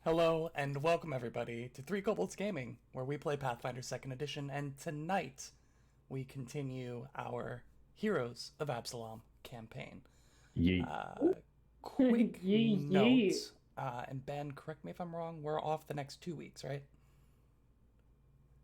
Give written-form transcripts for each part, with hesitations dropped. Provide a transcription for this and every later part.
Hello and welcome everybody to Three Kobolds Gaming, where we play Pathfinder 2nd Edition, and tonight we continue our Heroes of Absalom campaign. Yeet. Quick Yee, note, and Ben, correct me if I'm wrong, we're off the next 2 weeks, right?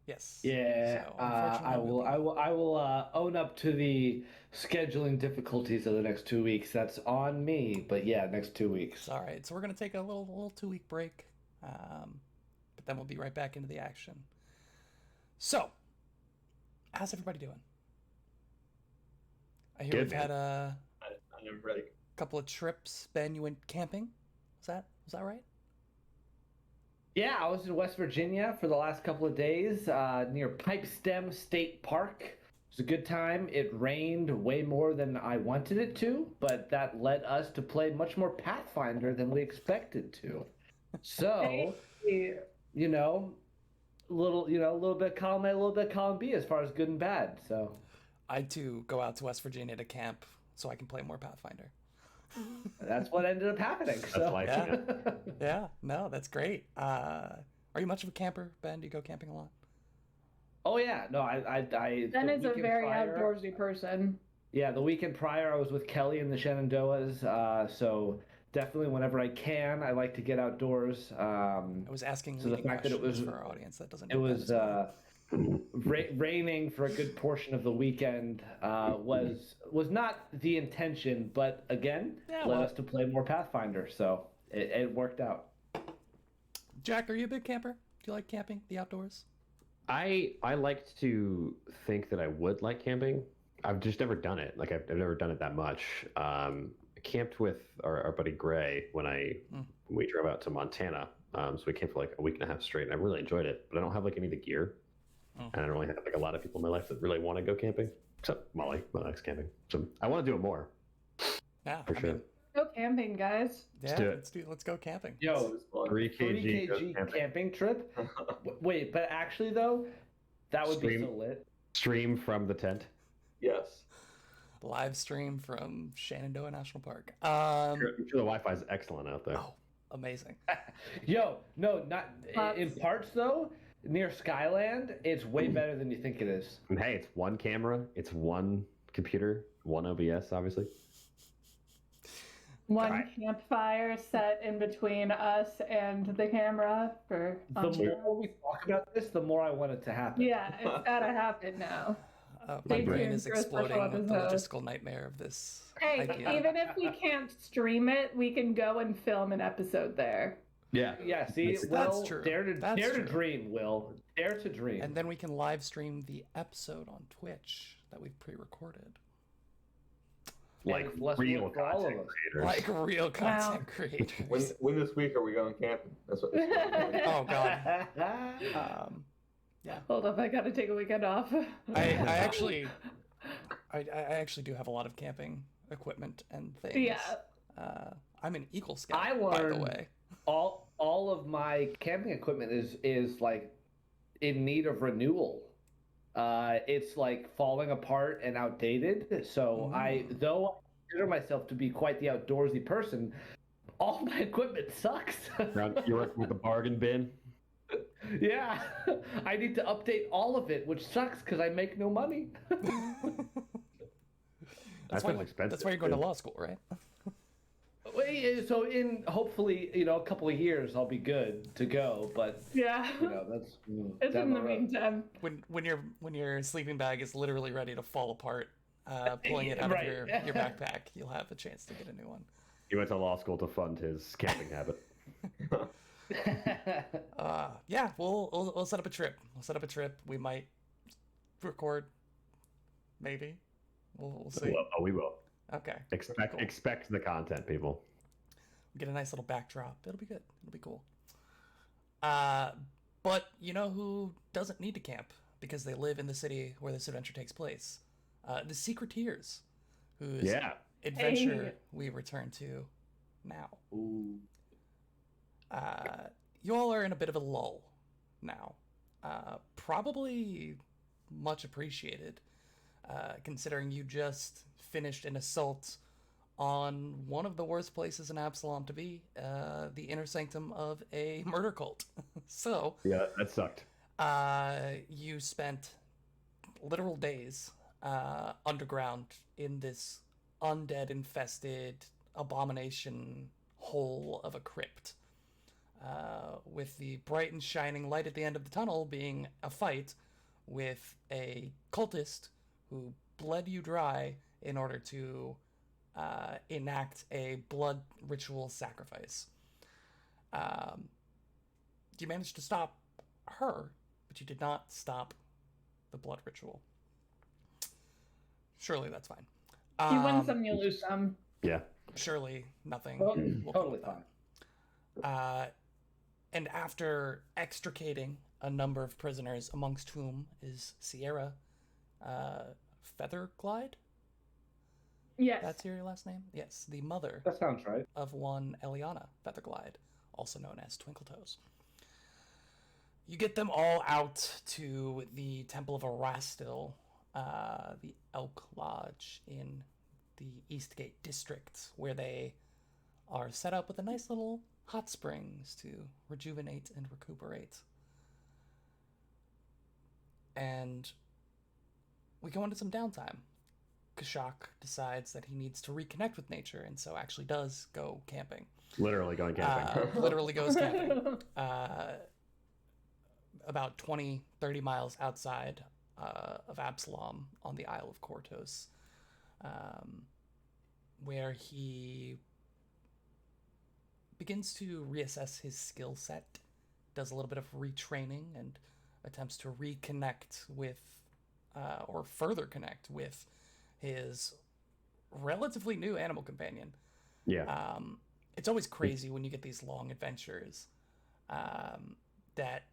Yes. Yeah, So, I unfortunately, will. I will own up to the scheduling difficulties of the next 2 weeks. That's on me. But yeah, next 2 weeks. It's all right. So we're gonna take a little 2 week break, but then we'll be right back into the action. So, how's everybody doing? I hear Good, we've had a I am ready. couple of trips. Ben, you went camping. Was that right? Yeah, I was in West Virginia for the last couple of days near Pipestem State Park. It was a good time. It rained way more than I wanted it to, but that led us to play much more Pathfinder than we expected to. So, you know, a little bit column A, a little bit column B as far as good and bad. So I too go out to West Virginia to camp so I can play more Pathfinder. that's what ended up happening. So. That's life. Yeah, yeah. No, that's great. Are you much of a camper, Ben? Do you go camping a lot? Oh yeah, no, I Ben the is a weekend very prior- outdoorsy person. Yeah, the weekend prior I was with Kelly and the Shenandoahs, so definitely whenever I can, I like to get outdoors. I was asking So the leading fact that it questions was- for our audience that doesn't It know was that as well. raining for a good portion of the weekend. Was not the intention, but again, Yeah, led well- us to play more Pathfinder, so it worked out. Jack, are you a big camper? Do you like camping, the outdoors? I liked to think that I would like camping. I've just never done it. Like I've never done it that much. I camped with our buddy Gray when we drove out to Montana. So we camped for like a week and a half straight, and I really enjoyed it. But I don't have like any of the gear, and I don't really have like a lot of people in my life that really want to go camping, except Molly. Molly likes camping, so I want to do it more Yeah, for sure. Go camping, guys. Yeah, do it. let's go camping. Yo, 3 kg 3 kg camping. camping trip. Wait, but actually though, that would be Stream. so lit. Stream from the tent. Yes. Live stream from Shenandoah National Park. I'm sure the Wi-Fi is excellent out there. Oh, amazing. Yo, no, not in parts though. Near Skyland, it's way better than you think it is. And hey, it's one camera, it's one computer, one OBS, obviously. One Right. campfire set in between us and the camera for The more we talk about this, the more I want it to happen. Yeah, it's gotta happen now. My Stay brain tuned is for a special exploding with the episode. logistical nightmare of this Hey, idea. even if we can't stream it, we can go and film an episode there. Yeah. Yeah, see, That's Will, true. dare to That's dare true. to dream, Will. Dare to dream. And then we can live stream the episode on Twitch that we've pre-recorded. Like it's less real work for all of content us. creators. Like real content creators. When this week are we going camping? That's what. That's Oh god. Yeah. Hold up, I gotta take a weekend off. I actually do have a lot of camping equipment and things. Yeah. I'm an Eagle Scout, I by the learned- way. all of my camping equipment is like in need of renewal. It's like falling apart and outdated. So though I consider myself to be quite the outdoorsy person, all my equipment sucks. You're working with the bargain bin. Yeah, I need to update all of it, which sucks because I make no money. That's why, expensive. that's why you're going to law school, right? Wait, so in hopefully a couple of years I'll be good to go, but Yeah. that's It's down in the road. meantime. When your sleeping bag is literally ready to fall apart, pulling it out Right. of your backpack, you'll have a chance to get a new one. He went to law school to fund his camping habit. Yeah, we'll set up a trip. We'll set up a trip. We might record, maybe. We'll see. We will. Okay. Expect the content, people. Get a nice little backdrop. It'll be good. It'll be cool. But you know who doesn't need to camp because they live in the city where this adventure takes place? The Secreteers, whose Yeah. adventure Hey. we return to now. Ooh. You all are in a bit of a lull now. Probably much appreciated, considering you just finished an assault on one of the worst places in Absalom to be, the inner sanctum of a murder cult. So, Yeah, that sucked. you spent literal days underground in this undead infested abomination hole of a crypt, with the bright and shining light at the end of the tunnel being a fight with a cultist who bled you dry in order to enact a blood ritual sacrifice. You managed to stop her, but you did not stop the blood ritual. Surely that's fine. You win some, you lose some. Yeah. Surely nothing. Well, will totally come of that. And after extricating a number of prisoners, amongst whom is Sierra Featherglide? Yes. That's your last name? Yes, the mother That sounds right. of one Eliana Featherglide, also known as Twinkletoes. You get them all out to the Temple of Erastil, the Elk Lodge in the Eastgate district, where they are set up with a nice little hot springs to rejuvenate and recuperate. And we go into some downtime. Kashak decides that he needs to reconnect with nature, and so actually does go camping. Literally going camping. Literally goes camping. About 20, 30 miles outside of Absalom on the Isle of Kortos, where he begins to reassess his skill set, does a little bit of retraining, and attempts to reconnect with, or further connect with, his relatively new animal companion. Yeah. It's always crazy when you get these long adventures that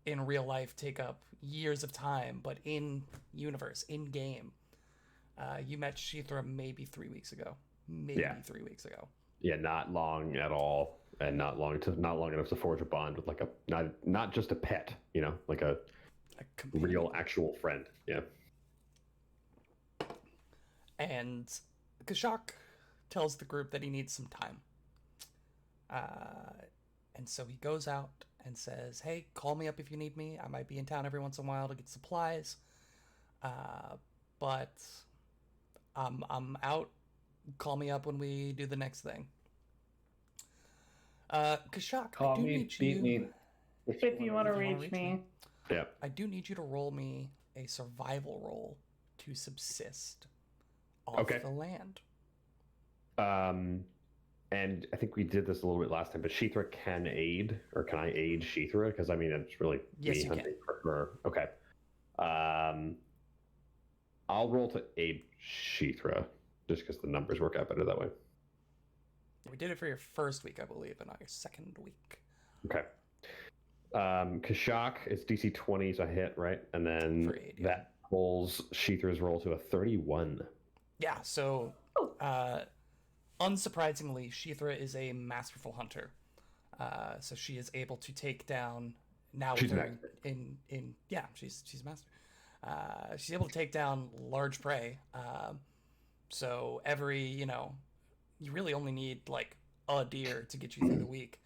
in real life take up years of time, but in universe, in game, you met Shithra maybe 3 weeks ago. Maybe Yeah. 3 weeks ago. Yeah, not long at all, and not long enough to forge a bond with like a not just a pet, like a companion. real actual friend. Yeah. And Kashak tells the group that he needs some time. And so he goes out and says, hey, call me up if you need me. I might be in town every once in a while to get supplies. But I'm out. Call me up when we do the next thing. Kashak, I Call do me, need beat you... me. If you want to If you wanna reach reach me. Yeah. I do need you to roll me a survival roll to subsist off Okay. the land. And I think we did this a little bit last time, but Shithra can aid, or can I aid Shithra? Because I mean, it's really Yes, me you hunting can. for her. Okay. I'll roll to aid Shithra, just because the numbers work out better that way. We did it for your first week, I believe, and not your second week. Okay. Kashak is DC 20, so I hit, right? And then For aid, yeah. that pulls Shithra's roll to a 31. Yeah, so unsurprisingly, Shithra is a masterful hunter. So she is able to take down now She's with an her expert. yeah, she's a master. She's able to take down large prey. So every, you really only need like a deer to get you through the week.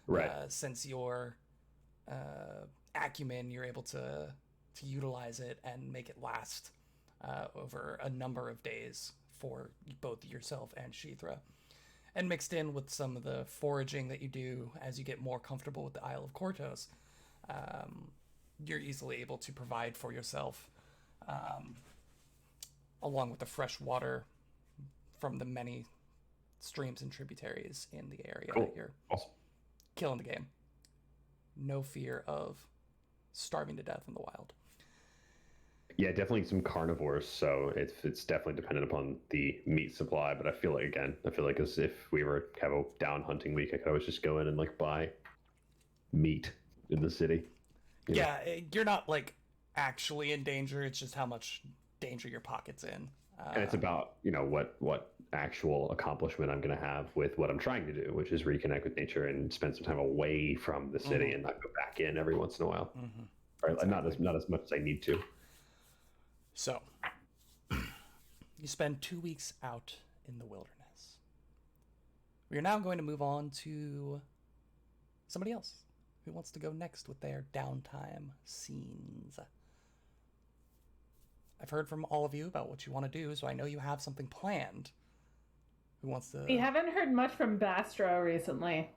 Right. Since your acumen, you're able to utilize it and make it last over a number of days for both yourself and Shithra. And mixed in with some of the foraging that you do as you get more comfortable with the Isle of Kortos, you're easily able to provide for yourself, along with the fresh water from the many streams and tributaries in the area. Cool. You're Awesome. killing the game. No fear of starving to death in the wild. Yeah, definitely some carnivores, so it's definitely dependent upon the meat supply. But I feel like as if we were to have a down hunting week, I could always just go in and like buy meat in the city. You know? Yeah, you're not like actually in danger. It's just how much danger your pocket's in. And it's about what actual accomplishment I'm going to have with what I'm trying to do, which is reconnect with nature and spend some time away from the city and not go back in every once in a while, or not as much as I need to. So, you spend 2 weeks out in the wilderness. We are now going to move on to somebody else who wants to go next with their downtime scenes. I've heard from all of you about what you want to do, so I know you have something planned. Who wants to? We haven't heard much from Bastro recently.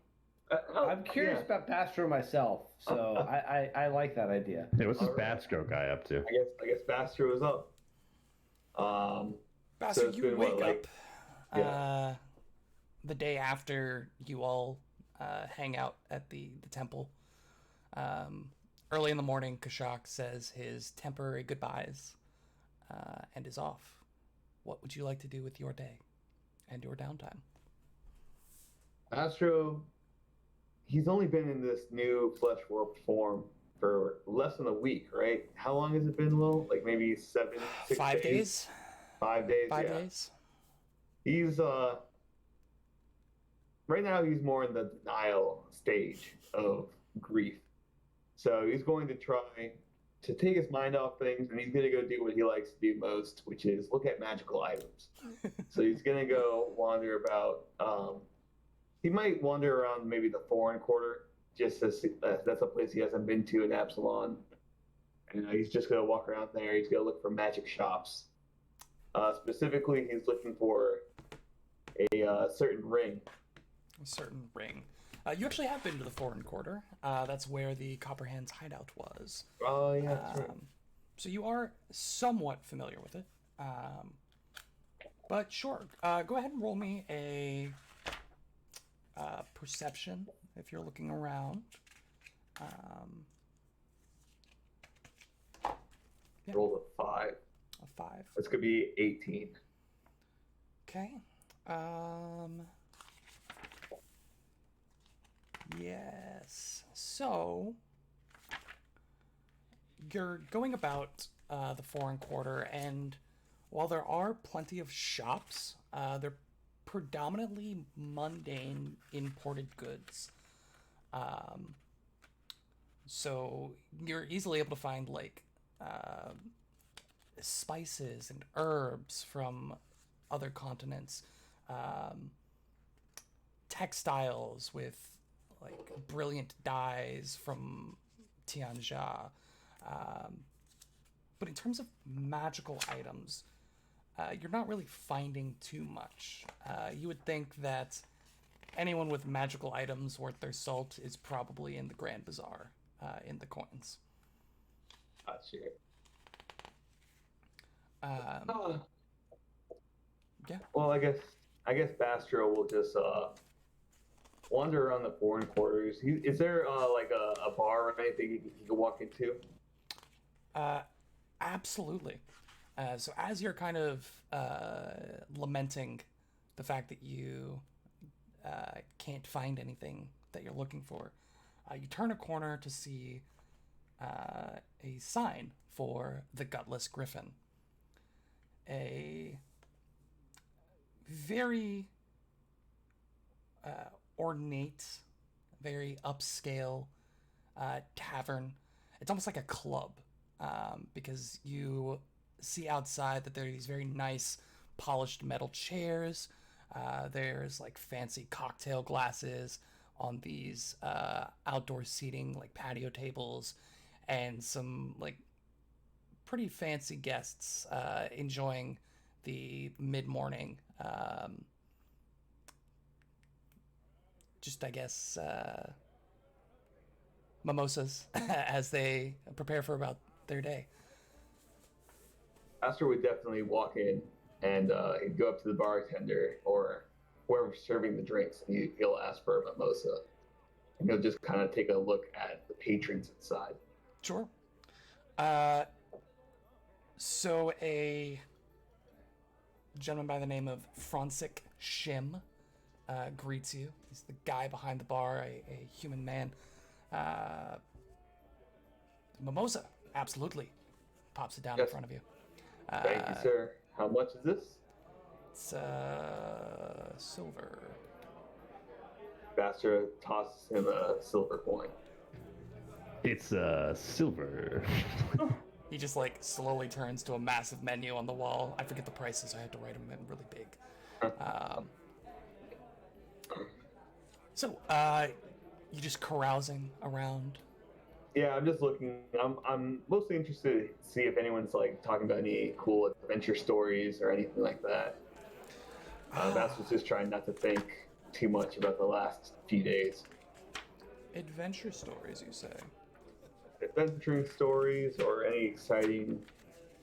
I'm curious about Bastro myself, so I like that idea. Yeah, what's this All right. Batsko guy up to? I guess Bastro is up. Bastard, it's you been, wake what, like- up the day after you all hang out at the temple. Early in the morning, Kashak says his temporary goodbyes and is off. What would you like to do with your day and your downtime? Astro, he's only been in this new flesh warped form for less than a week, right? How long has it been, Will? Like maybe 6 5 days? 5 days. 5 yeah. days? He's right now he's more in the denial stage of grief. So he's going to try to take his mind off things, and he's going to go do what he likes to do most, which is look at magical items. So he's going to go wander about. He might wander around maybe the foreign quarter, just to see, that's a place he hasn't been to in Absalon. And he's just going to walk around there. He's going to look for magic shops. Specifically, he's looking for a certain ring. A certain ring. You actually have been to the foreign quarter. That's where the Copperhands hideout was. Oh, yeah, that's right. So you are somewhat familiar with it. But sure, go ahead and roll me a perception if you're looking around. Yeah. Rolled a 5. A 5. That's going to be 18. Okay. Yes. So you're going about the foreign quarter, and while there are plenty of shops, they're predominantly mundane imported goods. So you're easily able to find like spices and herbs from other continents, textiles with like brilliant dyes from Tianjia. But in terms of magical items, you're not really finding too much. You would think that anyone with magical items worth their salt is probably in the Grand Bazaar, in the coins. Shit. Yeah. Well, I guess Bastro will just wander around the foreign quarters. Is there like a bar or anything he can walk into? Absolutely. So as you're kind of lamenting the fact that you can't find anything that you're looking for, you turn a corner to see a sign for the Gutless Griffin. A very ornate, very upscale tavern. It's almost like a club, because you see outside that there are these very nice polished metal chairs. There's like fancy cocktail glasses on these outdoor seating, like patio tables, and some like pretty fancy guests enjoying the mid-morning just I guess mimosas as they prepare for about their day. Bastro would definitely walk in and he'd go up to the bartender or whoever's serving the drinks, and he'll ask for a mimosa. And he'll just kind of take a look at the patrons inside. Sure. So a gentleman by the name of Franzik Shim greets you. He's the guy behind the bar, a human man. Mimosa, absolutely. Pops it down in Yes. front of you. Thank you, sir. How much is this? It's silver. Bastro tosses him a silver coin. It's silver. He just like slowly turns to a massive menu on the wall. I forget the prices, so I had to write them in really big. So, you just carousing around. Yeah, I'm just looking. I'm mostly interested to see if anyone's like talking about any cool adventure stories or anything like that. That's just trying not to think too much about the last few days. Adventure stories, you say? Adventuring stories or any exciting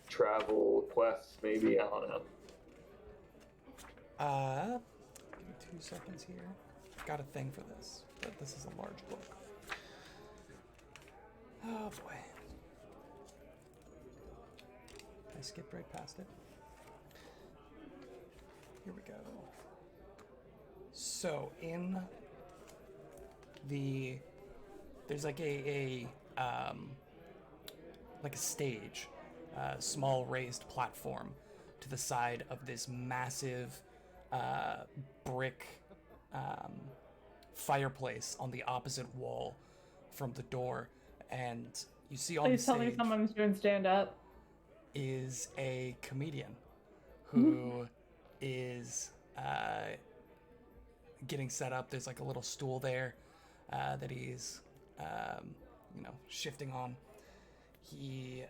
travel quests, maybe. I don't know. Give me 2 seconds here. Got a thing for this, but this is a large book. Oh boy. I skipped right past it. Here we go. So in there's like a stage, small raised platform to the side of this massive brick fireplace on the opposite wall from the door, and you see on the Please tell me stage someone's doing stand up. is a comedian who is getting set up. There's like a little stool there that he's shifting on. He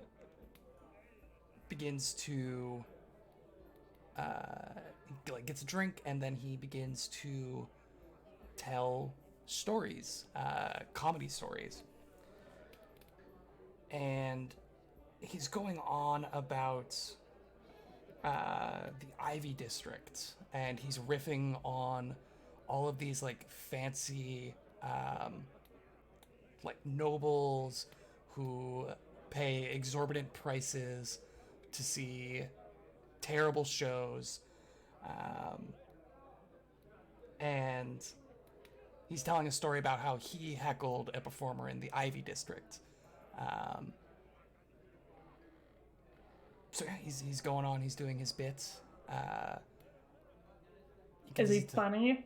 begins to gets a drink, and then he begins to tell stories, comedy stories, and he's going on about the Ivy District, and he's riffing on all of these like fancy like nobles who pay exorbitant prices to see terrible shows, and he's telling a story about how he heckled a performer in the Ivy District. So yeah, he's going on. He's doing his bits. Is he gets to- funny?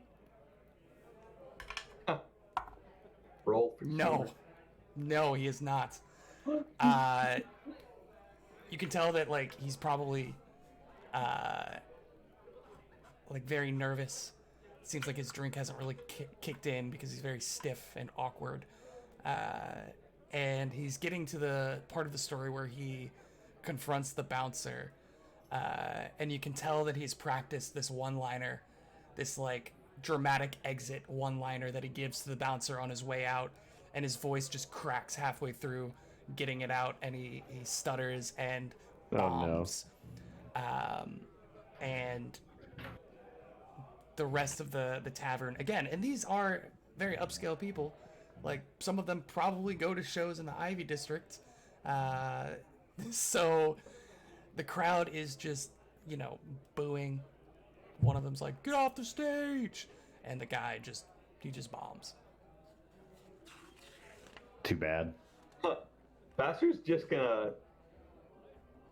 Roll for No, humor. no, he is not. You can tell that like he's probably like very nervous. Seems like his drink hasn't really kicked in because he's very stiff and awkward. And he's getting to the part of the story where he confronts the bouncer, and you can tell that he's practiced this one-liner, this like dramatic exit one-liner that he gives to the bouncer on his way out, and his voice just cracks halfway through getting it out, and he stutters and bombs. And the rest of the tavern again, and these are very upscale people, like some of them probably go to shows in the Ivy District, so the crowd is just booing. One of them's like, "Get off the stage," and the guy just bombs. Too bad. Master's just gonna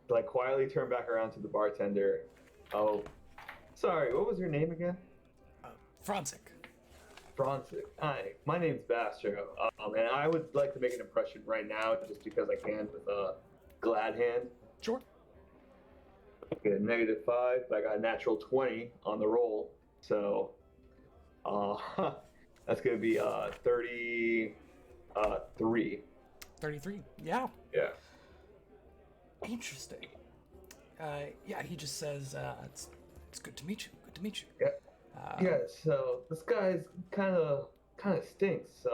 like quietly turn back around to the bartender. Oh, sorry, what was your name again? Franzik. Bronson. Hi, my name's Bastro, and I would like to make an impression right now, just because I can with a glad hand. Sure. Okay, -5, but I got a natural 20 on the roll, so that's gonna be 33. 33. Yeah. Yeah. Interesting. Yeah, he just says, it's good to meet you. Good to meet you. Yeah. Yeah, so this guy's kind of stinks.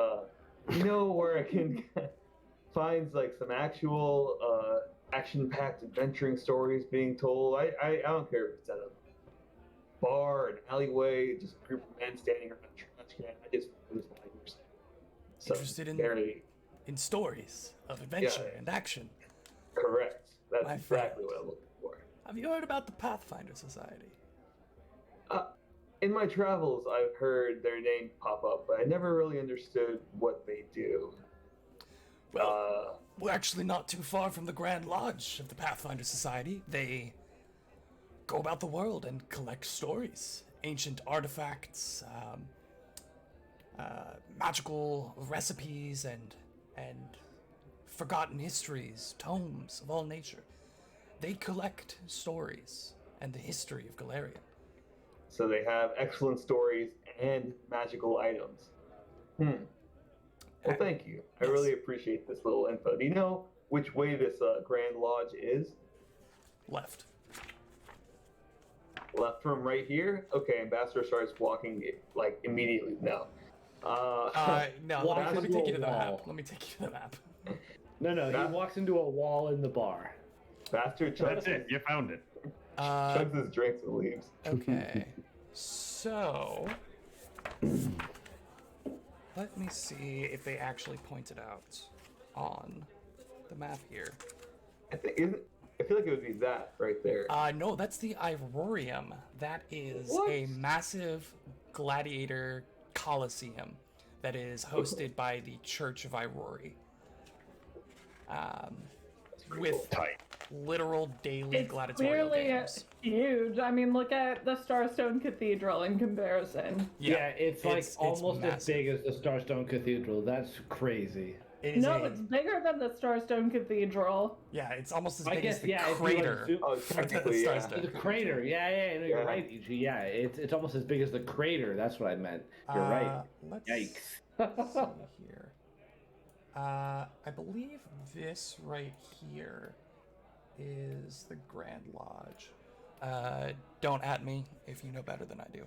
You know where I can find like some actual action-packed adventuring stories being told? I don't care if it's at a bar, an alleyway, just a group of men standing around a trash can. I just like your stuff. So Interested in very stories of adventure Yeah. and action. correct. That's My exactly friend. what I'm looking for. Have you heard about the Pathfinder Society? In my travels, I've heard their name pop up, but I never really understood what they do. Well, we're actually not too far from the Grand Lodge of the Pathfinder Society. They go about the world and collect stories, ancient artifacts, magical recipes, and forgotten histories, tomes of all nature. They collect stories and the history of Galarian. So they have excellent stories and magical items. Well, thank you. I really appreciate this little info. Do you know which way this Grand Lodge is? Left. Left from right here? Okay, Ambassador starts walking, like, immediately. No. No, Walks let me into take a you to the map. wall. Let me take you to the map. No, That- he walks into a wall in the bar. Bastard That's it. You found it. chugs his drinks and leaves. Okay. So, let me see if they actually pointed out on the map here. I feel like it would be that right there. No, that's the Irorium. That is What? a massive gladiator coliseum that is hosted by the Church of Irori. With Tight. literal daily It's gladiatorial clearly games. huge. I mean, look at the Starstone Cathedral in comparison. Yeah, it's like it's almost as massive. big as the Starstone Cathedral. That's crazy. It is No, it's bigger than the Starstone Cathedral. yeah, it's almost as I big as guess, the yeah, if you, like, crater. zoom- Oh, technically, yeah. Starstone. The crater, yeah, no, you're Yeah. right, EG. Yeah, it's almost as big as the crater. That's what I meant. You're right. Let's Yikes. see here. I believe this right here is the Grand Lodge. Don't at me if you know better than I do.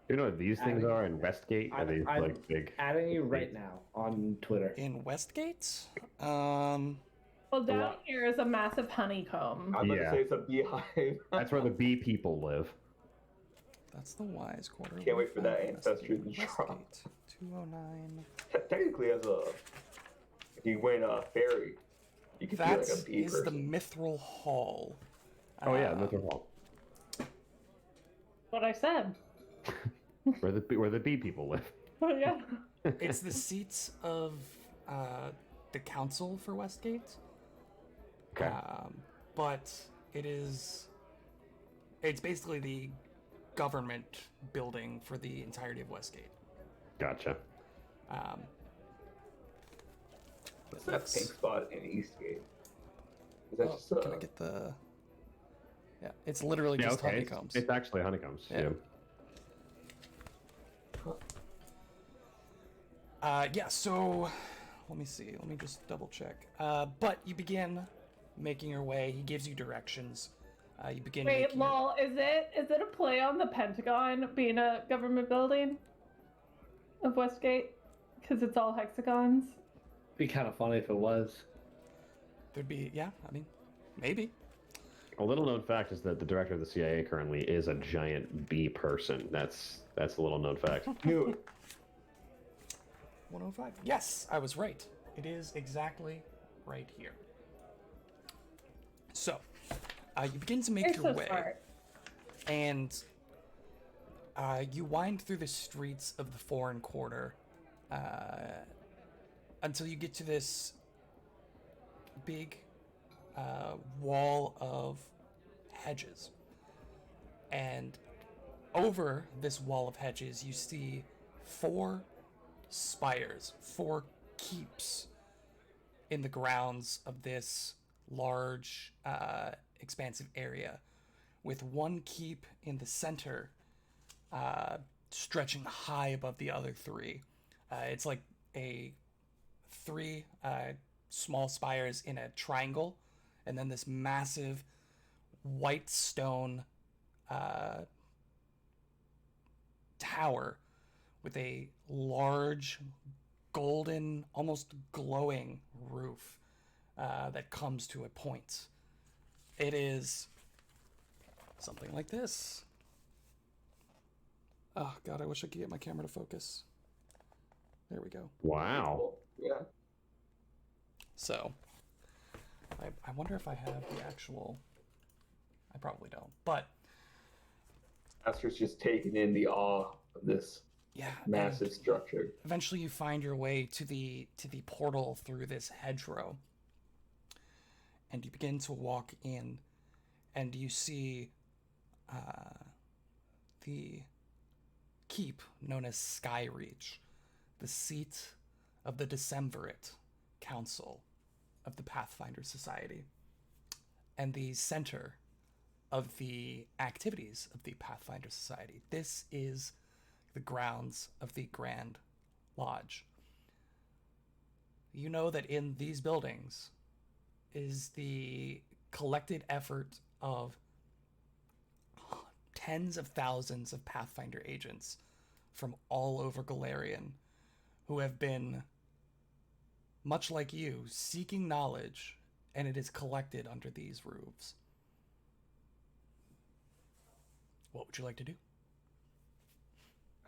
You know what these things are in Westgate? Are these I'm like big? adding you right now on Twitter. In Westgate? Well, down lot. here is a massive honeycomb. I'm about Yeah. to say it's a beehive. That's where the bee people live. That's the Wise Quarter. Can't wait for that ancestry Westgate, to drop. Westgate, 209. Technically, if you win a ferry, you could be That like a bee is the person. Mithril Hall. Oh yeah, Mithril Hall. What I said. Where the bee people live. Oh, yeah. It's the seats of the council for Westgate. Okay. But it's basically the government building for the entirety of Westgate. Gotcha. What's that pink spot in Eastgate? Is that just Can I get the? Yeah, it's literally Yeah, just okay. It's, honeycombs. it's actually honeycombs. Yeah. Yeah, so let me see. Let me just double check. But you begin making your way. He gives you directions. You begin Wait, making lol, is it a play on the Pentagon being a government building of Westgate? Because it's all hexagons? Be kind of funny if it was. There'd be, yeah, I mean, maybe. A little known fact is that the director of the CIA currently is a giant bee person. That's a little known fact. Knew it. 105. Yes, I was right. It is exactly right here. So, you begin to make You're your so way, smart. and you wind through the streets of the foreign quarter until you get to this big wall of hedges. And over this wall of hedges, you see 4 spires, 4 keeps in the grounds of this large, expansive area, with one keep in the center, stretching high above the other 3. It's like a 3 small spires in a triangle, and then this massive white stone tower with a large golden, almost glowing roof that comes to a point. It is something like this. Oh god, I wish I could get my camera to focus. There we go. Wow. Yeah. So, I wonder if I have the actual... I probably don't, but Astor's just taking in the awe of this yeah. massive and structure. Eventually you find your way to the portal through this hedgerow. And you begin to walk in, and you see the keep known as Skyreach, the seat of the Decemvirate Council of the Pathfinder Society, and the center of the activities of the Pathfinder Society. This is the grounds of the Grand Lodge. You know that in these buildings is the collected effort of tens of thousands of Pathfinder agents from all over Galarian who have been, much like you, seeking knowledge, and it is collected under these roofs. What would you like to do?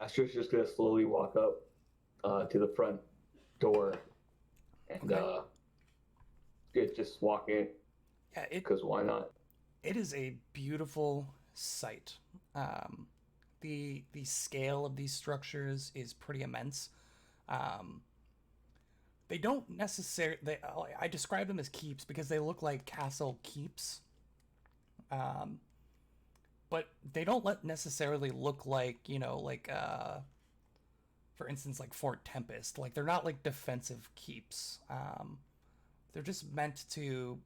Astra's just gonna slowly walk up to the front door and just walk in Yeah, because why not? it is a beautiful sight. The scale of these structures is pretty immense. They don't necessarily. I describe them as keeps because they look like castle keeps. But they don't necessarily look like, for instance, like Fort Tempest. Like, they're not like defensive keeps. They're just meant to,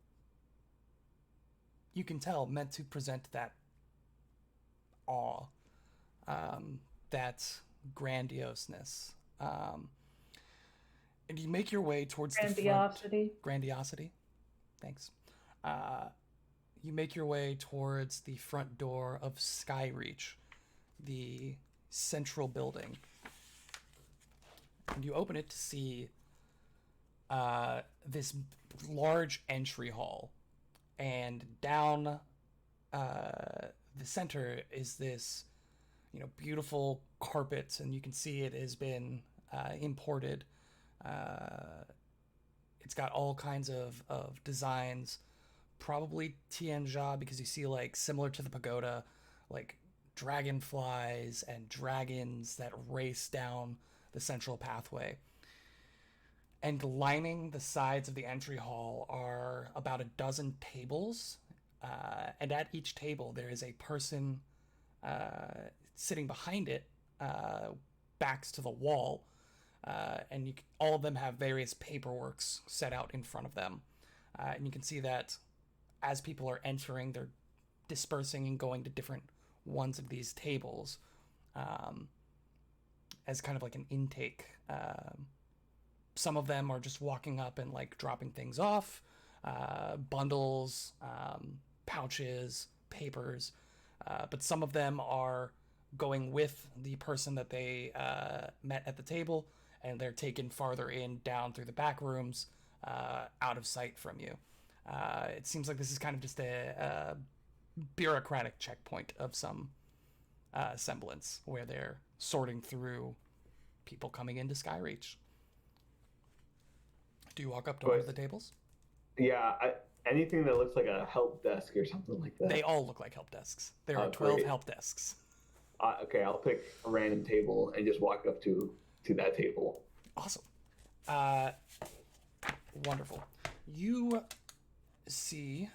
you can tell, meant to present that awe, that grandioseness. And you make your way towards the front. Grandiosity. Thanks. You make your way towards the front door of Skyreach, the central building. And you open it to see this large entry hall. And down the center is this, beautiful carpet, and you can see it has been imported. It's got all kinds of designs, probably Tianjia, because you see, like, similar to the pagoda, like dragonflies and dragons that race down the central pathway. And lining the sides of the entry hall are about a dozen tables, and at each table there is a person sitting behind it, backs to the wall, and all of them have various paperworks set out in front of them. And you can see that as people are entering, they're dispersing and going to different ones of these tables, as kind of like an intake. Some of them are just walking up and like dropping things off, bundles, pouches, papers, but some of them are going with the person that they met at the table, and they're taken farther in, down through the back rooms, out of sight from you. It seems like this is kind of just a bureaucratic checkpoint of some semblance, where they're sorting through people coming into Skyreach. Do you walk up to one of the tables? Yeah, anything that looks like a help desk or something like that. They all look like help desks. There are 12 great. help desks. Okay, I'll pick a random table and just walk up to that table. Awesome. Wonderful. You see,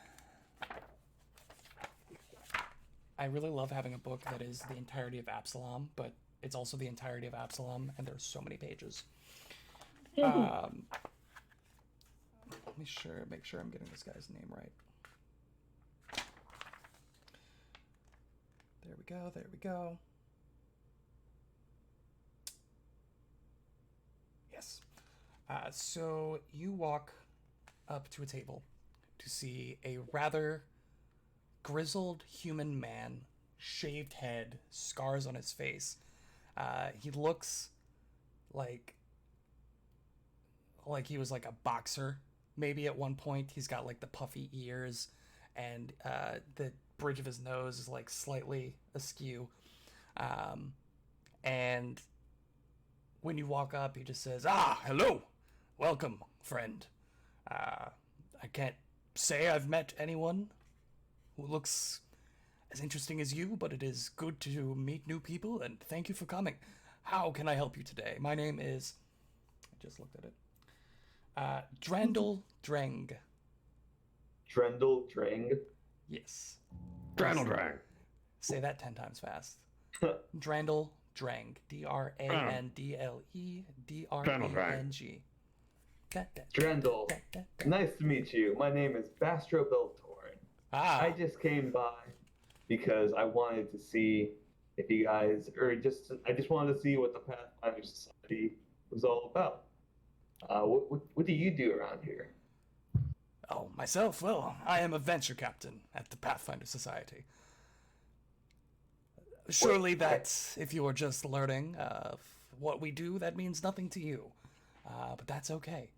I really love having a book that is the entirety of Absalom, but it's also the entirety of Absalom, and there's so many pages. Let me make sure I'm getting this guy's name right. There we go, there we go. Yes. So you walk up to a table to see a rather grizzled human man, shaved head, scars on his face. He looks like he was like a boxer, maybe at one point. He's got like the puffy ears, and the bridge of his nose is like slightly askew. And when you walk up, he just says, hello, welcome, friend. I can't say I've met anyone who looks as interesting as you, but it is good to meet new people, and thank you for coming. How can I help you today? My name is... I just looked at it. Drandel Dreng. Drendel Dreng? Yes. Drandel Drang. Say that 10 times fast. Drandel Dreng. D-R-A-N-D-L-E-D-R-E-N-G. Drendel. Nice to meet you. My name is Bastro Beltorn. I just came by because I wanted to see if you guys, or I just wanted to see what the Pathfinder Society was all about. What do you do around here? Oh, myself? Well, I am a venture captain at the Pathfinder Society. Surely that, if you are just learning what we do, that means nothing to you. But that's okay.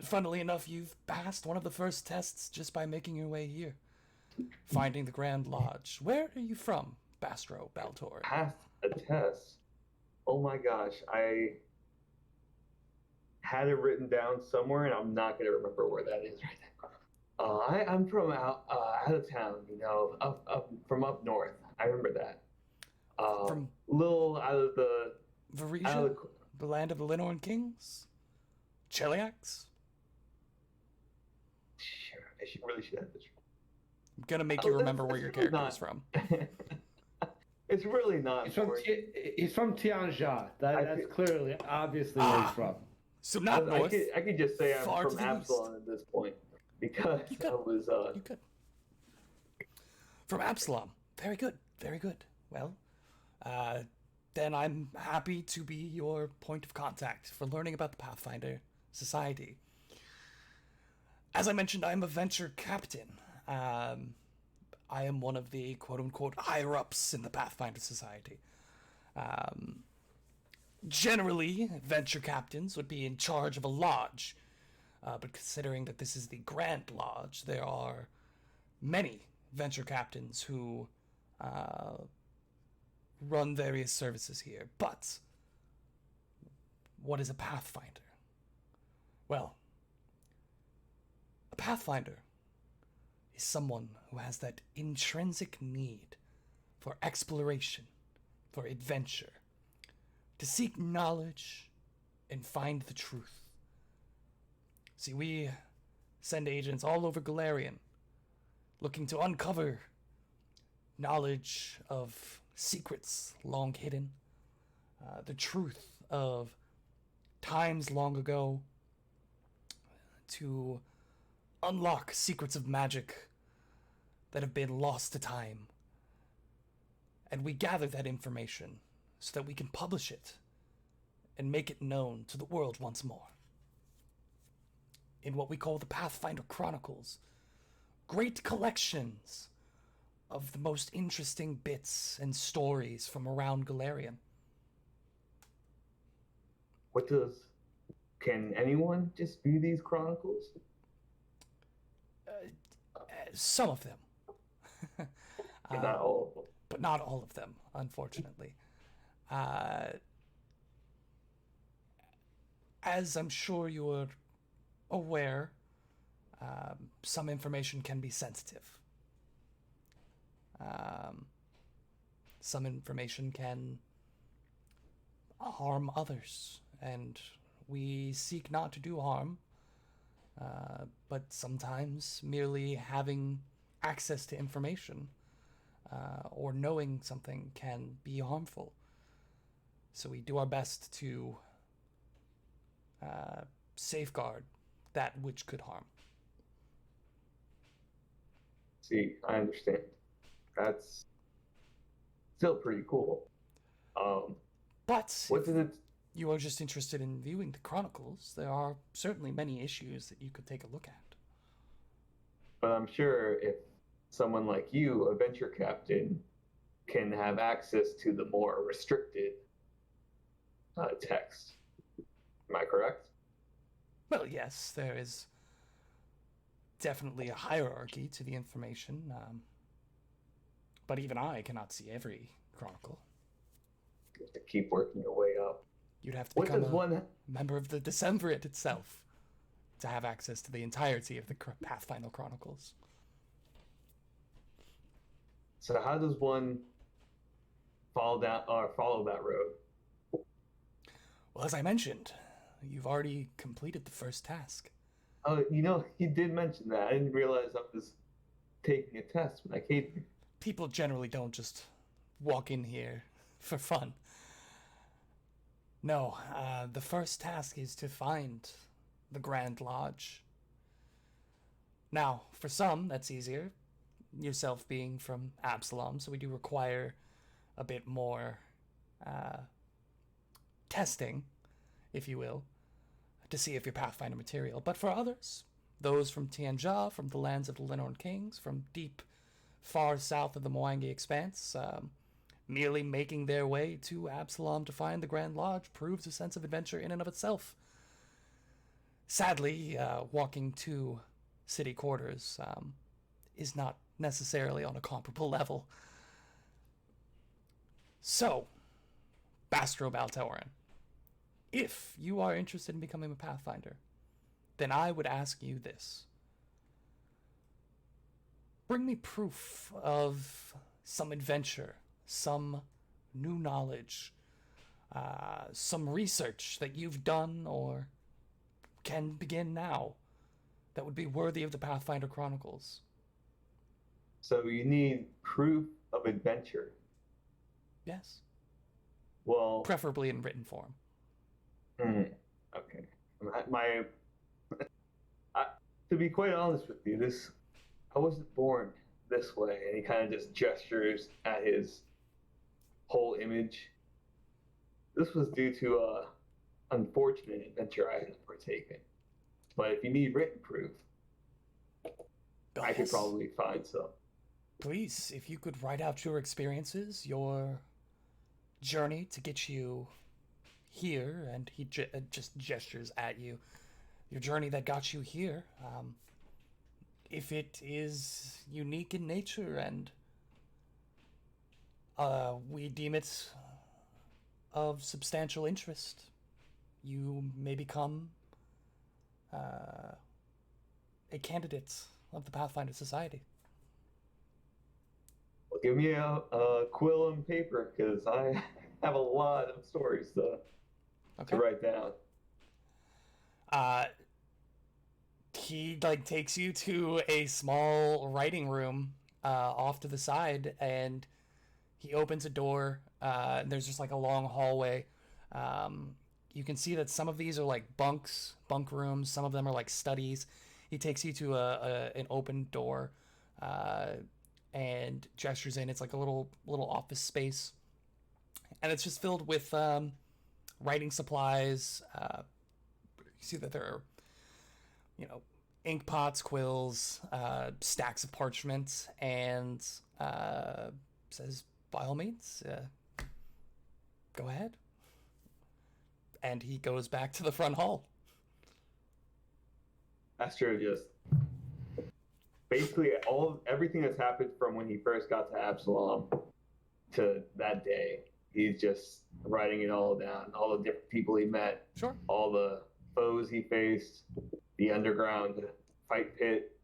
Funnily enough, you've passed one of the first tests just by making your way here. Finding the Grand Lodge. Where are you from, Bastro Baltor? Passed a test. Oh my gosh, I had it written down somewhere, and I'm not gonna remember where that is right now. I'm from out of town, up from up north. I remember that. From little out of the Varesia? The land of the Linoran Kings? Cheliax? Sure, really should have this. I'm gonna make you remember where your character is from. It's really not. He's from Tianjia. That's clearly, obviously, where he's from. So not north. I could just say I'm far from to the Absalom at this point because I was. You could. From Absalom. Very good. Very good. Well, then I'm happy to be your point of contact for learning about the Pathfinder Society. As I mentioned, I'm a venture captain. I am one of the quote-unquote higher-ups in the Pathfinder Society. Generally, venture captains would be in charge of a lodge, but considering that this is the Grand Lodge, there are many venture captains who run various services here. But what is a Pathfinder? Well, a Pathfinder is someone who has that intrinsic need for exploration, for adventure, to seek knowledge and find the truth. See, we send agents all over Golarion looking to uncover knowledge of secrets long hidden, the truth of times long ago, to unlock secrets of magic that have been lost to time. And we gather that information so that we can publish it and make it known to the world once more. In what we call the Pathfinder Chronicles, great collections of the most interesting bits and stories from around Golarion. Can anyone just view these chronicles? Some of them. But not all of them. But not all of them, unfortunately. As I'm sure you're aware, some information can be sensitive. Some information can harm others, and we seek not to do harm, but sometimes merely having access to information or knowing something can be harmful. So we do our best to safeguard that which could harm. See, I understand. That's still pretty cool. But What does it? you are just interested in viewing the chronicles, there are certainly many issues that you could take a look at. But I'm sure if someone like you, a venture captain, can have access to the more restricted text. Am I correct? Well, yes, there is definitely a hierarchy to the information, but even I cannot see every chronicle. You have to keep working your way up. You'd have to What become does a one? member of the Decemvirate itself to have access to the entirety of the Pathfinder Chronicles. So how does one follow that road? Well, as I mentioned, you've already completed the first task. Oh, you did mention that. I didn't realize I was taking a test when I came here. People generally don't just walk in here for fun. No, the first task is to find the Grand Lodge. Now, for some, that's easier. yourself being from Absalom, so we do require a bit more testing, if you will, to see if you're Pathfinder material. But for others, those from Tianjia, from the lands of the Lenorn Kings, from deep, far south of the Mwangi Expanse, merely making their way to Absalom to find the Grand Lodge proves a sense of adventure in and of itself. Sadly, walking to city quarters is not necessarily on a comparable level. So, Bastro Baltoran, if you are interested in becoming a Pathfinder, then I would ask you this. Bring me proof of some adventure, some new knowledge, some research that you've done or can begin now that would be worthy of the Pathfinder Chronicles. So you need proof of adventure. Yes. Well, Preferably in written form. okay. To be quite honest with you, I wasn't born this way, and he kind of just gestures at his whole image. This was due to a unfortunate adventure I had partaken. But if you need written proof, I could Yes. probably find some. Please, if you could write out your experiences, your journey to get you here, and he just gestures at you, your journey that got you here. If it is unique in nature and we deem it of substantial interest, you may become a candidate of the Pathfinder Society. Well, give me a quill and paper, because I have a lot of stories to write down. He takes you to a small writing room off to the side, and he opens a door. And there's just a long hallway. You can see that some of these are bunk rooms. Some of them are studies. He takes you to an open door and gestures in. It's a little office space, and it's just filled with writing supplies. You see that there are, ink pots, quills, stacks of parchment, and says, by all means, go ahead. And he goes back to the front hall. Astro just basically everything that's happened from when he first got to Absalom to that day. He's just writing it all down, all the different people he met, Sure. all the foes he faced, the underground fight pit,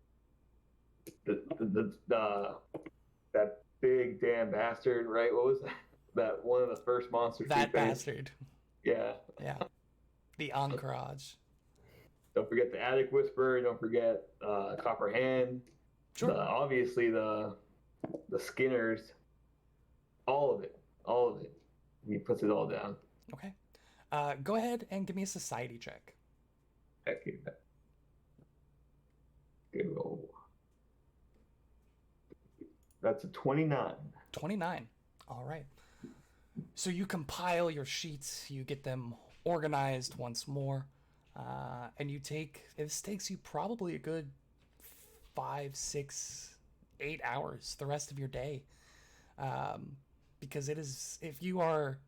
that big damn bastard, right? What was that? That one of the first monsters. That he faced? bastard. Yeah. Yeah. The Anchorage. Don't forget the Attic Whisperer. Don't forget Copper Hand. Sure. Obviously the Skinners. All of it. He puts it all down. Okay. Go ahead and give me a society check. Okay. Good roll. That's a 29. 29. All right. So you compile your sheets, you get them organized once more, and this takes you probably a good 5, 6, 8 hours the rest of your day. Because it is, if you are,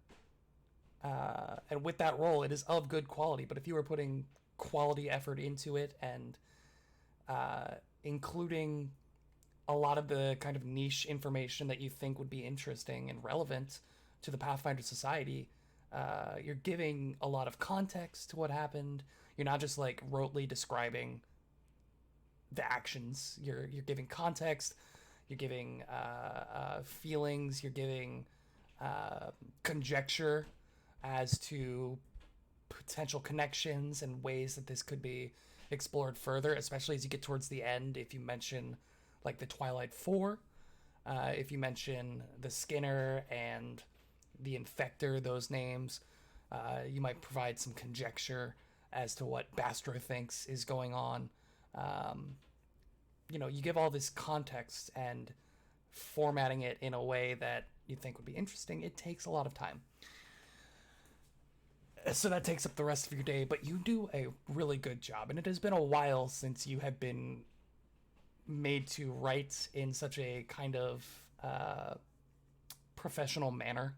and with that roll, it is of good quality, but if you are putting quality effort into it and including a lot of the kind of niche information that you think would be interesting and relevant to the Pathfinder Society, you're giving a lot of context to what happened. You're not just rotely describing the actions. You're giving context. You're giving feelings. You're giving conjecture as to potential connections and ways that this could be explored further, especially as you get towards the end. If you mention the Twilight Four, if you mention the Skinner and the Infector, those names, you might provide some conjecture as to what Bastro thinks is going on. you give all this context and formatting it in a way that you think would be interesting, it takes a lot of time. So that takes up the rest of your day, but you do a really good job, and it has been a while since you have been made to write in such a kind of professional manner.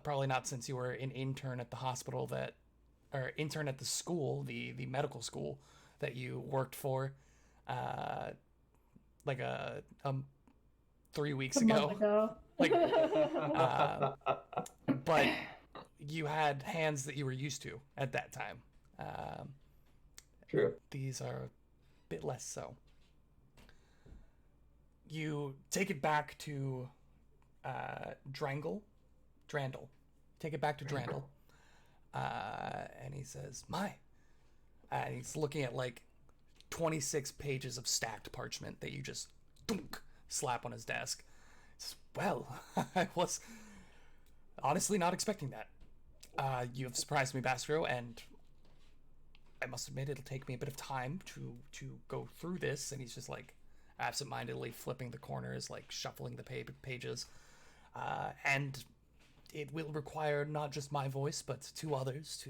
Probably not since you were an intern at the hospital or intern at the school, the medical school that you worked for, like 3 weeks A month ago. Like, but you had hands that you were used to at that time. True. These are a bit less so. You take it back to Drandle. Take it back to Drandle. And he says, and he's looking at like 26 pages of stacked parchment that you just slap on his desk. He says, well, I was honestly not expecting that. You have surprised me, Bastro, and I must admit it'll take me a bit of time to go through this. And he's just like absentmindedly flipping the corners, like shuffling the pages. And it will require not just my voice, but two others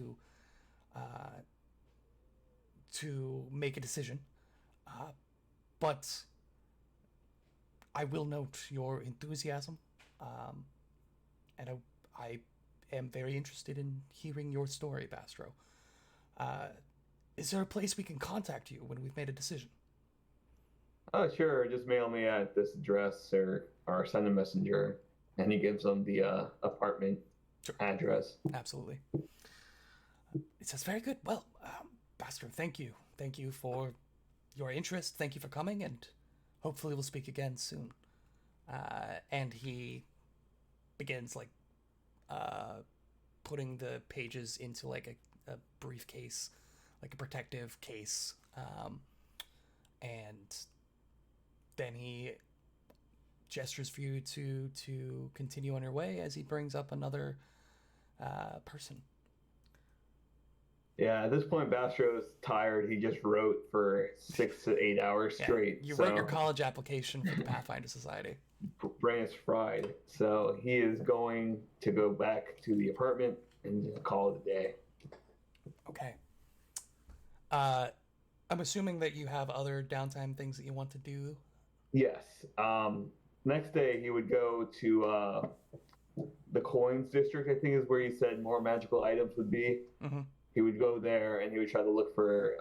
to make a decision. But I will note your enthusiasm, and I am very interested in hearing your story, Bastro. Is there a place we can contact you when we've made a decision? Oh, sure. Just mail me at this address or send a messenger. And he gives them the apartment address. Absolutely. It says, very good. Well, Bastro, thank you. Thank you for your interest. Thank you for coming, and hopefully we'll speak again soon. And he begins, like, putting the pages into, like, a briefcase, like a protective case. And then he gestures for you to continue on your way as he brings up another person. Yeah, at this point, Bastro is tired. He just wrote for 6 to 8 hours straight. You wrote your college application for the Pathfinder Society. Brain is fried. So he is going to go back to the apartment and just call it a day. Okay. I'm assuming that you have other downtime things that you want to do. Yes. Next day, he would go to the coins district, I think is where he said more magical items would be. Mm-hmm. He would go there and he would try to look for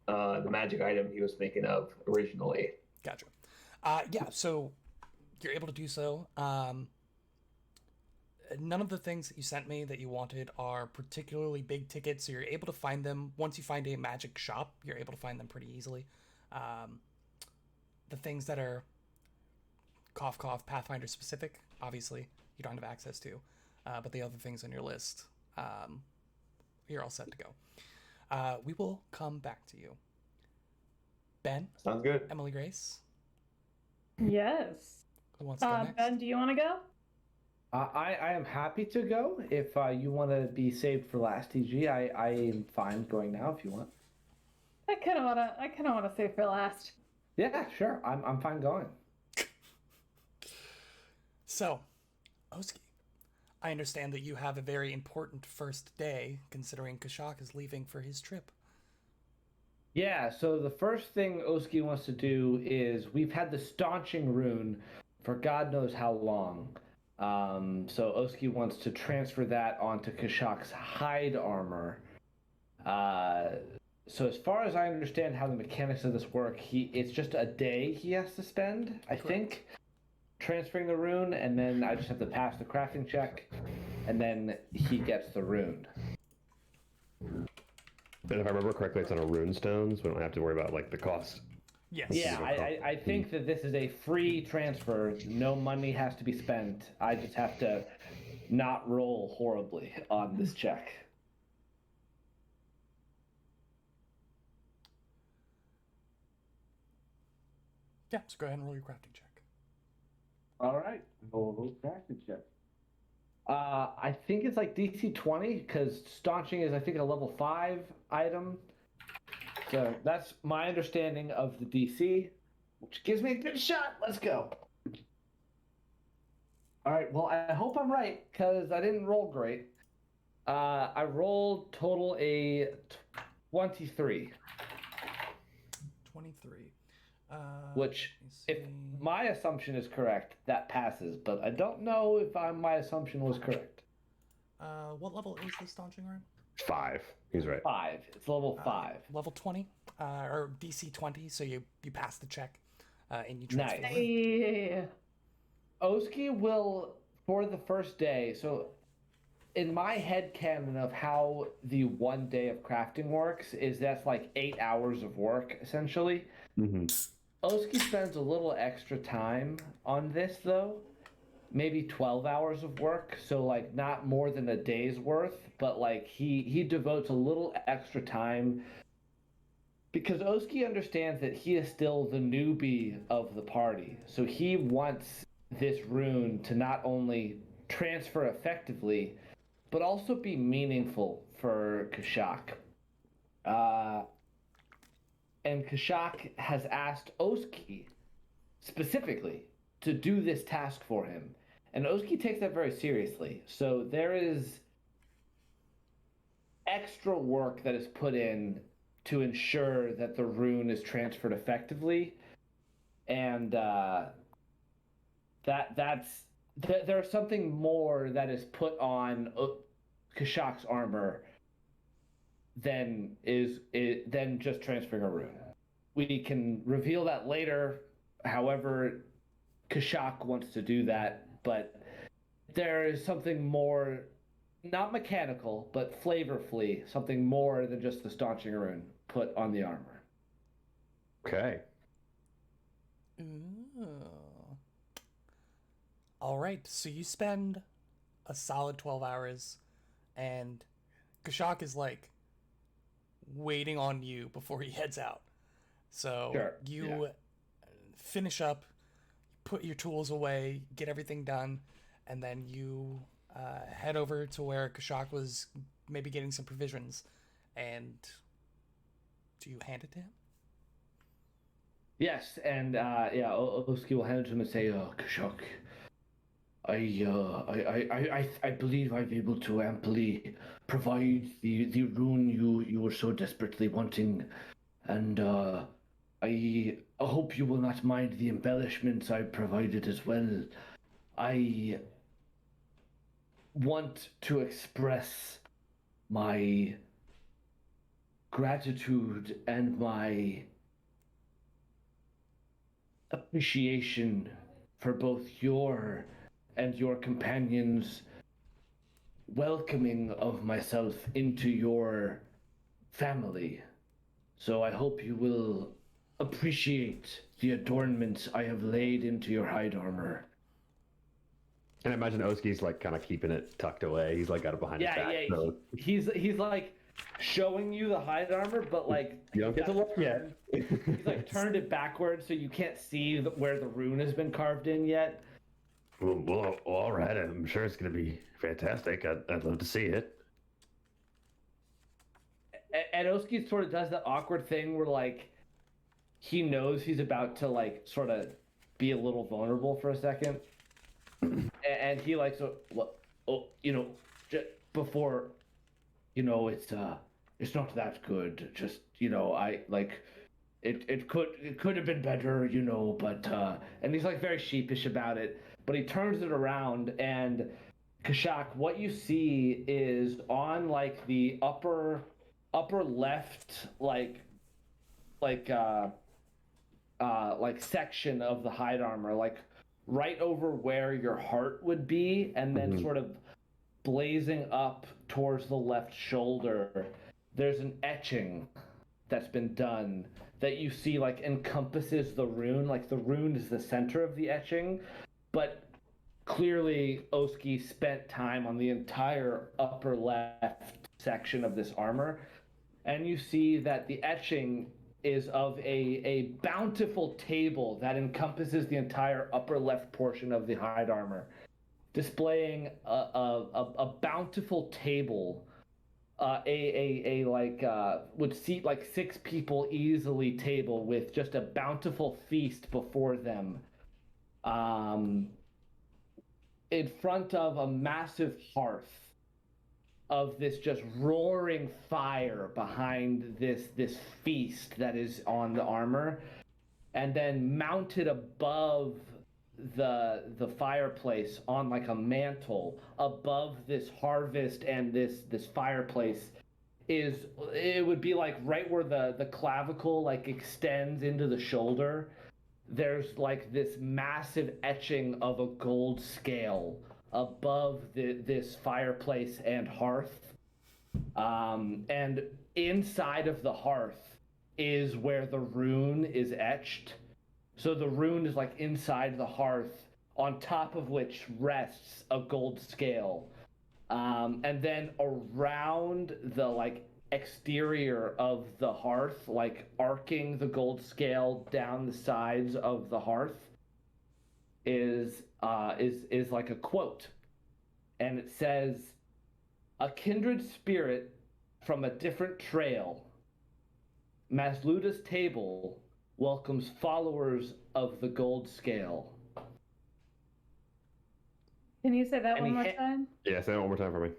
the magic item he was thinking of originally. Gotcha. Yeah, so you're able to do so. None of the things that you sent me that you wanted are particularly big tickets, so you're able to find them. Once you find a magic shop, you're able to find them pretty easily. The things that are cough cough Pathfinder specific, obviously you don't have access to, but the other things on your list, you're all set to go. We will come back to you. Ben? Sounds good. Emily Grace? Yes. Who wants to go next? Ben, do you want to go? I am happy to go. If you want to be saved for last TG, I am fine going now if you want. I kind of want to save for last. Yeah, sure. I'm fine going. So, Oski, I understand that you have a very important first day, considering Kashak is leaving for his trip. Yeah, so the first thing Oski wants to do is we've had the staunching rune for God knows how long. So Oski wants to transfer that onto Kashak's hide armor. So as far as I understand how the mechanics of this work, it's just a day he has to spend, I think, transferring the rune, and then I just have to pass the crafting check, and then he gets the rune. And if I remember correctly, it's on a rune stone, so we don't have to worry about like the cost. Yes. Yeah, I think that this is a free transfer. No money has to be spent. I just have to not roll horribly on this check. Yeah, so go ahead and roll your crafting check. All right, roll crafting check. I think it's like DC 20 because staunching is I think a level 5 item. So that's my understanding of the DC, which gives me a good shot. Let's go. All right. Well, I hope I'm right because I didn't roll great. I rolled total a 23. 23. Which, let if me see. my assumption is correct, that passes. But I don't know if my assumption was correct. What level is the Staunching Arm? 5. He's right. 5. It's level 5. Level 20, or DC 20, so you pass the check, and you transfer. Nice. Hey. Oski will, for the first day, so in my head canon of how the 1 day of crafting works is that's like 8 hours of work, essentially. Mm-hmm. Oski spends a little extra time on this, though. Maybe 12 hours of work, so like not more than a day's worth, but like he devotes a little extra time because Oski understands that he is still the newbie of the party. So he wants this rune to not only transfer effectively, but also be meaningful for Kashak. And Kashak has asked Oski specifically to do this task for him. And Oski takes that very seriously. So there is extra work that is put in to ensure that the rune is transferred effectively. And there's something more that is put on Kashak's armor than just transferring a rune. We can reveal that later, however Kashak wants to do that, but there is something more, not mechanical, but flavorfully, something more than just the staunching rune put on the armor. Okay. Ooh. All right, so you spend a solid 12 hours, and Kashak is like waiting on you before he heads out. So Sure, you finish up, put your tools away, get everything done, and then you head over to where Kashak was maybe getting some provisions. And do you hand it to him? Yes, and Oski will hand it to him and say, Kashak, I believe I'm able to amply provide the rune you were so desperately wanting, and I hope you will not mind the embellishments I provided as well. I want to express my gratitude and my appreciation for both your and your companions' welcoming of myself into your family. So I hope you will appreciate the adornments I have laid into your hide armor. And I imagine Oski's like kind of keeping it tucked away. He's like got it behind his back. Yeah. So He's like showing you the hide armor, but like you don't get to look yet. He's like turned it backwards so you can't see where the rune has been carved in yet. Well, all right. I'm sure it's going to be fantastic. I'd love to see it. And Oski sort of does that awkward thing where like he knows he's about to like sort of be a little vulnerable for a second, and he like before, it's not that good. Just I like it could have been better, but and he's like very sheepish about it. But he turns it around, and Kashak, what you see is on like the upper left, like section of the hide armor, like right over where your heart would be, and then sort of blazing up towards the left shoulder, there's an etching that's been done that you see like encompasses the rune. Like the rune is the center of the etching, but clearly Oski spent time on the entire upper left section of this armor, and you see that the etching is of a bountiful table that encompasses the entire upper left portion of the hide armor, displaying a bountiful table would seat like 6 people easily table with just a bountiful feast before them, in front of a massive hearth of this just roaring fire behind this feast that is on the armor, and then mounted above the fireplace on like a mantle above this harvest and this fireplace it would be like right where the clavicle like extends into the shoulder. There's like this massive etching of a gold scale above this fireplace and hearth, and inside of the hearth is where the rune is etched. So the rune is like inside the hearth, on top of which rests a gold scale. And then around the like exterior of the hearth, like arcing the gold scale down the sides of the hearth, is like a quote. And it says, "A kindred spirit from a different trail, Masluda's table welcomes followers of the gold scale." Can you say that And one he more ha- time? Yeah, say that one more time for me.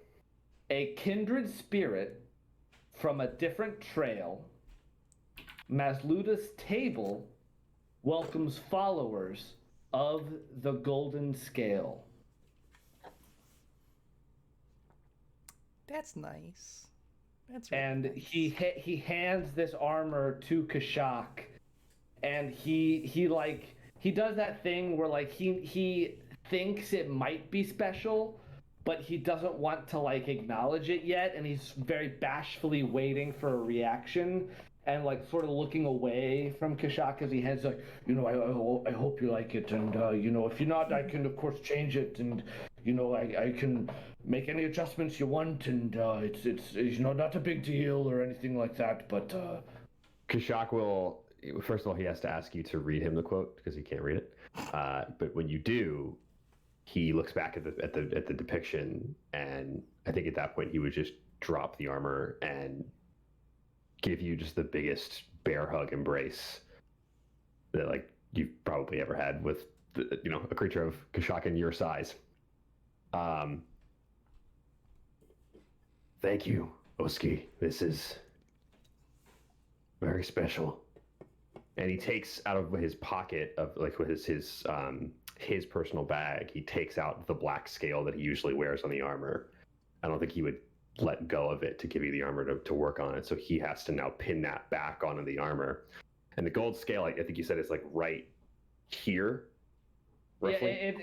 "A kindred spirit from a different trail, Masluda's table welcomes followers of the golden scale." That's nice. That's really And nice. he hands this armor to Kashak, and he does that thing where like he thinks it might be special, but he doesn't want to like acknowledge it yet, and he's very bashfully waiting for a reaction and like sort of looking away from Kashak as he heads like, I hope you like it, and if you're not, I can of course change it, and I can make any adjustments you want, and it's not a big deal or anything like that, but Kashak will. First of all, he has to ask you to read him the quote because he can't read it. But when you do, he looks back at the depiction, and I think at that point he would just drop the armor and give you just the biggest bear hug embrace that like you've probably ever had with a creature of Kashak in your size. Thank you, Oski. This is very special. And he takes out of his pocket of like his personal bag, he takes out the black scale that he usually wears on the armor. I don't think he would let go of it to give you the armor to work on it. So he has to now pin that back onto the armor. And the gold scale, I think you said, is like right here. Roughly.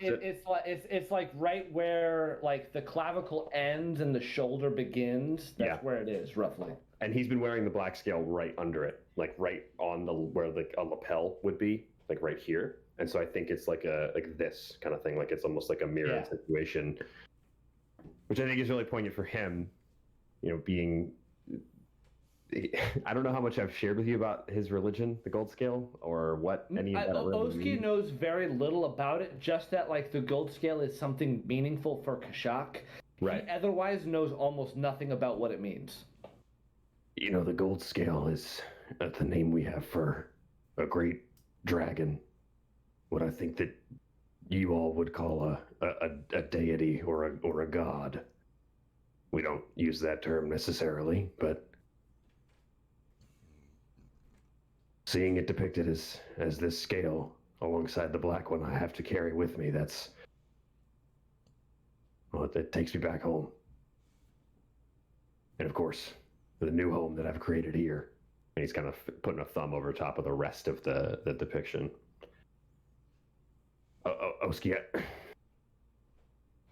It's like right where like the clavicle ends and the shoulder begins. That's where it is roughly. And he's been wearing the black scale right under it, like right on where like a lapel would be, like right here. And so I think it's like this kind of thing, like it's almost like a mirror situation, which I think is really poignant for him, being. I don't know how much I've shared with you about his religion, the gold scale, or what any of that really Oski means. knows very little about it, just that like the gold scale is something meaningful for Kashak. Right. He otherwise knows almost nothing about what it means. The gold scale is the name we have for a great dragon. What I think that you all would call a deity or a god. We don't use that term necessarily, but seeing it depicted as this scale alongside the black one I have to carry with me, that takes me back home. And of course, the new home that I've created here. And he's kind of putting a thumb over top of the rest of the depiction. Oski,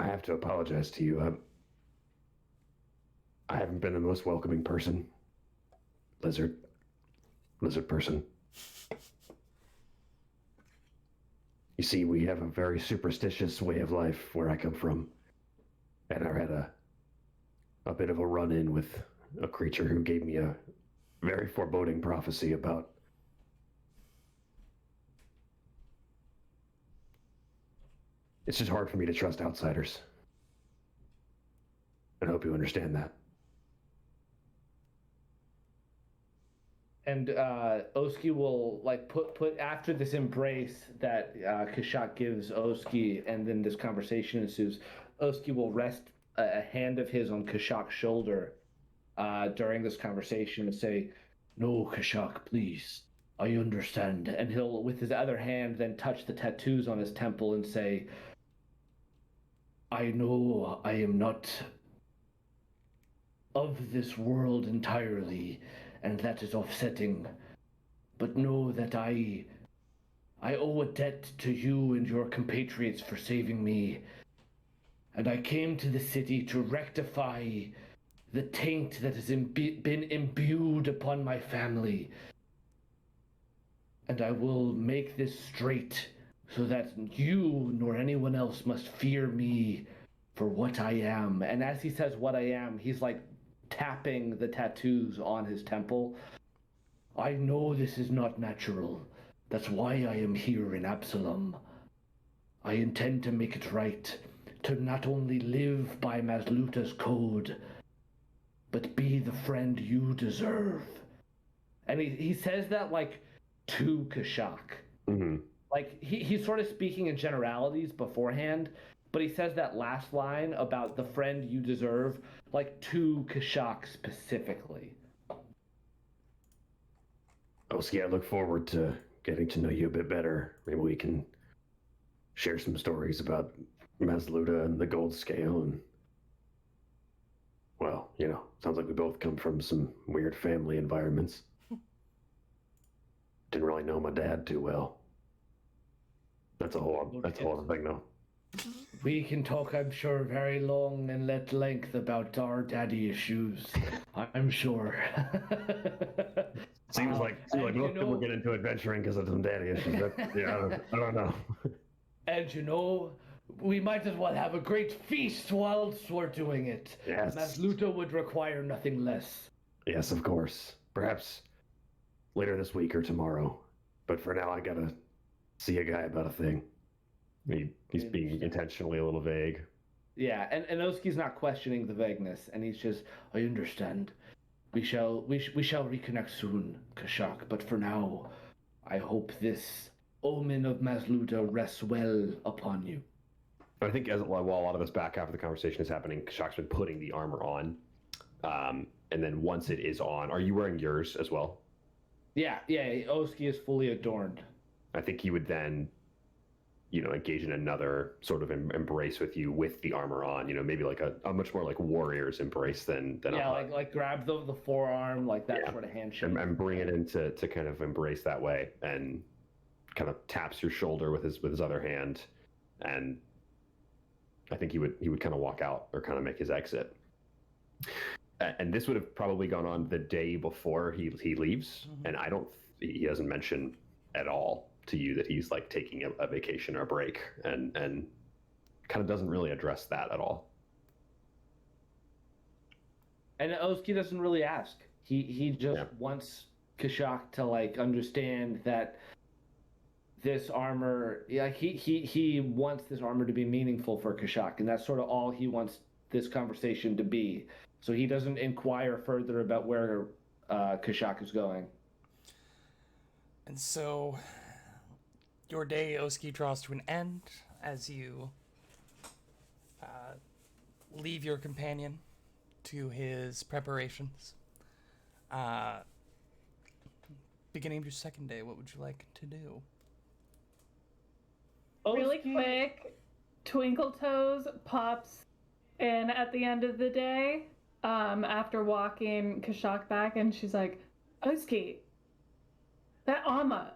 I have to apologize to you. I haven't been the most welcoming person. Lizard person. You see, we have a very superstitious way of life where I come from. And I had a bit of a run-in with a creature who gave me a very foreboding prophecy about it's just hard for me to trust outsiders. And I hope you understand that. And Oski will like put after this embrace that Kashak gives Oski, and then this conversation ensues. Oski will rest a hand of his on Kashak's shoulder during this conversation and say, "No, Kashak, please. I understand." And he'll, with his other hand, then touch the tattoos on his temple and say, "I know I am not of this world entirely, and that is offsetting. But know that I owe a debt to you and your compatriots for saving me. And I came to the city to rectify the taint that has been imbued upon my family. And I will make this straight so that you nor anyone else must fear me for what I am." And as he says what I am, he's like tapping the tattoos on his temple. "I know this is not natural. That's why I am here in Absalom. I intend to make it right, to not only live by Masluta's code, but be the friend you deserve." And he says that like to Kashak. Mm-hmm. Like he's sort of speaking in generalities beforehand, but he says that last line about the friend you deserve, like to Kashak specifically. Oski, I look forward to getting to know you a bit better. Maybe we can share some stories about Masluta and the gold scale and, well, sounds like we both come from some weird family environments. Didn't really know my dad too well. That's a whole other thing, though. We can talk, I'm sure, very long and at length about our daddy issues. I'm sure. Seems like most people get into adventuring because of some daddy issues. I don't know. And we might as well have a great feast whilst we're doing it. Yes. Masluta would require nothing less. Yes, of course. Perhaps later this week or tomorrow. But for now, I gotta see a guy about a thing. He's being intentionally a little vague. Yeah, and Oski's not questioning the vagueness, and he's just, "I understand. We shall reconnect soon, Kashak. But for now, I hope this omen of Masluta rests well upon you." But I think while a lot of us back after the conversation is happening, Kashak's been putting the armor on, and then once it is on, are you wearing yours as well? Yeah. Oski is fully adorned. I think he would then, engage in another sort of embrace with you with the armor on. Maybe like a much more like warrior's embrace than like grab the forearm, like that sort of handshake, and bring it in to kind of embrace that way, and kind of taps your shoulder with his other hand, and I think he would kind of walk out or kind of make his exit. And this would have probably gone on the day before he leaves, and he doesn't mention at all to you that he's like taking a vacation or a break, and kind of doesn't really address that at all. And Oski doesn't really ask. He just wants Kashak to like understand that this armor, he wants this armor to be meaningful for Kashak, and that's sort of all he wants this conversation to be. So he doesn't inquire further about where Kashak is going. And so your day, Oski, draws to an end as you leave your companion to his preparations. Beginning of your second day, what would you like to do? Really quick, Twinkle Toes pops in at the end of the day after walking Kashak back, and she's like, "Oski, that armor,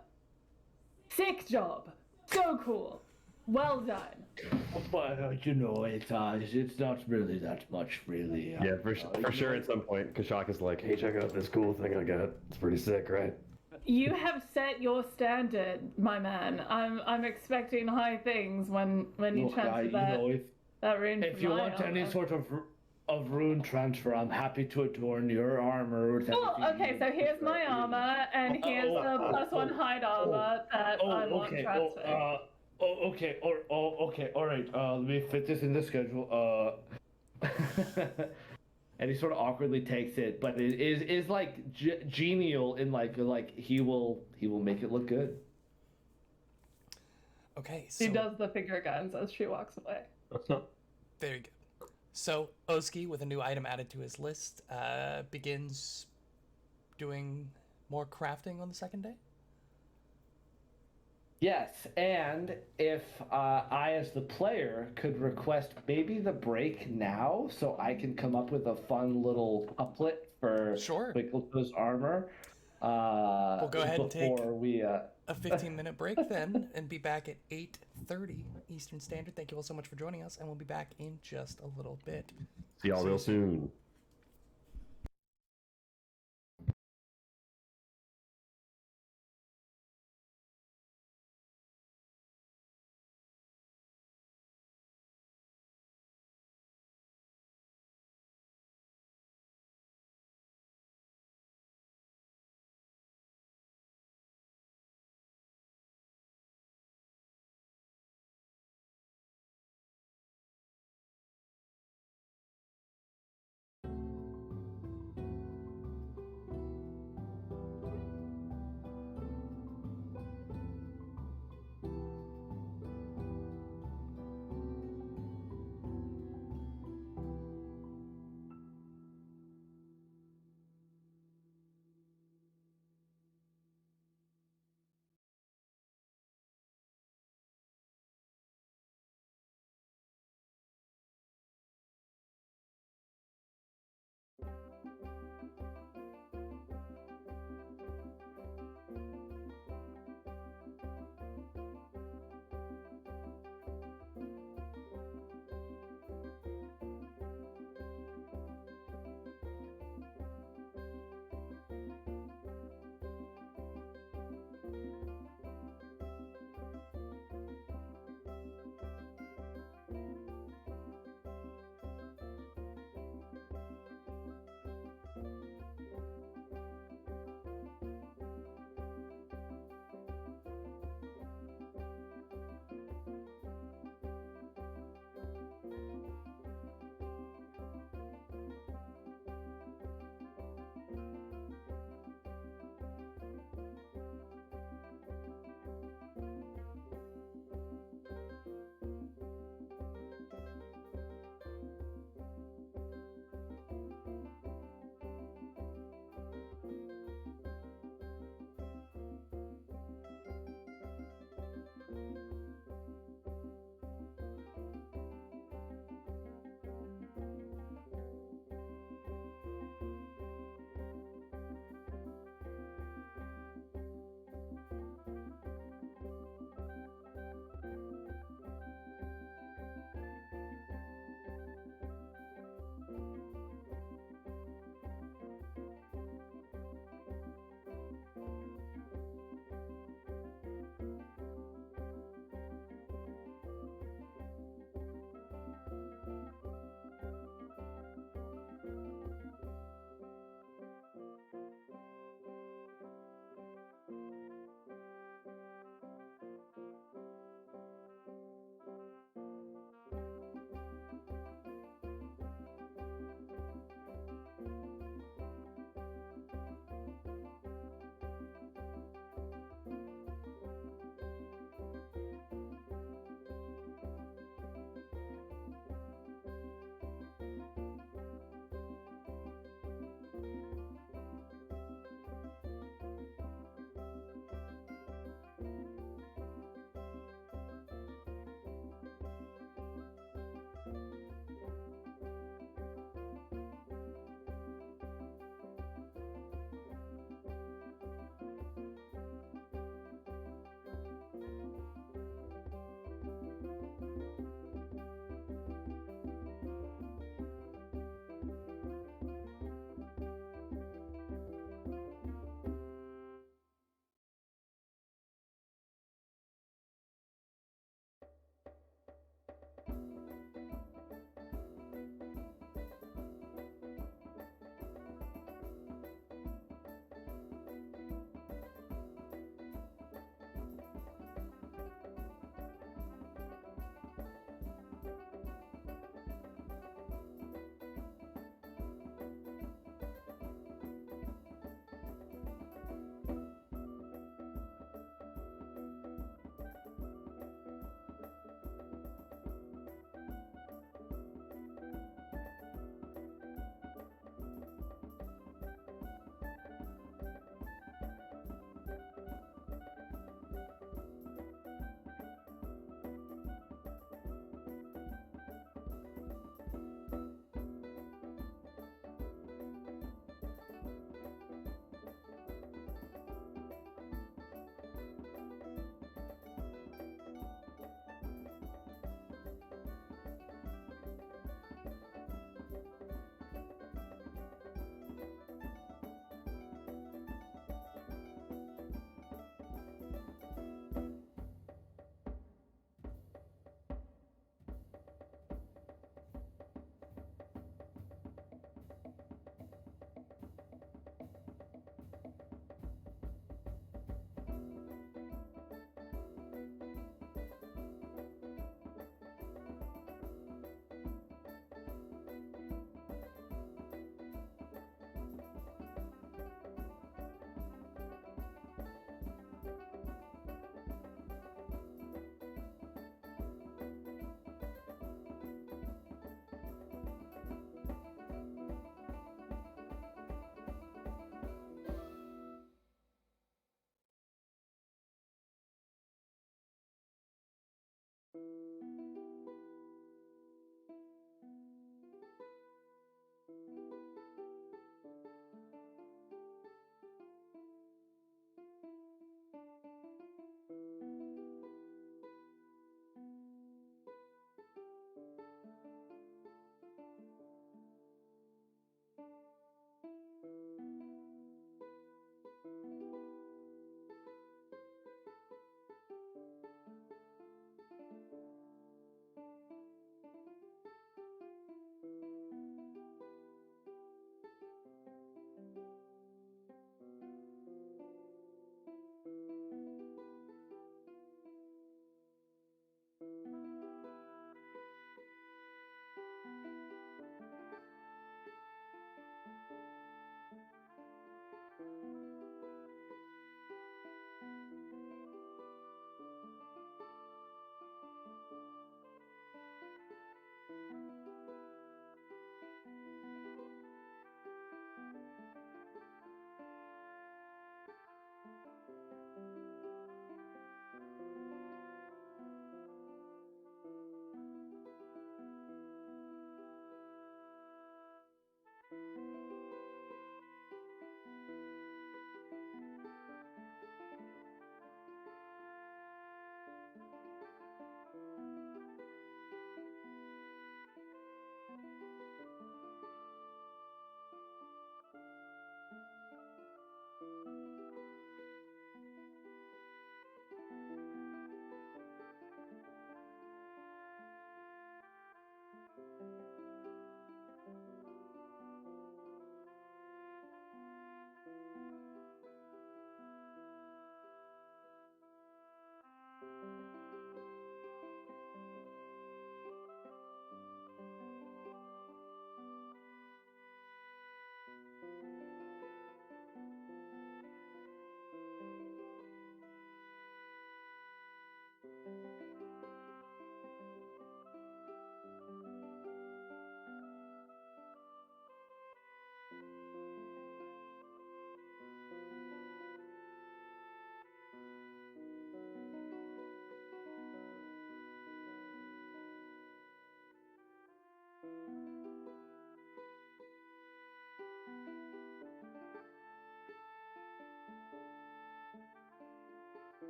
sick job, so cool, well done." But it's not really that much, really. For sure. At some point, Kashak is like, "Hey, check out this cool thing I got. It's pretty sick, right?" You have set your standard, my man. I'm expecting high things when you transfer that rune. If you want any sort of rune transfer, I'm happy to adorn your armor with anything. Oh, okay, so here's my armor, and here's the +1 hide armor that I want transferred. Okay, all right. Let me fit this in the schedule. and he sort of awkwardly takes it, but it is like genial in like he will make it look good. Okay, so She does the finger guns as she walks away. very good. So Oski, with a new item added to his list, begins doing more crafting on the second day. Yes, and if I, as the player, could request maybe the break now, so I can come up with a fun little couplet for Sure. Twinkletoes armor. We'll go ahead and take before we. A 15-minute break then, and be back at 8:30 Eastern Standard. Thank you all so much for joining us, and we'll be back in just a little bit. See y'all real soon.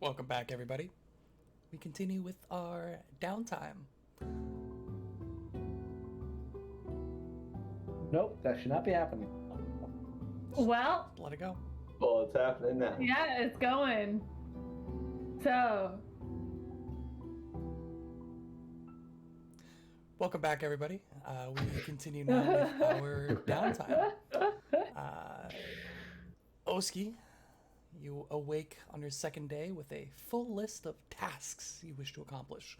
Welcome back, everybody. We continue with our downtime. Nope, that should not be happening. Well, Let it go. Well, it's happening now. yeah, it's going. So, Welcome back, everybody. We continue now with our downtime. Oski, you awake on your second day with a full list of tasks you wish to accomplish.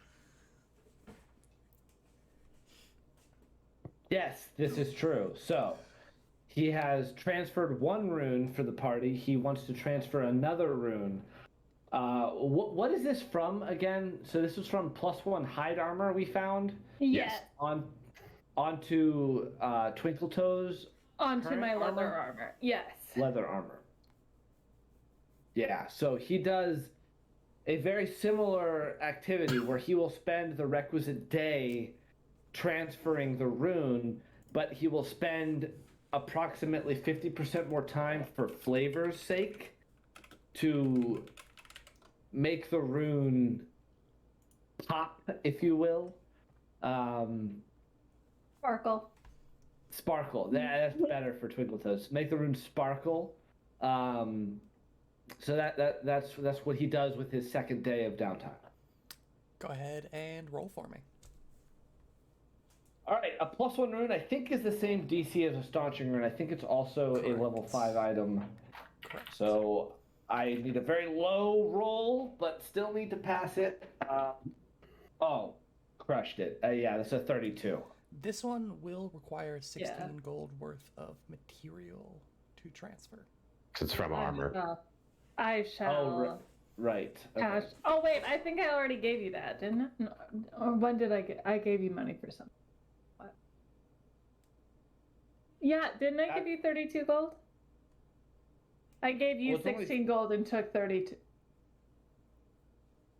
Yes, this is true. So, he has transferred one rune for the party. He wants to transfer another rune. What is this from again? So this was from +1 hide armor we found yes, onto Twinkle Toes onto current my leather armor? armor. Yes. leather armor. Yeah, so he does a very similar activity where he will spend the requisite day transferring the rune, but he will spend approximately 50% more time for flavor's sake to make the rune pop, if you will. Sparkle. Sparkle. That's better for Twinkle Toes. Make the rune sparkle. So that's what he does with his second day of downtime. Go ahead and roll for me. All right, a +1 rune I think is the same DC as a staunching rune. I think it's also a level 5 item. Correct. So I need a very low roll, but still need to pass it. Crushed it. Yeah, that's a 32. This one will require 16 Yeah. gold worth of material to transfer. 'Cause it's from armor. I shall Right. cash. Okay. Oh wait, I think I already gave you that, didn't I? No, or when did I get? I gave you money for something. What? Yeah, didn't I give you 32 gold? I gave you Well, it's only- 16 gold and took 32.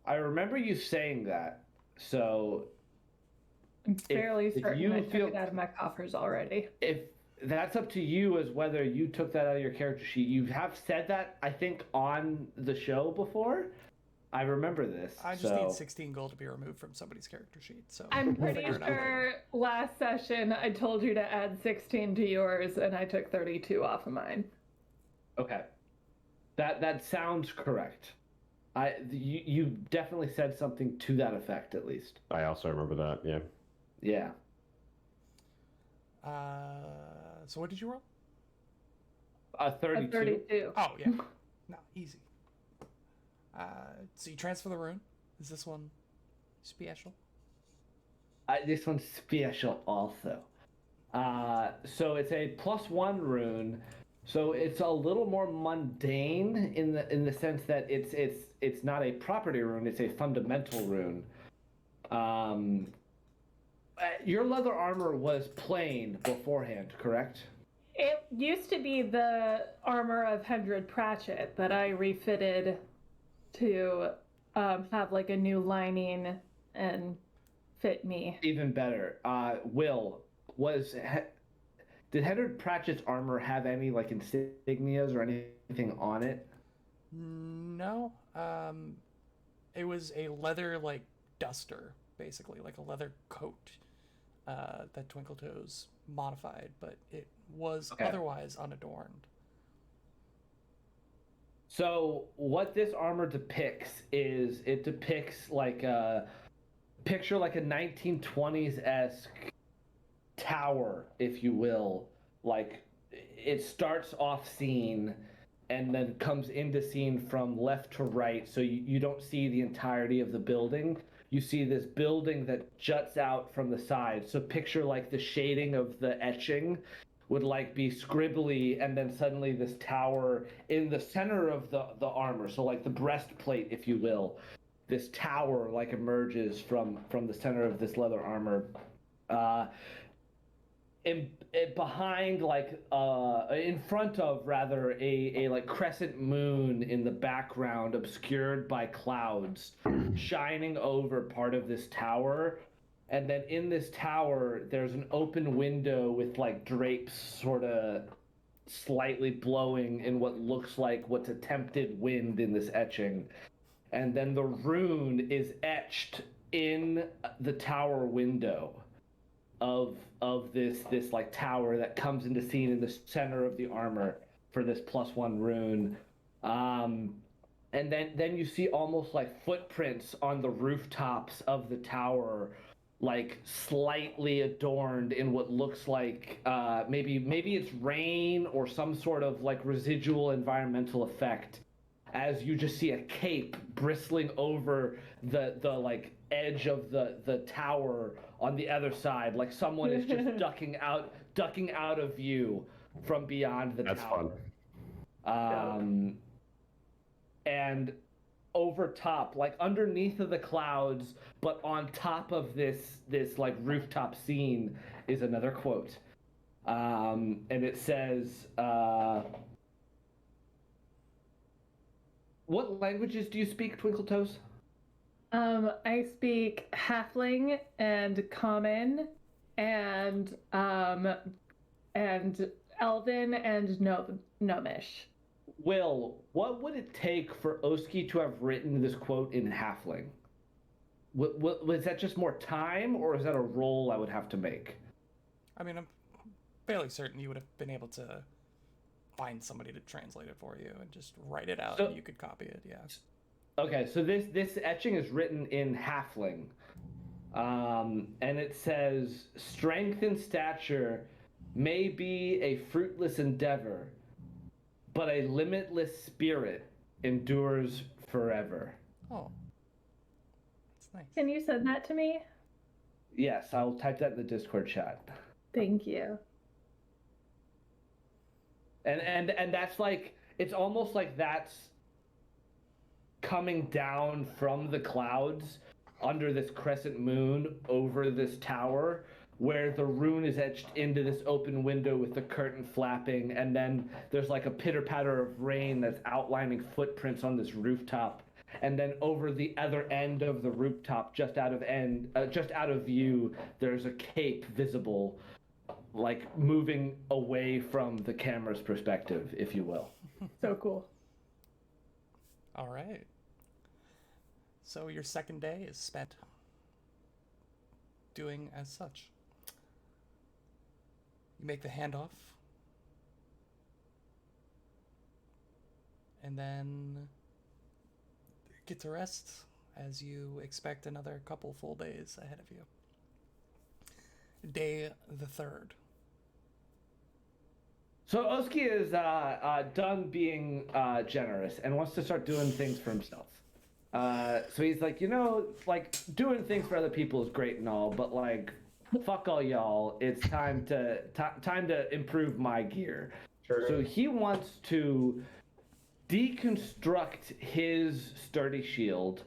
I remember you saying that. So I'm fairly if certain you I took feel- it out of my coffers already. if that's up to you as whether you took that out of your character sheet. You have said that, I think, on the show before. I remember this. I just so... need 16 gold to be removed from somebody's character sheet. So I'm we'll pretty figure it out later. sure last session I told you to add 16 to yours and I took 32 off of mine. Okay. That sounds correct. You definitely said something to that effect, at least. I also remember that. Yeah. Yeah. So what did you roll? 32. 32. Oh, yeah. No, easy. So you transfer the rune. Is this one special? This one's special also. So it's a +1 rune. So it's a little more mundane in the sense that it's not a property rune, it's a fundamental rune. Your leather armor was plain beforehand, correct? It used to be the armor of Hendred Pratchett that I refitted to have like a new lining and fit me. Even better. Will, did Hendred Pratchett's armor have any like insignias or anything on it? No. It was a leather like duster, basically, like a leather coat that Twinkle Toes modified, but it was otherwise unadorned. So what this armor depicts is it depicts like a 1920s-esque tower, if you will. Like it starts off scene and then comes into scene from left to right, so you don't see the entirety of the building. You see this building that juts out from the side. So picture like the shading of the etching would like be scribbly, and then suddenly this tower in the center of the armor, so like the breastplate, if you will, this tower like emerges from the center of this leather armor. Behind, like in front of rather, a like crescent moon in the background, obscured by clouds, shining over part of this tower. And then in this tower, there's an open window with like drapes sort of slightly blowing in what looks like what's attempted wind in this etching. and then the rune is etched in the tower window of this like tower that comes into scene in the center of the armor for this +1 rune. And then you see almost like footprints on the rooftops of the tower, like slightly adorned in what looks like maybe it's rain or some sort of like residual environmental effect, as you just see a cape bristling over the like edge of the tower on the other side, like someone is just ducking out of view from beyond the That's tower. fun. And over top, like underneath of the clouds, but on top of this like rooftop scene, is another quote, and it says, "What languages do you speak, Twinkle Toes?" I speak Halfling and Common and Elven and Gnomish. Will, what would it take for Oski to have written this quote in Halfling? Was that just more time, or is that a roll I would have to make? I mean, I'm fairly certain you would have been able to find somebody to translate it for you and just write it out, So- and you could copy it. Yeah. Okay, so this etching is written in Halfling, and it says, "Strength and stature may be a fruitless endeavor, but a limitless spirit endures forever." Oh, that's nice. Can you send that to me? Yes, I'll type that in the Discord chat. Thank you. And that's like, it's almost like that's coming down from the clouds under this crescent moon over this tower, where the rune is etched into this open window with the curtain flapping, and then there's like a pitter patter of rain that's outlining footprints on this rooftop, and then over the other end of the rooftop, just out of view, there's a cape visible, like moving away from the camera's perspective, if you will. So cool. All right. So your second day is spent doing as such. You make the handoff, and then get to rest as you expect another couple full days ahead of you. Day the 3rd. So Oski is done being generous and wants to start doing things for himself. So he's like, like doing things for other people is great and all, but like, fuck all y'all. It's time to improve my gear. Sure. So he wants to deconstruct his sturdy shield,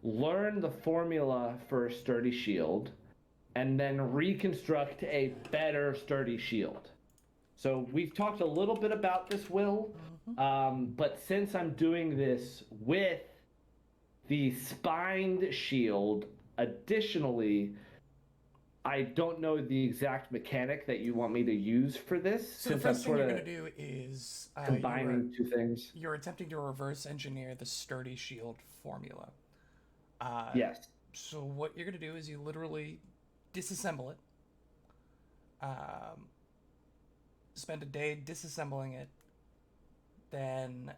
learn the formula for a sturdy shield, and then reconstruct a better sturdy shield. So we've talked a little bit about this, Will, but since I'm doing this with the spined shield, additionally, I don't know the exact mechanic that you want me to use for this. So the since I'm first thing sort you're of going to do is combining two things. You're attempting to reverse engineer the sturdy shield formula. Yes. So what you're going to do is you literally disassemble it. Spend a day disassembling it. Then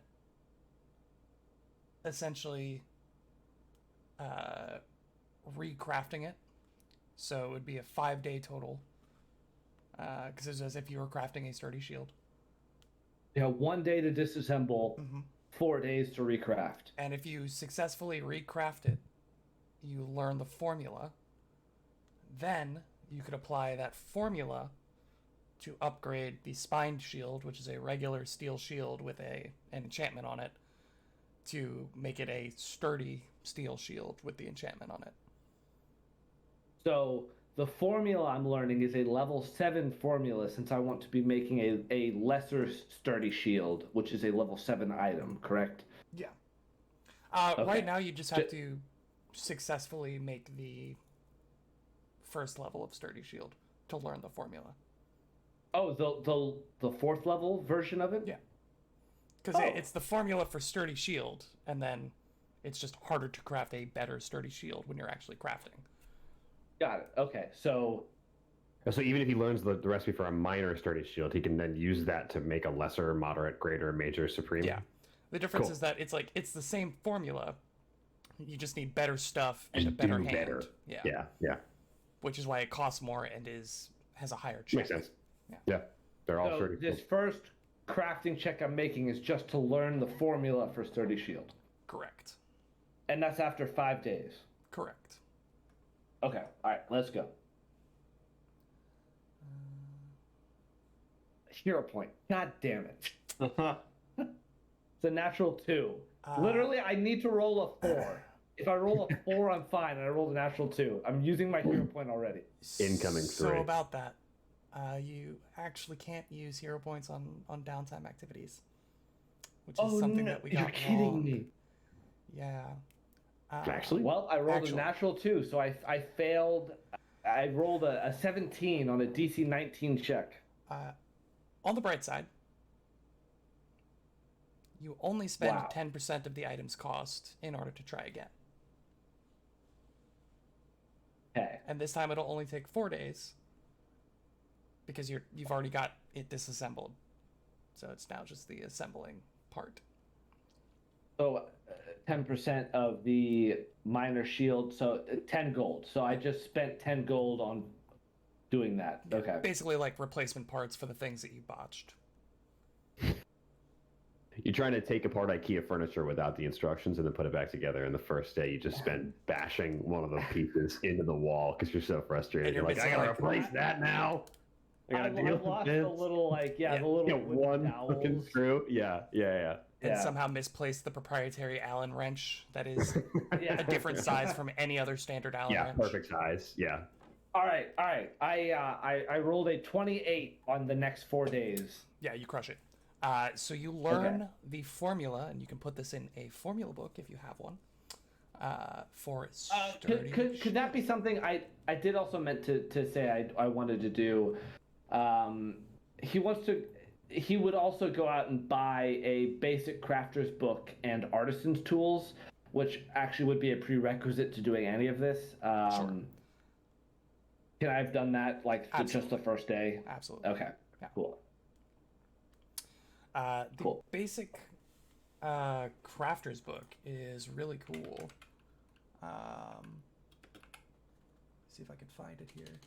essentially recrafting it. So it would be a 5-day total. Because it's as if you were crafting a sturdy shield. You have 1 day to disassemble, 4 days to recraft. And if you successfully recraft it, you learn the formula. Then you could apply that formula to upgrade the spined shield, which is a regular steel shield with an enchantment on it, to make it a sturdy steel shield with the enchantment on it. So the formula I'm learning is a level 7 formula, since I want to be making a lesser sturdy shield, which is a level 7 item, correct? Yeah. Okay. Right now you just have to successfully make the first level of sturdy shield to learn the formula. Oh, the 4th level version of it? Yeah. Because Oh. it's the formula for sturdy shield, and then It's just harder to craft a better sturdy shield when you're actually crafting. Got it. Okay, so So even if he learns the recipe for a minor sturdy shield, he can then use that to make a lesser, moderate, greater, major, supreme. Yeah. The difference Cool. is that it's the same formula. You just need better stuff and Just a better do hand. better. Yeah. Yeah. Which is why it costs more and has a higher check. Makes sense. Yeah. Yeah. They're all so sturdy. this first crafting check I'm making is just to learn the formula for sturdy shield, Correct. and that's after 5 days. Correct. Okay. All right. Let's go. Hero point. God damn it. It's a natural 2. Literally, I need to roll a 4. If I roll a 4, I'm fine, and I rolled a natural 2. I'm using my hero point already. Incoming So 3. about that, you actually can't use hero points on downtime activities, which is something that we got You're kidding wrong. me. Yeah. Actually, Well, I rolled Actually. a natural 2, so I failed. I rolled a 17 on a DC 19 check. On the bright side, you only spend Wow. 10% of the item's cost in order to try again. Okay. And this time it'll only take 4 days because you've already got it disassembled. So it's now just the assembling part. So 10% of the minor shield, so 10 gold. So I just spent 10 gold on doing that. Okay. Basically like replacement parts for the things that you botched. you're trying to take apart IKEA furniture without the instructions and then put it back together. And the first day, you just spend bashing one of the pieces into the wall because you're so frustrated. And You're you're like, I gotta basically replace that now. I I gotta deal lost with this. the little, like, Yeah. the little Yeah, wooden one fucking dowels. screw. Yeah. And Yeah. somehow misplaced the proprietary Allen wrench that is Yeah. a different size from any other standard Allen Yeah, wrench. perfect size. Yeah. All right. I rolled a 28 on the next 4 days. Yeah, you crush it. So you learn the formula, and you can put this in a formula book if you have one. For sturdy. Could that be something I did also meant to say I wanted to do? He would also go out and buy a basic crafter's book and artisan's tools, which actually would be a prerequisite to doing any of this. Sure. Can I have done that just Absolutely. the first day? Absolutely. Okay. Yeah. Cool. The Cool. basic crafter's book is really cool. See if I can find it here.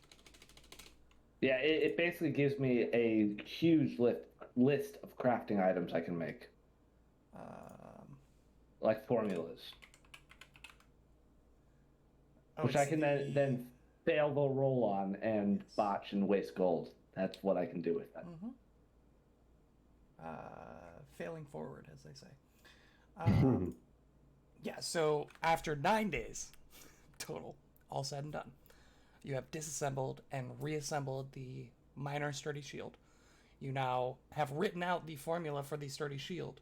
Yeah, it basically gives me a huge list of crafting items I can make, like formulas, which I it's can the- then fail the roll on and botch and waste gold. That's what I can do with that. Failing forward, as they say. Yeah, so after 9 days total, all said and done, you have disassembled and reassembled the minor sturdy shield. You now have written out the formula for the sturdy shield.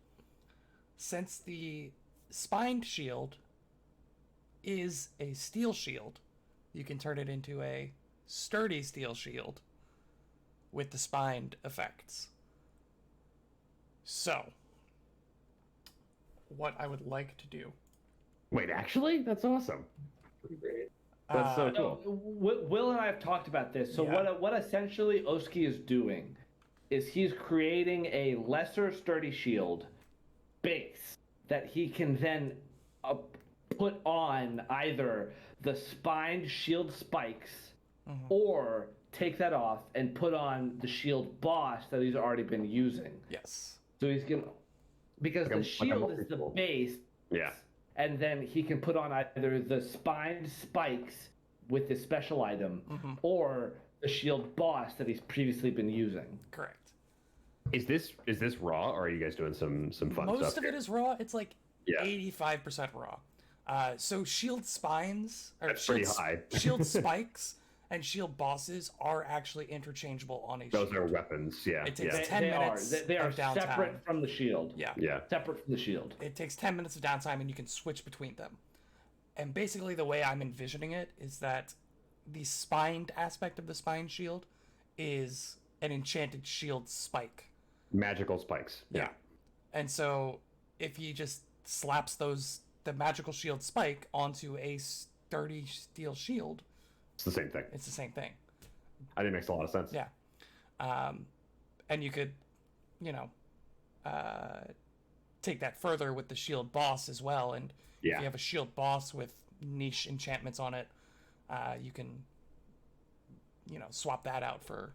Since the spined shield is a steel shield, you can turn it into a sturdy steel shield with the spined effects. So, what I would like to do. Wait, actually? That's awesome. Pretty great. That's so No, cool. Will and I have talked about this. So Yeah. what essentially Oski is doing is he's creating a lesser sturdy shield base that he can then put on either the spined shield spikes or take that off and put on the shield boss that he's already been using. Yes. So he's gonna, because Like a- the shield like a is the multi-tool. base, Yeah. and then he can put on either the spined spikes with this special item or the shield boss that he's previously been using. Correct. Is this raw, or are you guys doing some fun Most stuff of here? it is raw. It's like Yeah. 85% raw. So shield spines or That's pretty shield, high. shield spikes and shield bosses are actually interchangeable on a Those shield. are weapons. Yeah. It takes Yeah. 10 minutes They are of downtime. separate from the shield. Yeah. Yeah. Separate from the shield. It takes 10 minutes of downtime and you can switch between them. And basically the way I'm envisioning it is that the spined aspect of the spine shield is an enchanted shield spike. Magical spikes. Yeah. And so if he just slaps those the magical shield spike onto a sturdy steel shield, It's the same thing. it's the same thing. I think it makes a lot of sense. Yeah. And you could, you know, take that further with the shield boss as well. And if Yeah. you have a shield boss with niche enchantments on it, you can, you know, swap that out for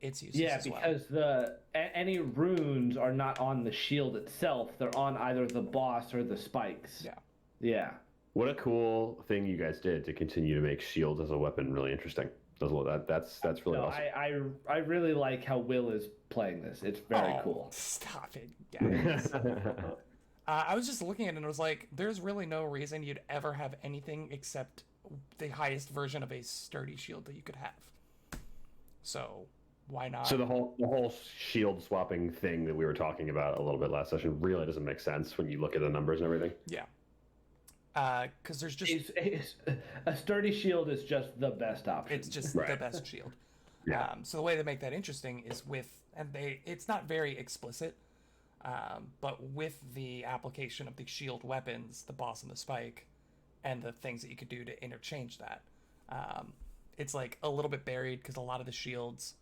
its uses Yeah, as well. because any runes are not on the shield itself. They're on either the boss or the spikes. Yeah. Yeah. What a cool thing you guys did to continue to make shields as a weapon really interesting. That's really No, awesome. I really like how Will is playing this. It's very Oh, cool. Stop it, guys. I was just looking at it and I was like, there's really no reason you'd ever have anything except the highest version of a sturdy shield that you could have. So why not? So the whole shield swapping thing that we were talking about a little bit last session really doesn't make sense when you look at the numbers and everything. Yeah. Because there's just A sturdy shield is just the best option. it's just Right. the best shield. Yeah. So the way they make that interesting is it's not very explicit, but with the application of the shield weapons, the boss and the spike, and the things that you could do to interchange that, it's like a little bit buried because a lot of the shields,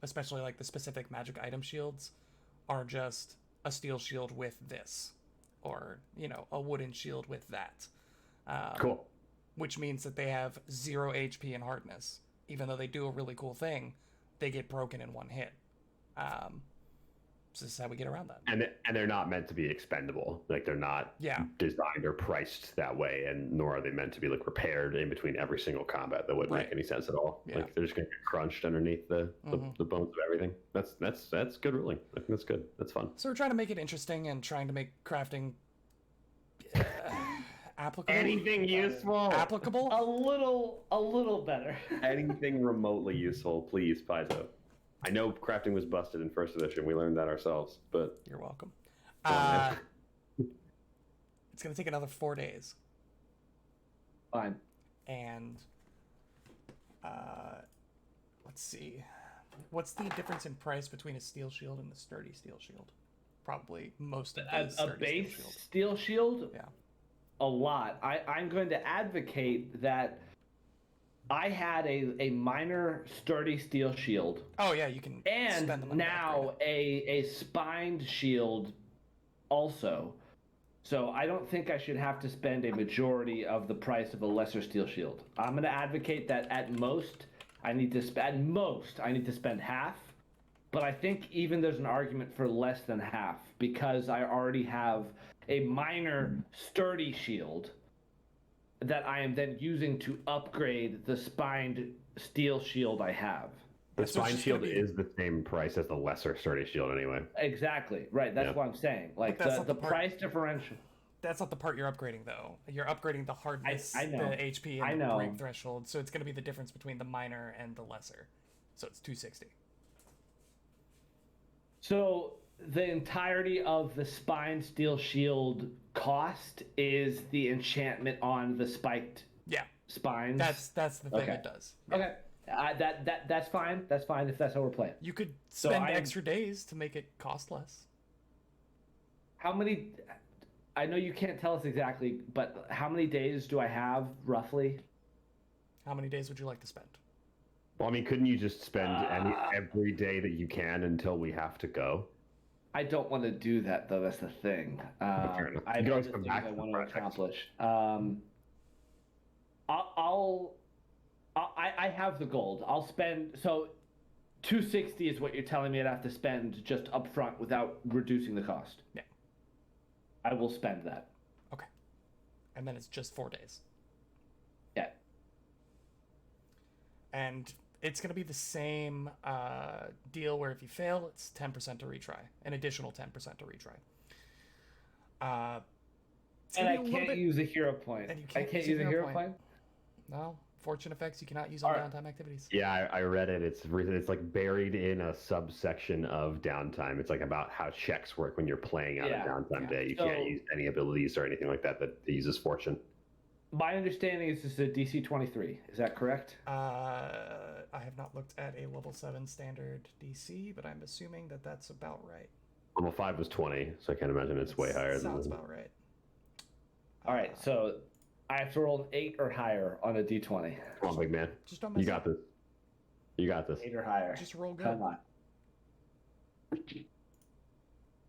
especially like the specific magic item shields, are just a steel shield with this, or you know, a wooden shield with that. Cool. Which means that they have 0 HP and hardness. Even though they do a really cool thing, they get broken in one hit. So this is how we get around that. And they're not meant to be expendable. Like they're not Yeah. designed or priced that way, and nor are they meant to be like repaired in between every single combat. That wouldn't Right. make any sense at all. Yeah. Like they're just gonna get crunched underneath the bones of everything. That's good ruling. I think that's good. That's fun. So we're trying to make it interesting and trying to make crafting applicable. Anything useful? Applicable? a little better. Anything remotely useful, please, Paizo. I know crafting was busted in first edition. We learned that ourselves, but You're welcome. Yeah. It's going to take another 4 days. Fine. And let's see. What's the difference in price between a steel shield and a sturdy steel shield? Probably most of the A sturdy base steel shield. steel shield? Yeah. A lot. I'm going to advocate that I had a minor sturdy steel shield Oh yeah, you can spend the and money to now upgrade a spined shield also. So I don't think I should have to spend a majority of the price of a lesser steel shield. I'm going to advocate that at most I need to spend half, but I think even there's an argument for less than half because I already have a minor sturdy shield that I am then using to upgrade the spined steel shield I have. the So it's spine just gonna shield be- is the same price as the lesser sturdy shield anyway. Exactly. Right. That's Yep. what I'm saying. Like that's the not the part- price differential. That's not the part you're upgrading though. You're upgrading the hardness, I know. the HP, and I the know. break threshold. So it's going to be the difference between the minor and the lesser. So it's 260. So the entirety of the spine steel shield cost is the enchantment on the spiked Yeah, spines. that's the thing Okay. it does. okay. That's fine. That's fine if that's how we're playing. You could So spend I- extra days to make it cost less. How many? I know you can't tell us exactly, but how many days do I have roughly? How many days would you like to spend? Well, I mean, couldn't you just spend every day that you can until we have to go? I don't want to do that though. That's the thing. Fair enough. I You can know always the come things back I to the want to project. accomplish. I have the gold. I'll spend 260 is what you're telling me I'd have to spend just upfront without reducing the cost. Yeah. I will spend that. Okay. And then it's just 4 days. Yeah. And it's going to be the same deal where if you fail, it's 10% to retry. An additional 10% to retry. It's And gonna I be a little can't bit- use a hero point. And you I can't can't use a use a hero hero point. point. No, fortune effects you cannot use on Alright. downtime activities. Yeah, I read it. It's like buried in a subsection of downtime. It's like about how checks work when you're playing out Yeah. a downtime Yeah. day. You So- can't use any abilities or anything like that uses fortune. My understanding is this is a DC 23. Is that correct? I have not looked at a level 7 standard DC, but I'm assuming that that's about right. Level 5 was 20, so I can't imagine it's way higher than Sounds that. about right. All right, so I have to roll an 8 or higher on a d20. Come on, big man. Just don't mess You got up. this. You got this. 8 or higher. Just roll good. Come on.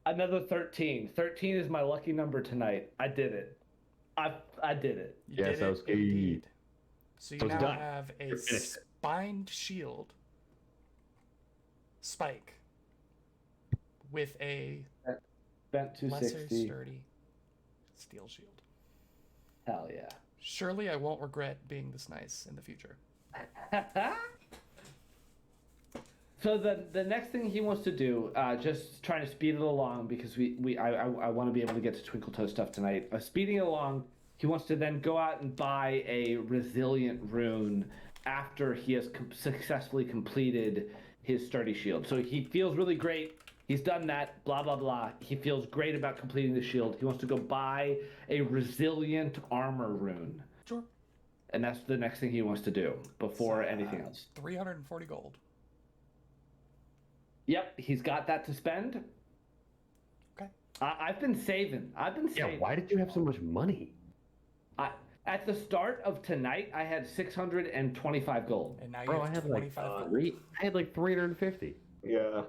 Another 13. 13 is my lucky number tonight. I did it. I did it. You Yes, did it Oski. indeed. So you So it's now done. have a You're finished. spined shield spike with a Spent lesser 260. sturdy steel shield. Hell yeah. Surely I won't regret being this nice in the future. So the next thing he wants to do, just trying to speed it along because I want to be able to get to Twinkle Toe stuff tonight. Speeding it along, he wants to then go out and buy a resilient rune after he has successfully completed his sturdy shield. So he feels really great. He's done that, blah, blah, blah. He feels great about completing the shield. He wants to go buy a resilient armor rune. Sure. And that's the next thing he wants to do before anything else. 340 gold. Yep, he's got that to spend. Okay. I've been saving. Yeah, why did you have so much money? At the start of tonight, I had 625 gold. And now you Bro, I have had 25 gold. I had like 350. Yeah.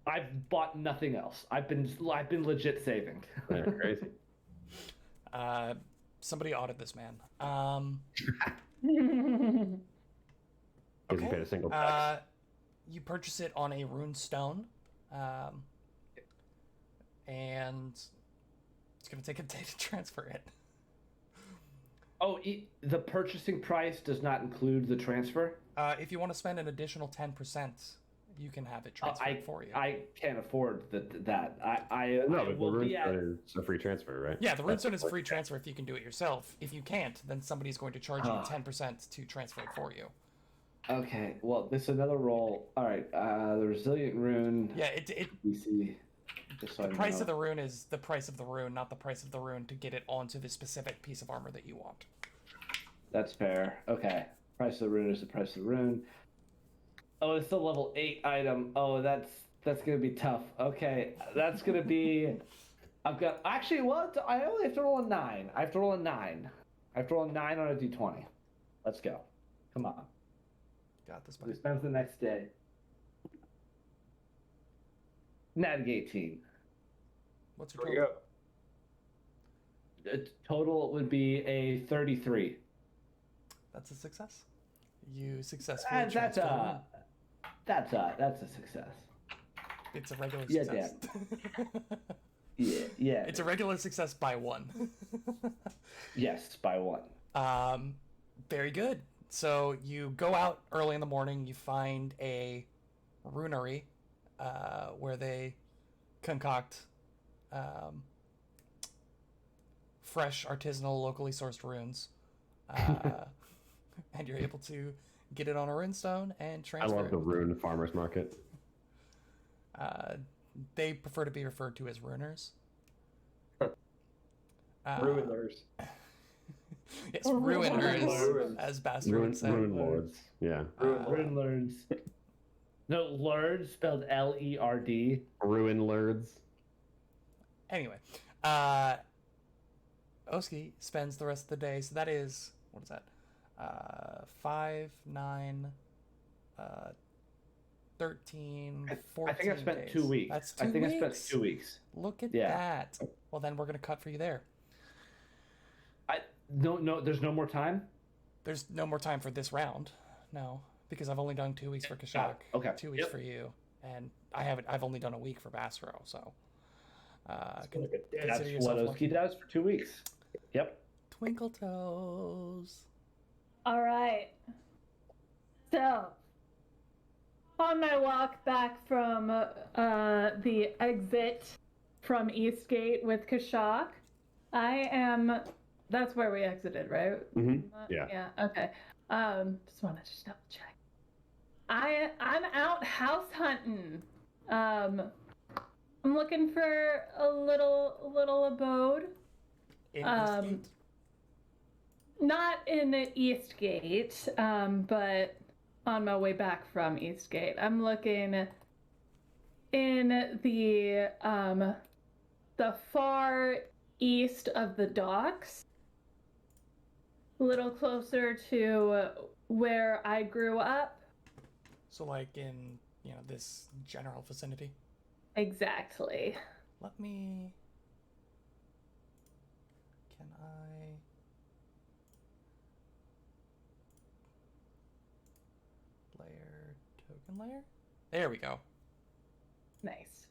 I've bought nothing else. I've been legit saving. Yeah, crazy. Somebody audit this man. Hasn't paid a single tax. You purchase it on a rune stone, and it's gonna take a day to transfer it. Oh, the purchasing price does not include the transfer? If you want to spend an additional 10%, you can have it transferred for you. I can't afford that. No, I but the will rune be at... stone is a free transfer, right? Yeah, the runestone is a free transfer if you can do it yourself. If you can't, then somebody's going to charge you 10% to transfer it for you. Okay, well, this is another roll. All right, the resilient rune. Yeah, DC. Just so the I price know. of the rune is the price of the rune, not the price of the rune to get it onto the specific piece of armor that you want. That's fair. Okay. Price of the rune is the price of the rune. Oh, it's a level 8 item. Oh, that's gonna be tough. Okay, that's gonna be. I've got actually. What? I only have to roll a 9. I have to roll a 9. I have to roll a 9 on a d20. Let's go. Come on. Got this, He buddy. spends the next day. Natty 18. What's your There you total? go. The total would be a 33. That's a success. You successfully That's transfer the rune. that's a success. It's a regular Yeah, success. Yeah. It's a regular success by 1. Yes, by 1. Very good. So you go out early in the morning, you find a runery where they concoct fresh, artisanal, locally sourced runes. And you're able to get it on a runestone and I transfer love it. the rune farmer's market. They prefer to be referred to as runers. Ruiners. Yes, ruiners, Ruins. as Bastard would say. Rune lords. Yeah. Rune Lords. No, Lord spelled Lerd. Ruin lords. Anyway, Oski spends the rest of the day. So that is, what is that? 5, 9, 13, 14 I think I spent days. 2 weeks. That's 2 I think weeks. I spent 2 weeks. Look at Yeah. that. Well, then we're going to cut for you there. No, there's no more time? There's no more time for this round. No, because I've only done 2 weeks for Kashak. Okay. 2 weeks Yep. for you. And I've only done a week for Basro, so. That's Consider That's yourself what lucky. Oski does for 2 weeks. Yep. Twinkle Toes. All right. So, on my walk back from the exit from Eastgate with Kashak, I am. That's where we exited, right? Mm-hmm. Yeah. Yeah. Okay. Just wanted to double check. I'm out house hunting. I'm looking for a little abode. In Um, Eastgate? Not in Eastgate, but on my way back from Eastgate. I'm looking in the far east of the docks. A little closer to where I grew up. So, like in, this general vicinity. Exactly. Let me. Can I. Layer, token layer? There we go. Nice.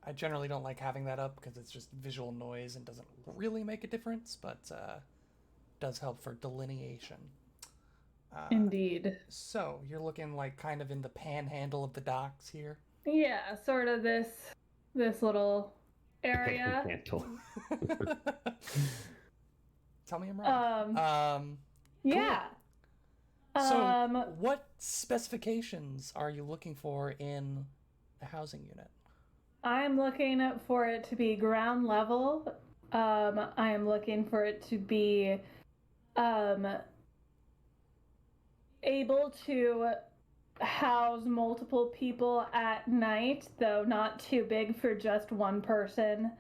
I generally don't like having that up because it's just visual noise and doesn't really make a difference, but does help for delineation. Indeed. So you're looking like kind of in the panhandle of the docks here. Yeah, sort of this little area. Panhandle. Tell me I'm wrong. Yeah. So, what specifications are you looking for in a housing unit? I'm looking for it to be ground level. I am looking for it to be able to house multiple people at night, though not too big for just one person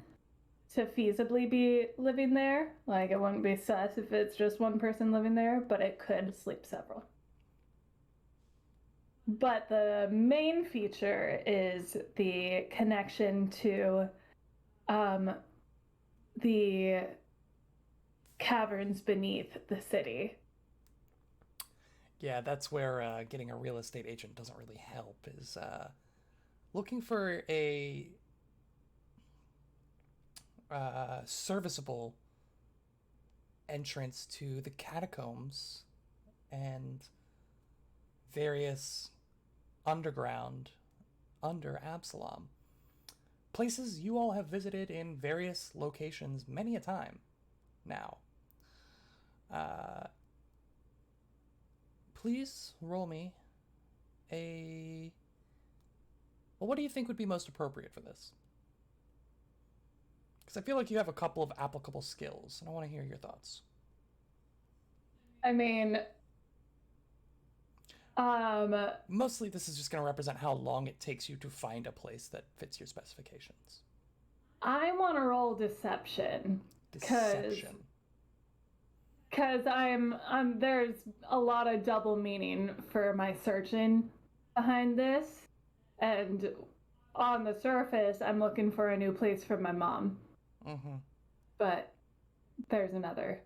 to feasibly be living there. Like, it wouldn't be sus if it's just one person living there, but it could sleep several. But the main feature is the connection to the caverns beneath the city. Yeah, that's where getting a real estate agent doesn't really help, is looking for a serviceable entrance to the catacombs and various underground under Absalom. Places you all have visited in various locations many a time now. Please roll me a... Well, what do you think would be most appropriate for this? Because I feel like you have a couple of applicable skills, and I want to hear your thoughts. I mean, mostly this is just going to represent how long it takes you to find a place that fits your specifications. I want to roll deception. Deception. Because there's a lot of double meaning for my searching behind this. And on the surface, I'm looking for a new place for my mom. Mm-hmm. But there's another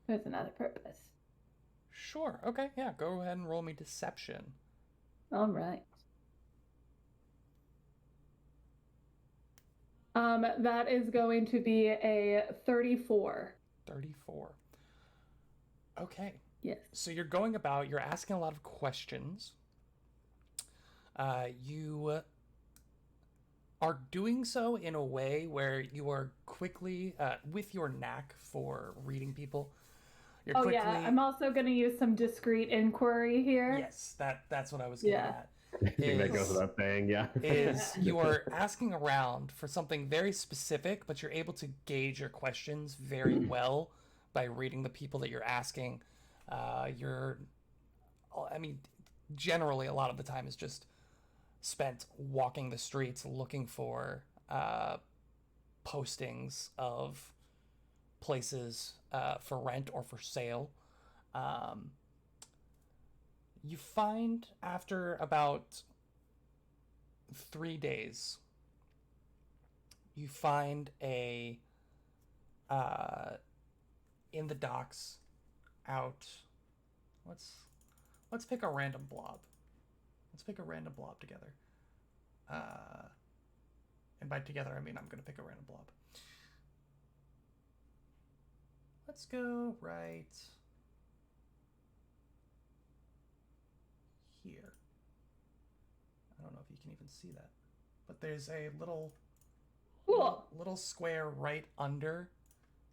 purpose. Sure. Okay. Yeah. Go ahead and roll me deception. All right. That is going to be a 34. 34. Okay. Yes. So you're asking a lot of questions. You are doing so in a way where you are quickly, with your knack for reading people, yeah, I'm also going to use some discreet inquiry here. Yes, that's what I was getting at. I think that goes without saying, yeah. Is you are asking around for something very specific, but you're able to gauge your questions very well by reading the people that you're asking. Generally a lot of the time is just spent walking the streets looking for postings of places for rent or for sale. You find after about 3 days, you find a in the docks out. Let's pick a random blob. Let's pick a random blob together. And by together I mean I'm gonna pick a random blob. Let's go right here. I don't know if you can even see that, but there's a little square right under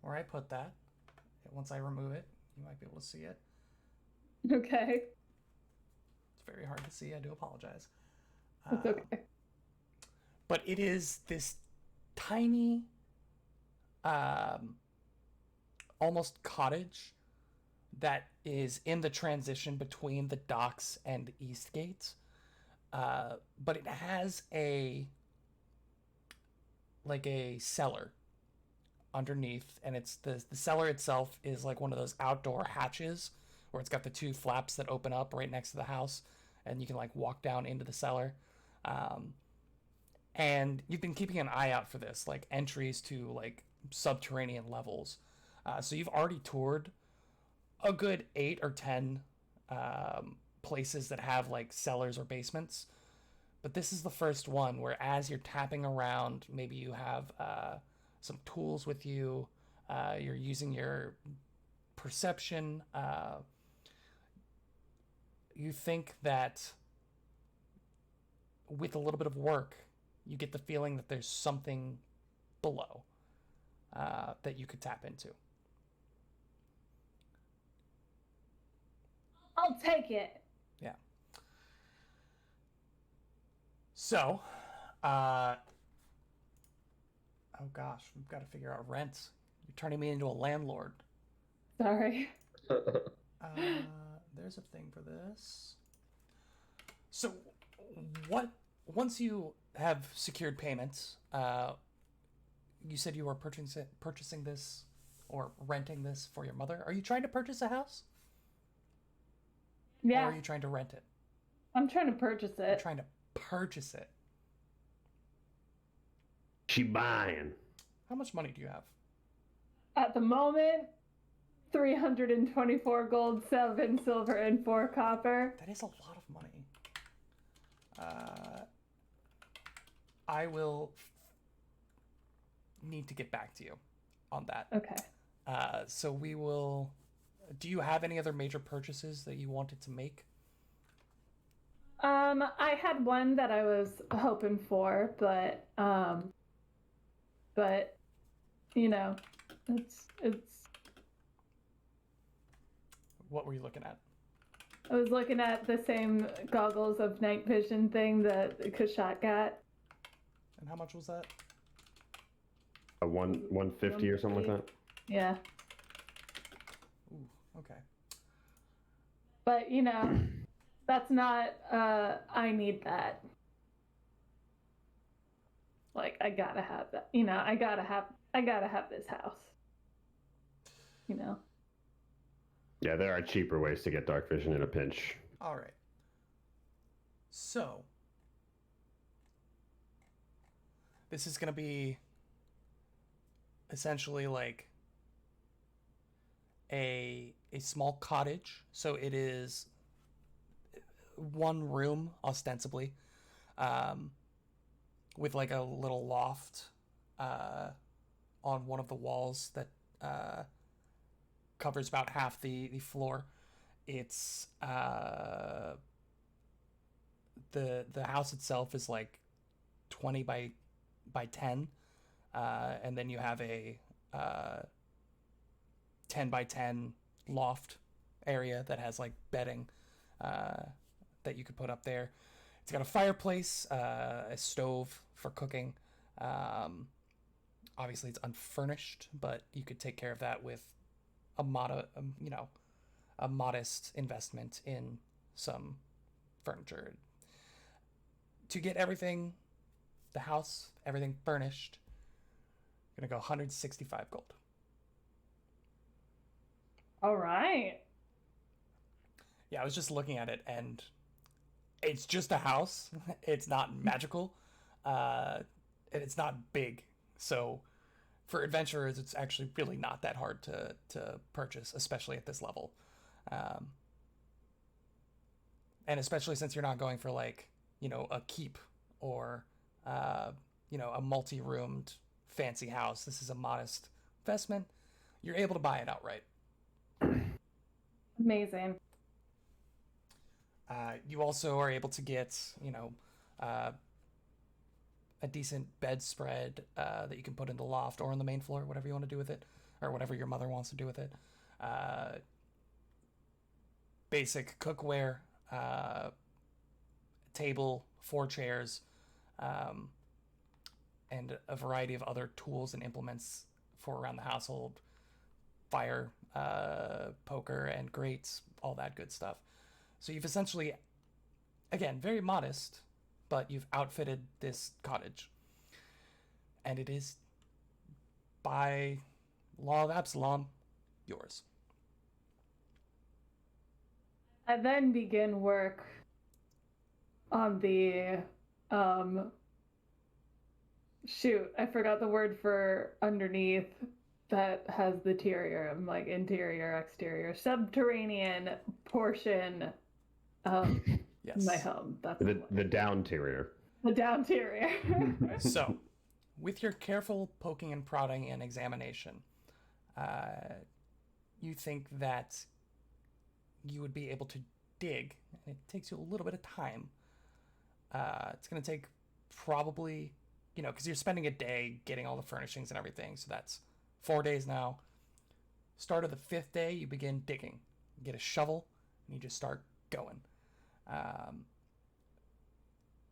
where I put that. Once I remove it, you might be able to see it. Okay. It's very hard to see. I do apologize. It's okay. But it is this tiny, almost cottage that is in the transition between the docks and Eastgate. But it has a cellar underneath, and it's the cellar itself is like one of those outdoor hatches where it's got the two flaps that open up right next to the house, and you can like walk down into the cellar. And you've been keeping an eye out for this, like entries to like subterranean levels. So you've already toured a good 8 or 10 places that have like cellars or basements. But this is the first one where, as you're tapping around, maybe you have some tools with you, you're using your perception. You think that with a little bit of work, you get the feeling that there's something below that you could tap into. I'll take it. Yeah. So, oh gosh, we've got to figure out rent. You're turning me into a landlord. Sorry. There's a thing for this. So, once you have secured payments, you said you were purchasing this or renting this for your mother. Are you trying to purchase a house? Yeah. Or are you trying to rent it? I'm trying to purchase You're it. trying to purchase it. She buying. How much money do you have? At the moment, 324 gold, 7 silver, and 4 copper. That is a lot of money. I will need to get back to you on that. Okay. So we will. Do you have any other major purchases that you wanted to make? I had one that I was hoping for, but you know, it's. What were you looking at? I was looking at the same goggles of night vision thing that Kashat got. And how much was that? A 150 or something like that. Yeah, Ooh, okay. but you know, that's not. I need that. Like, I gotta have that. You know, I gotta have this house. You know. Yeah, there are cheaper ways to get dark vision in a pinch. All right. So this is going to be essentially like a small cottage. So it is one room ostensibly, with like a little loft on one of the walls that covers about half the floor. It's the house itself is like 20 by 10, and then you have a 10 by 10 loft area that has like bedding that you could put up there. It's got a fireplace, a stove for cooking. Obviously it's unfurnished, but you could take care of that with a modest investment in some furniture. To get everything, the house, everything furnished, I'm gonna go 165 gold. All right. Yeah, I was just looking at it, and it's just a house. It's not magical, and it's not big. So for adventurers, it's actually really not that hard to purchase, especially at this level. And especially since you're not going for like, a keep or, a multi-roomed fancy house. This is a modest investment. You're able to buy it outright. Amazing. You also are able to get, a decent bedspread that you can put in the loft or on the main floor, whatever you want to do with it, or whatever your mother wants to do with it. Basic cookware, table, 4 chairs, and a variety of other tools and implements for around the household. Fire, poker, and grates, all that good stuff. So you've essentially, again, very modest, but you've outfitted this cottage. And it is by law of Absalom, yours. I then begin work on the shoot, I forgot the word for underneath that has the terium, like interior, exterior, subterranean portion of Yes. my home. That's The down interior. the downterior. So, with your careful poking and prodding and examination, you think that you would be able to dig, and it takes you a little bit of time. It's going to take probably, because you're spending a day getting all the furnishings and everything, so that's 4 days now. Start of the 5th day, you begin digging. You get a shovel, and you just start going.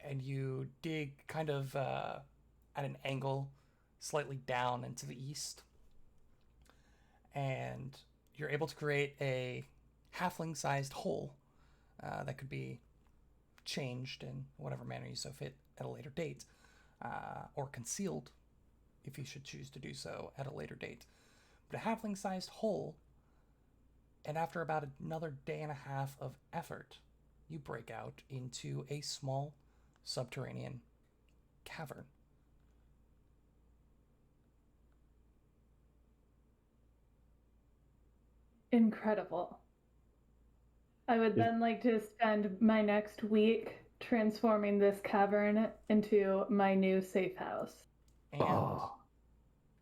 And you dig kind of at an angle, slightly down and to the east. And you're able to create a halfling-sized hole that could be changed in whatever manner you so fit at a later date, or concealed if you should choose to do so at a later date. But a halfling-sized hole, and after about another day and a half of effort, you break out into a small subterranean cavern. Incredible. I would then like to spend my next week transforming this cavern into my new safe house. And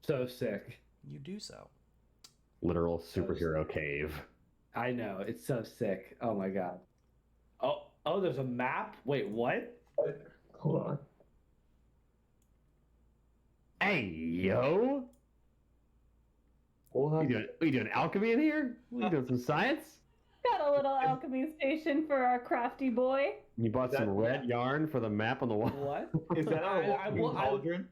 So sick. you do so. Literal superhero cave. I know, it's so sick. Oh my god. Oh, there's a map? Wait, what? Hold on. Hey, yo! Hold on. Are you doing alchemy in here? You doing some science? Got a little alchemy station for our crafty boy. You bought some red yarn for the map on the wall? What? Is that our I walking cauldron?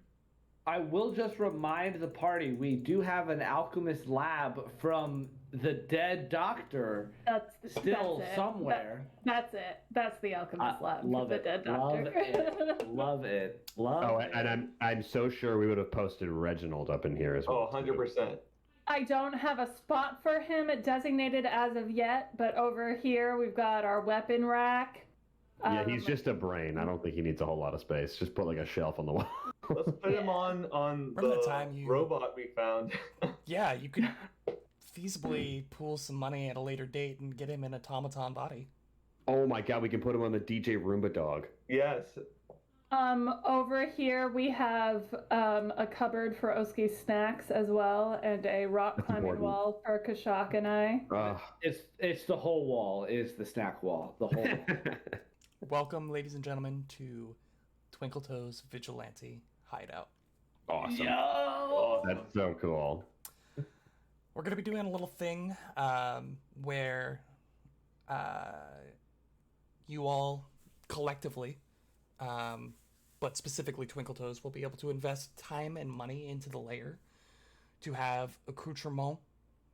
I will just remind the party we do have an alchemist lab from the dead doctor That's still that's it. somewhere. That's it. That's the alchemist lab. Love the it. dead Love doctor. it. Love it. Love Oh, it. and I'm so sure we would have posted Reginald up in here as well. Oh, 100%. I don't have a spot for him designated as of yet, but over here we've got our weapon rack. Yeah, he's just a brain. I don't think he needs a whole lot of space. Just put like a shelf on the wall. Let's put him on Remember the the time you- robot we found. Yeah, you could feasibly pool some money at a later date and get him an automaton body. Oh my god, we can put him on the DJ Roomba dog. Yes. Over here we have a cupboard for Oski's snacks as well, and a rock That's climbing important. wall for Kashak and I. It's the whole wall is the snack wall. The whole Welcome, ladies and gentlemen, to Twinkletoes Vigilante Hideout. Awesome. Yo! That's so cool. We're going to be doing a little thing where you all collectively, but specifically Twinkletoes, will be able to invest time and money into the lair to have accoutrement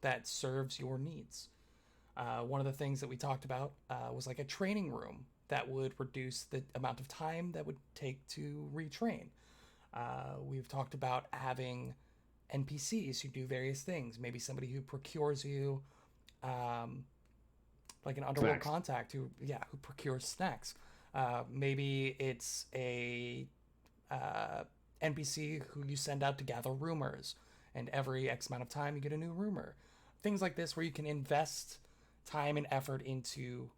that serves your needs. One of the things that we talked about was like a training room that would reduce the amount of time that would take to retrain. We've talked about having NPCs who do various things. Maybe somebody who procures you, like an underworld Snacks. contact who procures snacks. Maybe it's a NPC who you send out to gather rumors, and every X amount of time you get a new rumor. Things like this where you can invest time and effort into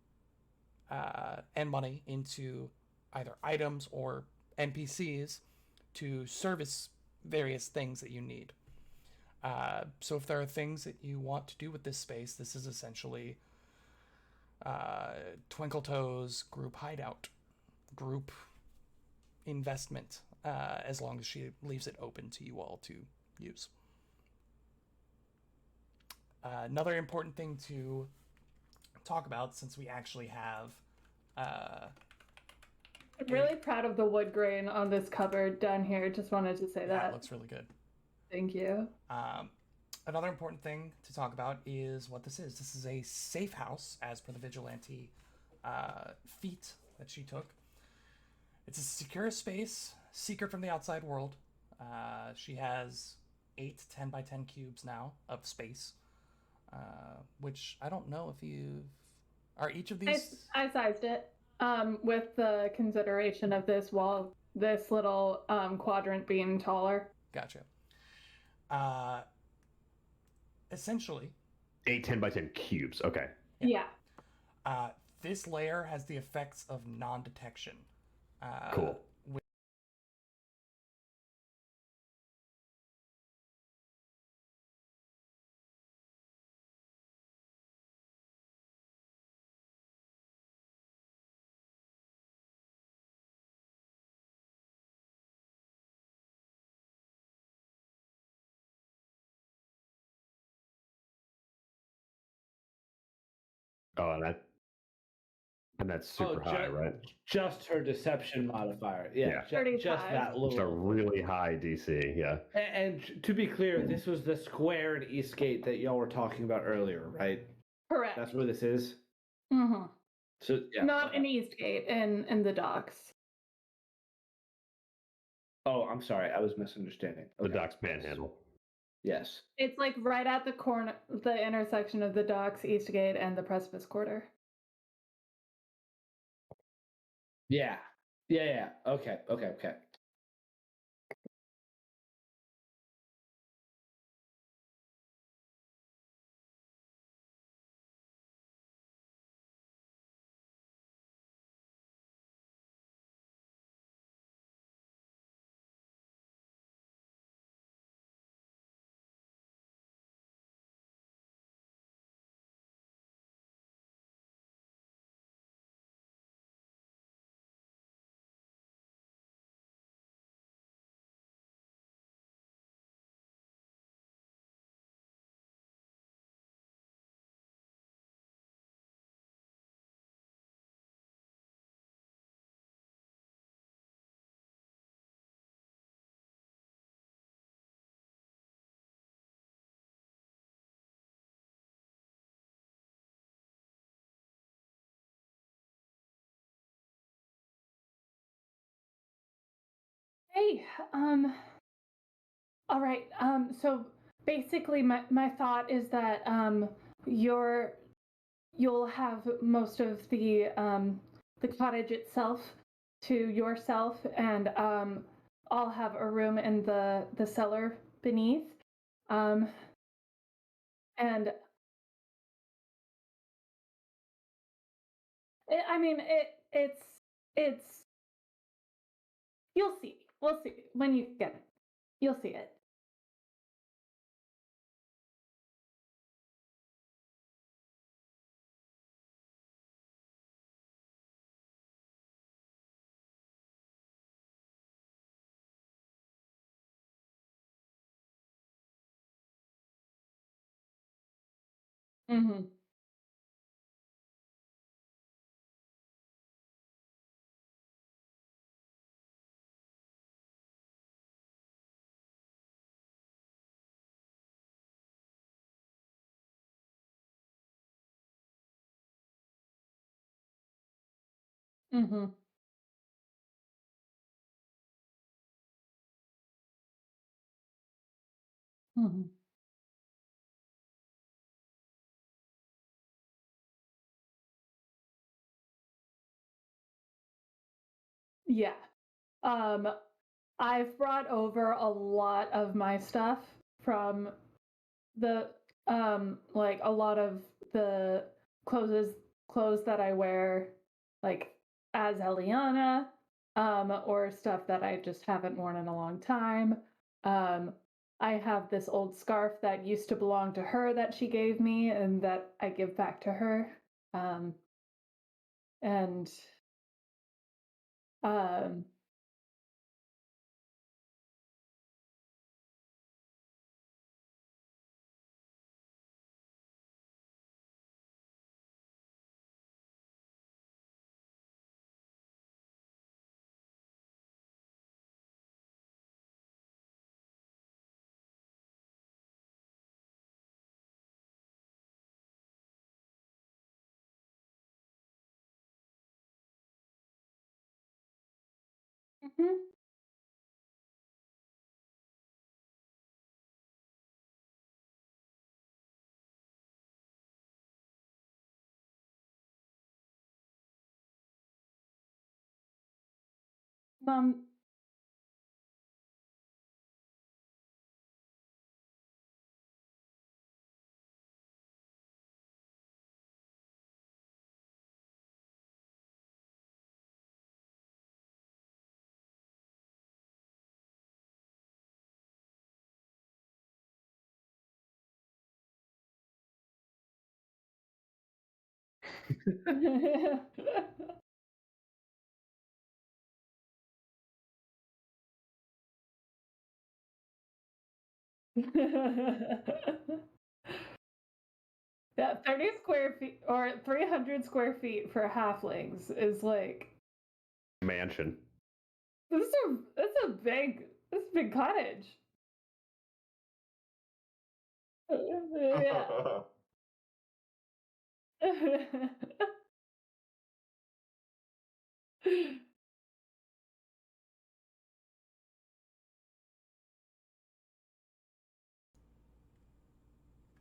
and money into either items or NPCs to service various things that you need. So if there are things that you want to do with this space, this is essentially Twinkletoes group hideout, group investment, as long as she leaves it open to you all to use. Another important thing to talk about, since we actually have I'm really proud of the wood grain on this cupboard down here. Just wanted to say that that. looks really good. Thank you. Another important thing to talk about is what this is. This is a safe house, as per the vigilante feat that she took. It's a secure space, secret from the outside world. She has 8 10 by 10 cubes now of space, which I don't know if you've. Are each of these. I sized it with the consideration of this wall, this little quadrant being taller. Gotcha. Essentially, 8 10 by 10 cubes. Okay. Yeah. this layer has the effects of non-detection. Cool. Oh, and that's super high, right? Just her deception modifier. Yeah, Yeah. just that little. Just a really high DC, yeah. And to be clear, this was the square in Eastgate that y'all were talking about earlier, right? Correct. That's where this is. Mm-hmm. So yeah. Not in Eastgate, in the docks. Oh, I'm sorry, I was misunderstanding. The Docks Panhandle. Yes. It's like right at the corner, the intersection of the docks, Eastgate, and the Precipice Quarter. Yeah. Yeah. Okay. Hey, all right. So basically, my thought is that you'll have most of the cottage itself to yourself, and I'll have a room in the cellar beneath. And it's you'll see. We'll see when you get it. You'll see it. Mm-hmm. Mm-hmm. Mm-hmm. Yeah. Um, I've brought over a lot of my stuff from the like a lot of the clothes that I wear like as Eliana, or stuff that I just haven't worn in a long time. Um, I have this old scarf that used to belong to her that she gave me and that I give back to her. Um, and um mhm. Um, Yeah, 30 square feet or 300 square feet for halflings is like Mansion. that's a big cottage. Yeah.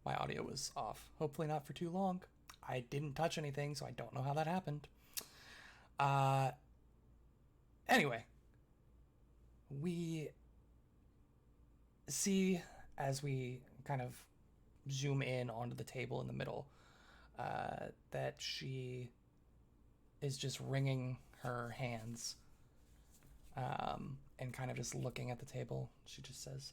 My audio was off. Hopefully not for too long. I didn't touch anything, so I don't know how that happened. Uh, anyway, we see as we kind of zoom in onto the table in the middle that she is just wringing her hands and kind of just looking at the table. She just says,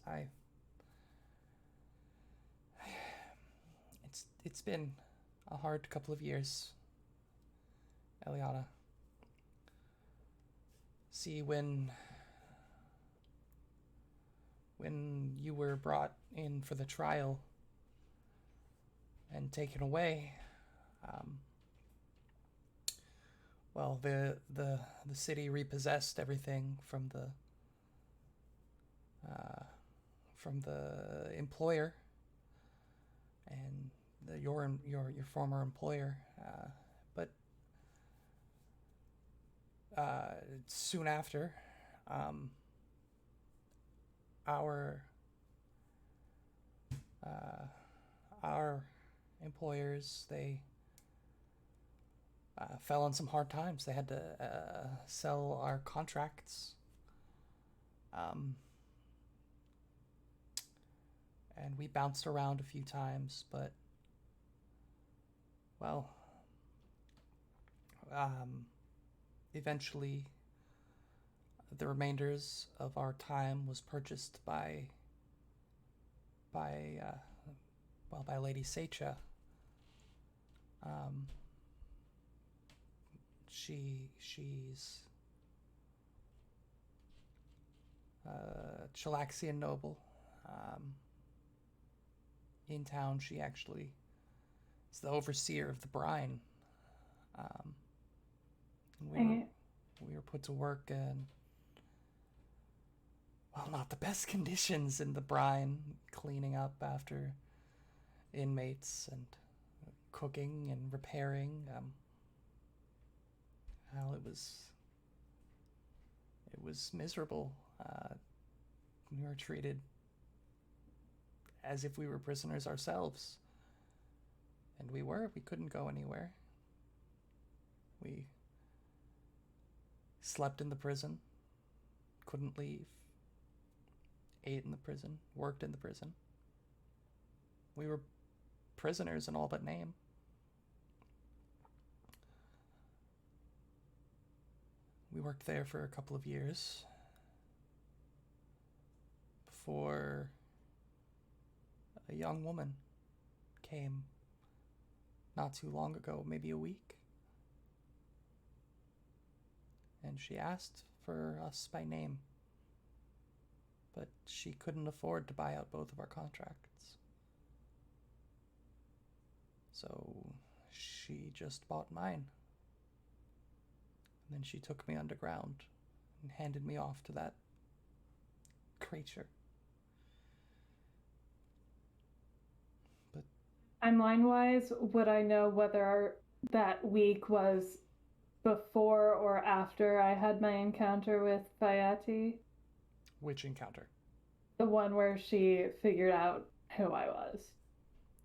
It's been a hard couple of years, Eliana. See, when you were brought in for the trial and taken away, well, the city repossessed everything from the employer and your former employer, but soon after, our employers, they fell on some hard times. They had to sell our contracts, and we bounced around a few times, but well, eventually the remainders of our time was purchased by Lady Seicha. She's Chilaxian noble. In town, she actually is the overseer of the brine. And we were put to work in, well, not the best conditions in the brine, cleaning up after inmates and cooking and repairing. Well, it was miserable. We were treated as if we were prisoners ourselves. And we couldn't go anywhere. We slept in the prison, couldn't leave, ate in the prison, worked in the prison. We were prisoners in all but name. We worked there for a couple of years before a young woman came not too long ago, maybe a week. And she asked for us by name, but she couldn't afford to buy out both of our contracts. So she just bought mine. And then she took me underground and handed me off to that creature. But timeline-wise, would I know whether that week was before or after I had my encounter with Fayati? which encounter? The one where she figured out who I was.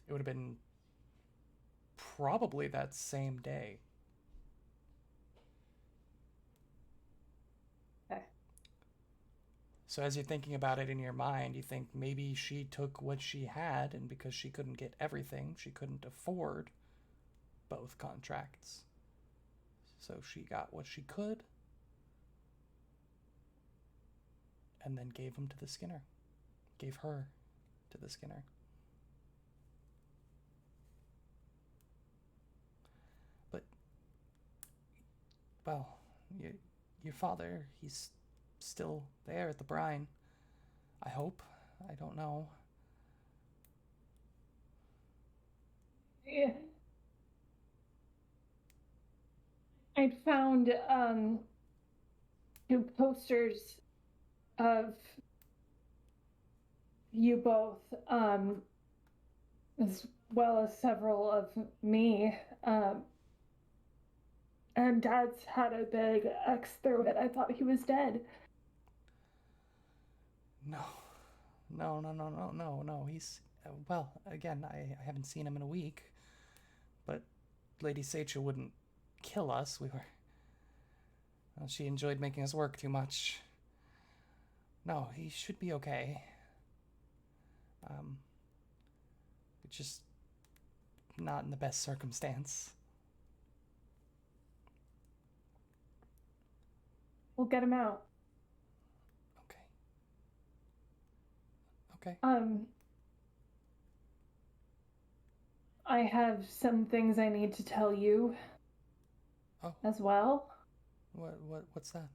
It would have been probably that same day. Okay. So as you're thinking about it in your mind, you think maybe she took what she had, and because she couldn't get everything, she couldn't afford both contracts. So she got what she could, and then gave him to the Skinner. Gave her to the Skinner. But, well, your father, he's still there at the brine. I hope. I don't know. Yeah. I found 2 posters of you both, as well as several of me. And Dad's had a big X through it. I thought he was dead. No. He's, well, again, I haven't seen him in a week, but Lady Seicha wouldn't kill us. Well, she enjoyed making us work too much. No, he should be okay. It's just not in the best circumstance. We'll get him out. Okay. I have some things I need to tell you. Oh. As well. What's that?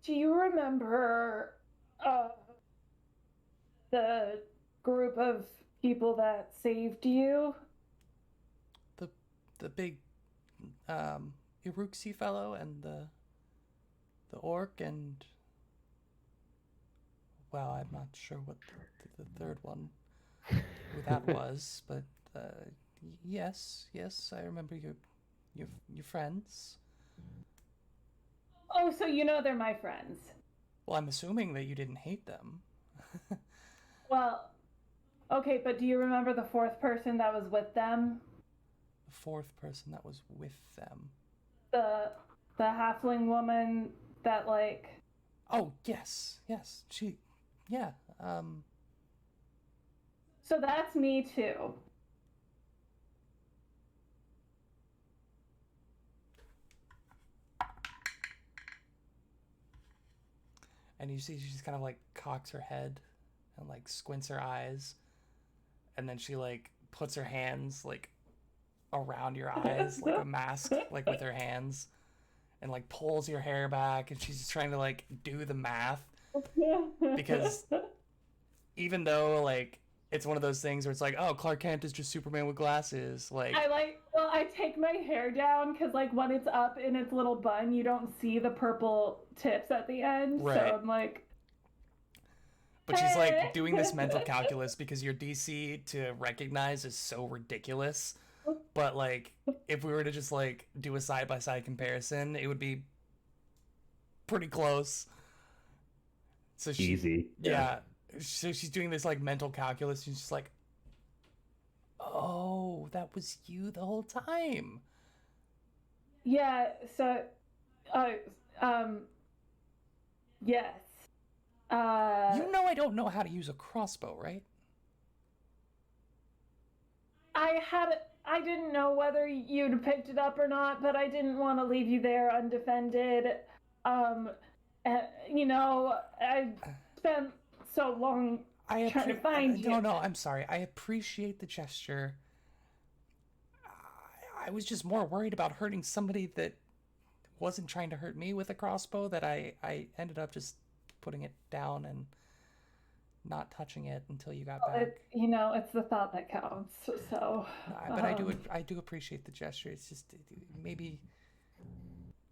Do you remember the group of people that saved you? The big Iruxi fellow and the orc and, well, I'm not sure what the third one who that was, but yes, I remember your friends. Oh, so you know they're my friends. Well, I'm assuming that you didn't hate them. Well, okay, but do you remember the 4th person that was with them? The 4th person that was with them. The halfling woman that, like... Oh, yes. She, yeah, So that's me too. and you see she's kind of like cocks her head and like squints her eyes, and then she like puts her hands like around your eyes like a mask, like with her hands, and like pulls your hair back, and she's just trying to like do the math, because even though like it's one of those things where it's like, oh, Clark Kent is just Superman with glasses, like I take my hair down because, like, when it's up in its little bun, you don't see the purple tips at the end. Right. So I'm like... But she's, like, doing this mental calculus because your DC to recognize is so ridiculous. But, like, if we were to just, like, do a side-by-side comparison, it would be pretty close. So Easy. Yeah. So she's doing this, like, mental calculus. She's just like, oh, that was you the whole time. Yeah, so, yes. You know I don't know how to use a crossbow, right? I didn't know whether you'd picked it up or not, but I didn't want to leave you there undefended. You know, I spent so long trying to find you. No, I'm sorry. I appreciate the gesture. I was just more worried about hurting somebody that wasn't trying to hurt me with a crossbow, that I ended up just putting it down and not touching it until you got back. You know, it's the thought that counts. So, but I do appreciate the gesture. It's just maybe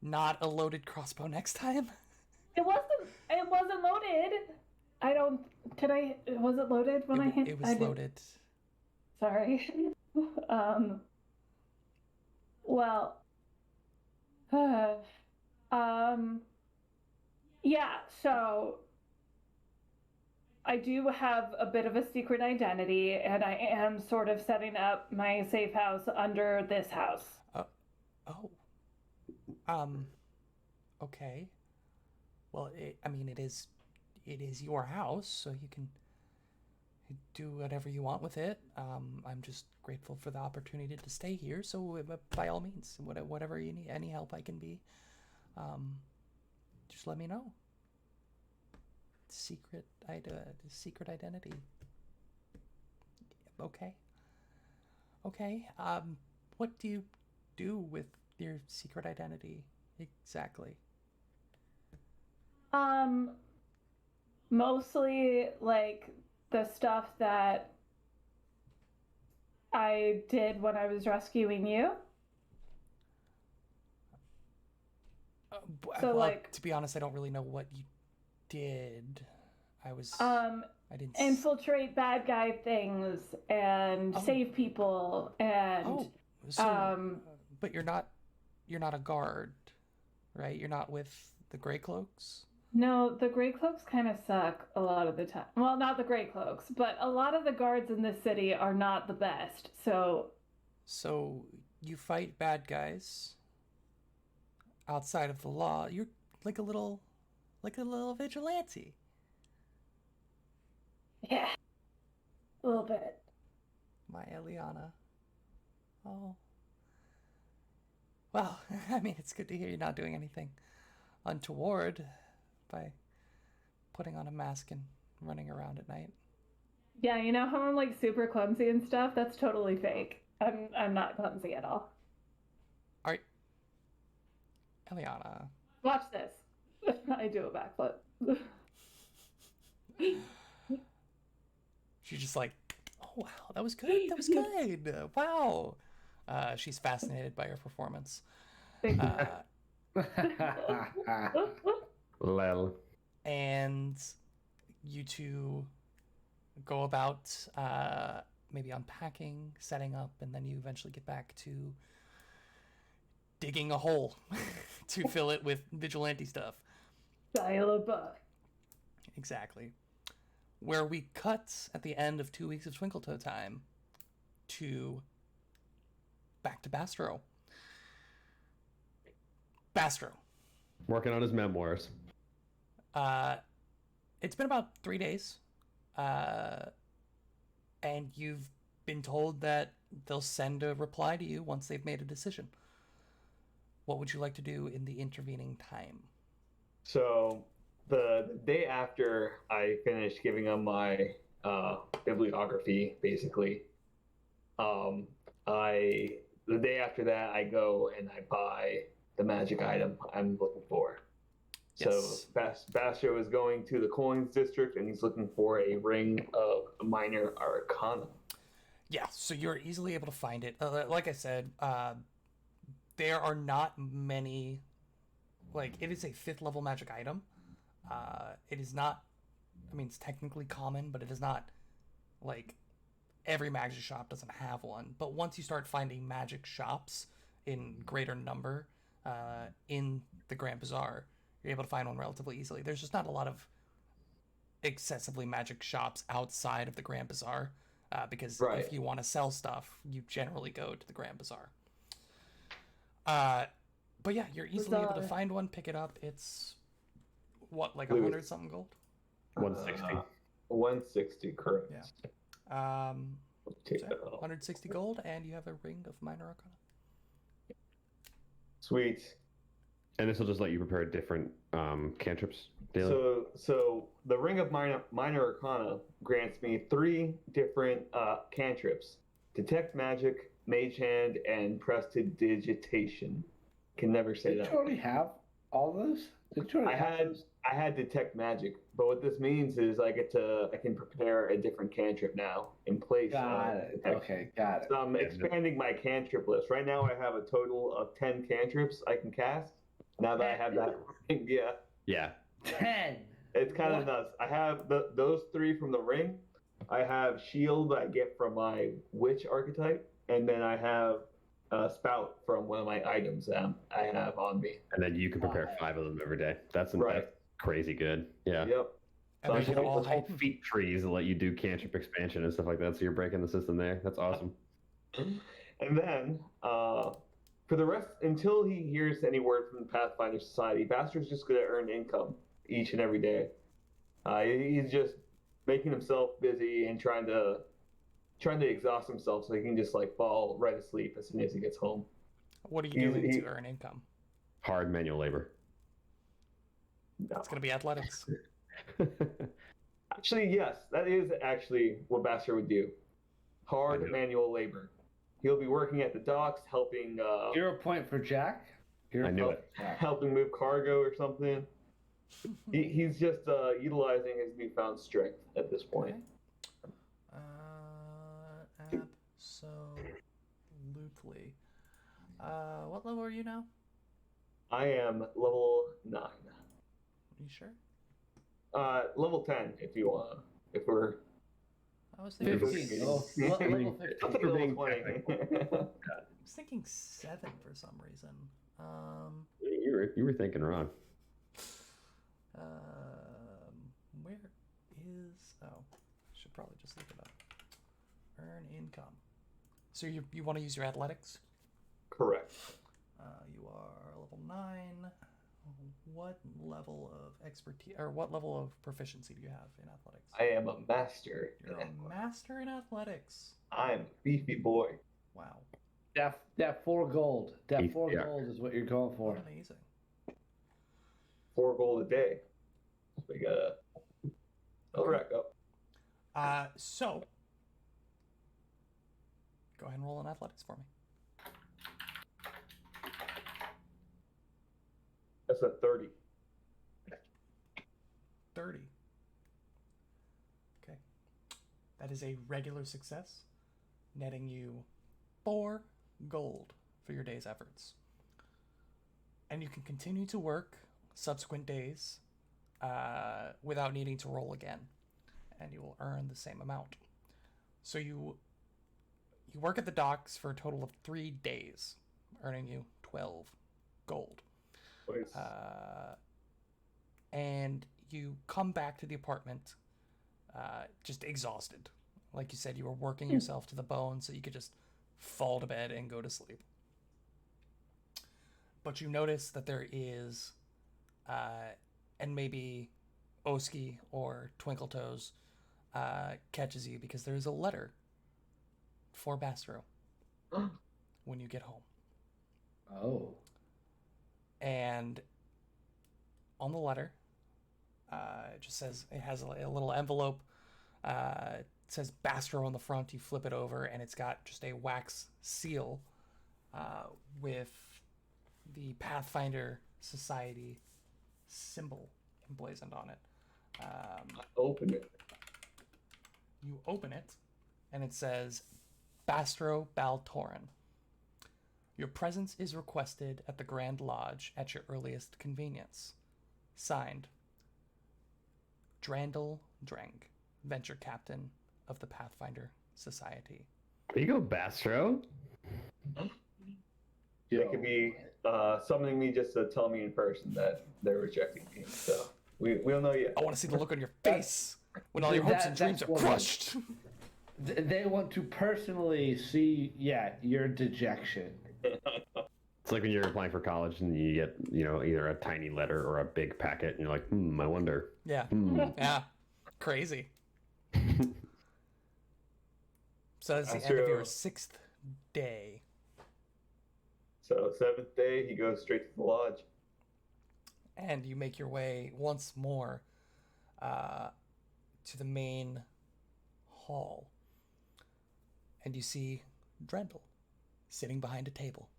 not a loaded crossbow next time. It wasn't loaded. Was it loaded when I hit? It was loaded. Sorry. Well, yeah, so I do have a bit of a secret identity, and I am sort of setting up my safe house under this house. Oh. Okay. Well, it is your house, so you can do whatever you want with it. I'm just grateful for the opportunity to stay here. So by all means, whatever you need, any help I can be, just let me know. Secret identity. Okay. Okay. What do you do with your secret identity exactly? Mostly like the stuff that I did when I was rescuing you. So, Well, like, to be honest, I don't really know what you did. I didn't. infiltrate bad guy things and Oh. save people and Oh, so, um, but you're not a guard, right? You're not with the Grey Cloaks? no, the Grey Cloaks kind of suck a lot of the time. Well, not the Grey Cloaks, but a lot of the guards in this city are not the best. So, So you fight bad guys outside of the law. You're like a little vigilante. yeah, a little bit. My Eliana. Oh. Well, I mean, it's good to hear you're not doing anything untoward by putting on a mask and running around at night. Yeah, you know how I'm like super clumsy and stuff? That's totally fake. I'm not clumsy at all. All right, Eliana. Watch this. I do a backflip. She's just like, oh wow, that was good. That was good. Wow. She's fascinated by your performance. Thank you. Lel. And you two go about maybe unpacking, setting up, and then you eventually get back to digging a hole to fill it with vigilante stuff. Dial a buck. Exactly. Where we cut at the end of 2 weeks of Twinkletoe time to back to Bastro. Bastro. Working on his memoirs. It's been about 3 days. And you've been told that they'll send a reply to you once they've made a decision. What would you like to do in the intervening time? So the day after I finished giving them my bibliography, basically, the day after that I go and I buy the magic item I'm looking for. Yes. So Bastio is going to the coins district and he's looking for a ring of minor arcana. Yeah, so you're easily able to find it. Like I said, there are not many. Like, it is a 5th level magic item. It is not. I mean, it's technically common, but it is not like every magic shop doesn't have one. But once you start finding magic shops in greater number in the Grand Bazaar, you're able to find one relatively easily. There's just not a lot of excessively magic shops outside of the Grand Bazaar. Because Right. if you want to sell stuff, you generally go to the Grand Bazaar. But yeah, you're easily able to Bazaar. find one, pick it up. It's what, like Louis. 100 something gold? 160. 160, correct. Yeah. Take So that off. 160 gold, and you have a ring of minor arcana. Sweet. And this will just let you prepare different cantrips daily. So the ring of minor arcana grants me 3 different cantrips: detect magic, mage hand, and prestidigitation. Can never say Did that. you already have all those? Did you already have those? I had detect magic, but what this means is I can prepare a different cantrip now in place. Got of it. detect. Okay, got it. So I'm expanding my cantrip list. Right now I have a total of 10 cantrips I can cast. Now that I have that ring, yeah. Yeah. 10. It's kind of What? nuts. I have those 3 from the ring. I have shield that I get from my witch archetype, and then I have spout from one of my items that I have on me. And then you can prepare 5 of them every day. That's crazy good. Yeah. Yep. And So there's I an can- all Those whole heightened. feat trees that let you do cantrip expansion and stuff like that. So you're breaking the system there. That's awesome. And then for the rest, until he hears any word from the Pathfinder Society, Bastar's just going to earn income each and every day. He's just making himself busy and trying to exhaust himself so he can just like fall right asleep as soon as he gets home. What are you doing to earn income? Hard manual labor. No. It's gonna be athletics. Actually, yes, that is actually what Bastard would do. Hard manual labor. He'll be working at the docks, helping. 0 point for Jack. I knew it. Helping move cargo or something. He's just utilizing his newfound strength at this point. Okay. Absolutely. What level are you now? I am level 9. Are you sure? Level 10 if you want. If we're. I was thinking 15. Level 15. I'll take level 20. I was thinking 7 for some reason. You were thinking wrong. Where is? Oh, I should probably just look it up. Earn income. So you want to use your athletics? Correct. You are level 9. What level of expertise or what level of proficiency do you have in athletics? I am a master. You're a master in athletics. I'm a beefy boy. Wow. That 4 gold. That Yeah. 4 gold is what you're going for. Amazing. 4 gold a day. We gotta. I'll rack up. So go ahead and roll an athletics for me. That's a 30. 30. Okay. That is a regular success, netting you 4 gold for your day's efforts. And you can continue to work subsequent days without needing to roll again, and you will earn the same amount. So you work at the docks for a total of 3 days, earning you 12 gold. Nice. And you come back to the apartment just exhausted. Like you said, you were working yourself to the bone so you could just fall to bed and go to sleep. But you notice that there is, and maybe Oski or Twinkletoes catches you because there is a letter for Bastro when you get home. Oh. And on the letter, it just says, it has a little envelope. It says Bastro on the front. You flip it over, and it's got just a wax seal with the Pathfinder Society symbol emblazoned on it. Open it. You open it, and it says, Bastro Baltoran. Your presence is requested at the Grand Lodge at your earliest convenience. Signed, Drandel Dreng, Venture Captain of the Pathfinder Society. There you go, Bastro. They could be summoning me just to tell me in person that they're rejecting me. So we don't know yet. I want to see the look on your face when all your hopes and dreams are that's crushed. They want to personally see, your dejection. It's like when you're applying for college and you get, either a tiny letter or a big packet, and you're like, I wonder. Yeah. Yeah. Crazy. So that's the That's end of true. your 6th day. So 7th day, he goes straight to the lodge. And you make your way once more to the main hall. And you see Drendel sitting behind a table.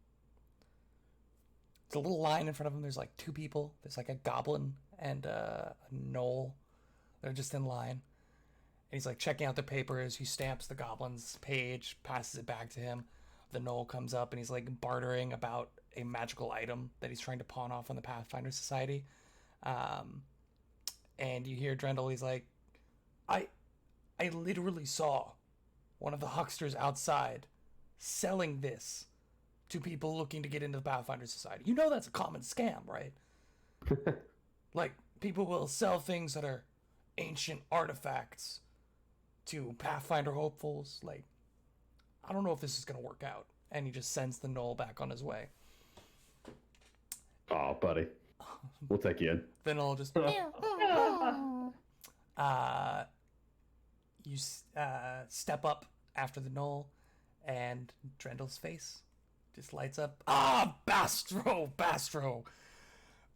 There's a little line in front of him. There's like 2 people. There's like a goblin and a gnoll. They're just in line. And he's like checking out the papers. He stamps the goblin's page, passes it back to him. The gnoll comes up and he's like bartering about a magical item that he's trying to pawn off on the Pathfinder Society. And you hear Drendel, he's like, I literally saw one of the hucksters outside selling this to people looking to get into the Pathfinder Society. You know that's a common scam, right? Like, people will sell things that are ancient artifacts to Pathfinder hopefuls. Like, I don't know if this is going to work out. And he just sends the gnoll back on his way. Oh, buddy. We'll take you in. Then I'll just you step up after the knoll, and Drendel's face just lights up. Ah, Bastro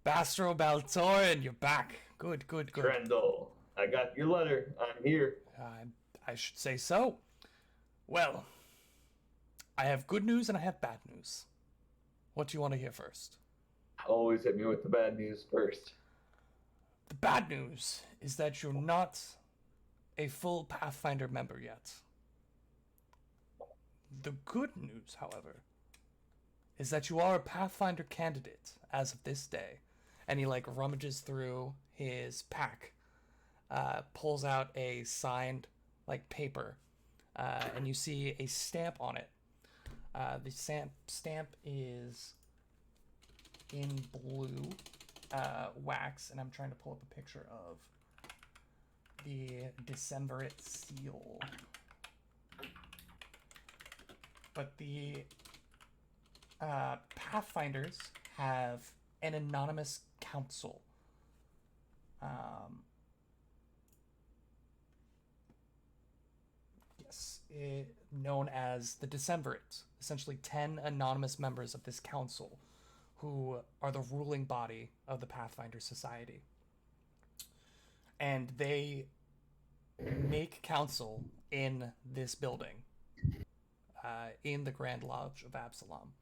Baltorin, you're back. Good. Trendle, I got your letter. I'm here. I should say so. Well, I have good news and I have bad news. What do you want to hear first? Always hit me with the bad news first. The bad news is that you're not a full Pathfinder member yet. The good news, however, is that you are a Pathfinder candidate as of this day. And he rummages through his pack, pulls out a signed paper, and you see a stamp on it. The stamp is in blue wax, and I'm trying to pull up a picture of the Decemvirate seal. But the Pathfinders have an anonymous council. Known as the Decemvirate. Essentially 10 anonymous members of this council who are the ruling body of the Pathfinder Society. And they make council in this building, in the Grand Lodge of Absalom.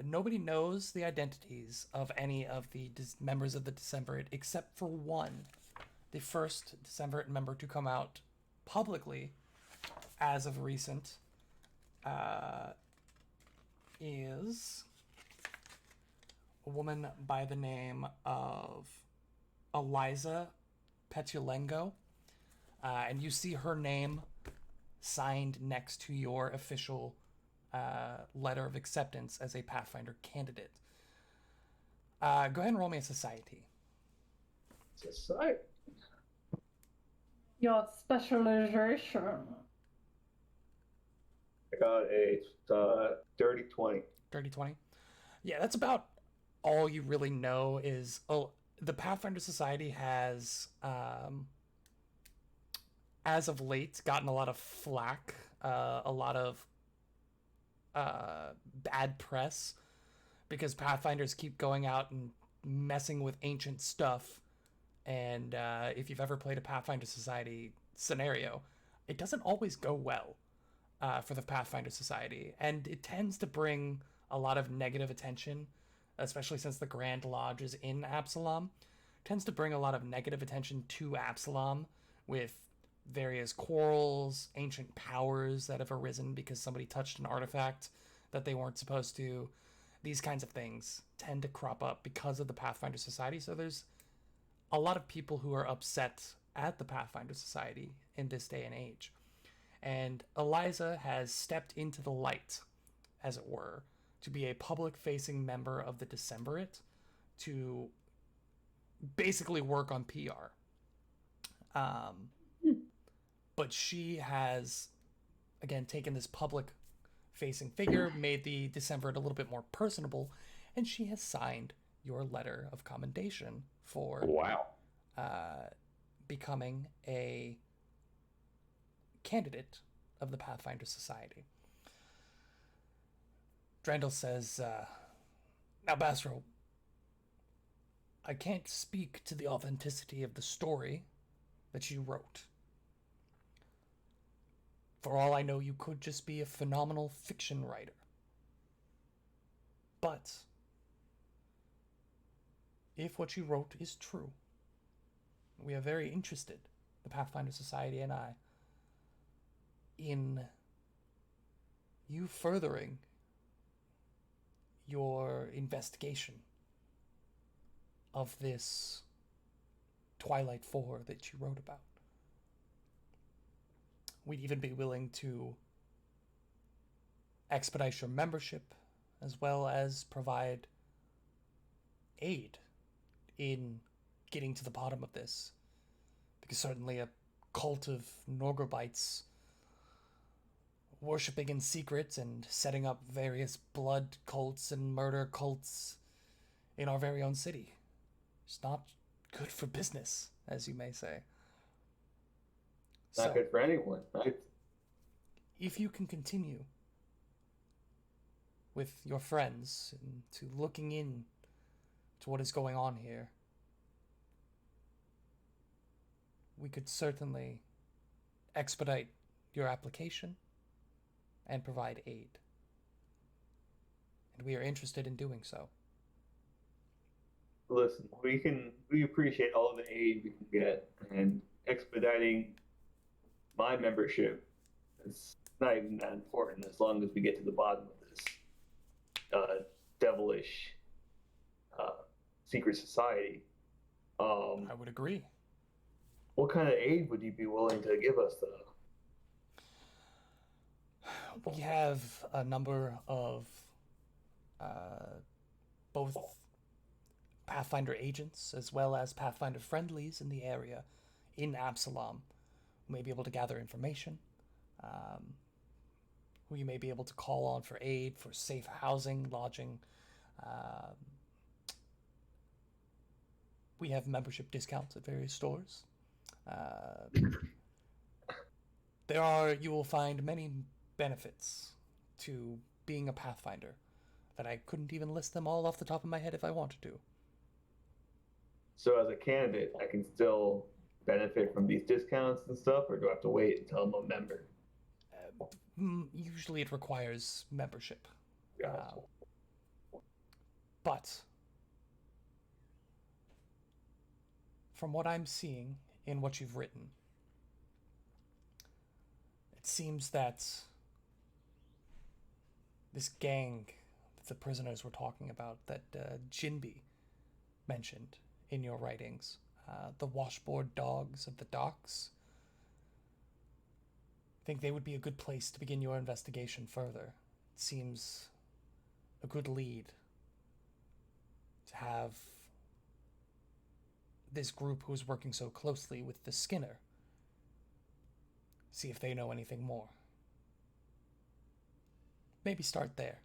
Nobody knows the identities of any of the members of the Decemvirate except for one, the first Decemvirate member to come out publicly as of recent, is a woman by the name of Eliza Petulengo, and you see her name signed next to your official letter of acceptance as a Pathfinder candidate. Go ahead and roll me a society. Society. Your specialization. I got a dirty 20. Dirty 20? Yeah, that's about all you really know is... the Pathfinder Society has, as of late, gotten a lot of flack, a lot of bad press, because Pathfinders keep going out and messing with ancient stuff. And if you've ever played a Pathfinder Society scenario, it doesn't always go well for the Pathfinder Society. And it tends to bring a lot of negative attention, especially since the Grand Lodge is in Absalom. It tends to bring a lot of negative attention to Absalom with various quarrels, ancient powers that have arisen because somebody touched an artifact that they weren't supposed to. These kinds of things tend to crop up because of the Pathfinder Society. So there's a lot of people who are upset at the Pathfinder Society in this day and age. And Eliza has stepped into the light, as it were, to be a public-facing member of the Decemvirate to basically work on PR. But she has, again, taken this public-facing figure, made the Decemvirate a little bit more personable, and she has signed your letter of commendation for becoming a candidate of the Pathfinder Society. Drandel says, now, Basro, I can't speak to the authenticity of the story that you wrote. For all I know, you could just be a phenomenal fiction writer. But if what you wrote is true, we are very interested, the Pathfinder Society and I, in you furthering your investigation of this Twilight 4 that you wrote about. We'd even be willing to expedite your membership, as well as provide aid in getting to the bottom of this. Because certainly a cult of Norgobites worshipping in secret and setting up various blood cults and murder cults in our very own city. It's not good for business, as you may say. Not So, good for anyone, right? if you can continue with your friends and to looking in to what is going on here, we could certainly expedite your application and provide aid. And we are interested in doing so. Listen, we appreciate all of the aid we can get, and expediting my membership is not even that important as long as we get to the bottom of this devilish secret society. I would agree. What kind of aid would you be willing to give us, though? We have a number of both Pathfinder agents as well as Pathfinder friendlies in the area in Absalom who may be able to gather information, who you may be able to call on for aid, for safe housing, lodging. We have membership discounts at various stores. You will find many benefits to being a Pathfinder that I couldn't even list them all off the top of my head if I wanted to. So, as a candidate, I can still benefit from these discounts and stuff, or do I have to wait until I'm a member? Usually it requires membership. Gotcha. But from what I'm seeing in what you've written, it seems that this gang that the prisoners were talking about, that Jinbi mentioned in your writings, the washboard dogs of the docks, I think they would be a good place to begin your investigation further. It seems a good lead to have this group who is working so closely with the Skinner. See if they know anything more. Maybe start there.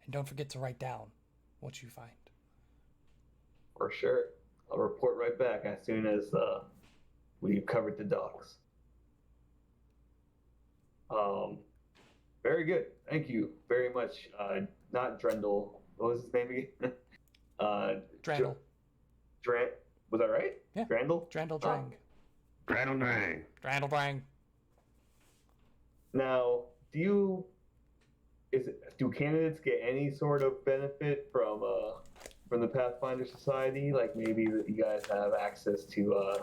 And don't forget to write down what you find. For sure. I'll report right back as soon as we've covered the docks. Very good. Thank you very much. Not Drendel. What was his name again? Drandel. Was that right? Yeah. Drandel? Drandel Drang. Drandel Drang. Drandel Drang. Now, do candidates get any sort of benefit from the Pathfinder Society? Like maybe that you guys have access to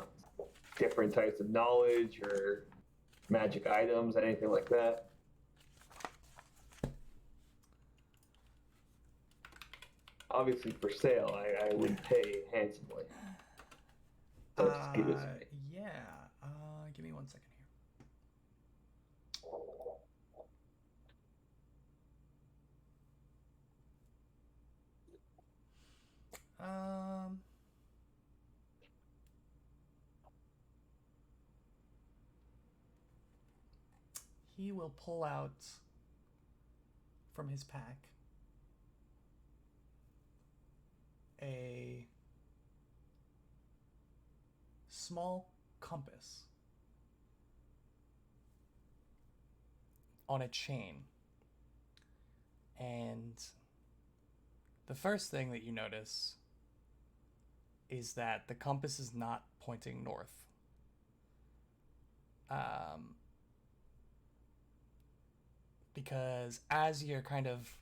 different types of knowledge or magic items, anything like that? Obviously, for sale, I would pay handsomely. So just give us. Yeah. Give me 1 second here. He will pull out from his pack a small compass on a chain. And the first thing that you notice is that the compass is not pointing north. Because as you're kind of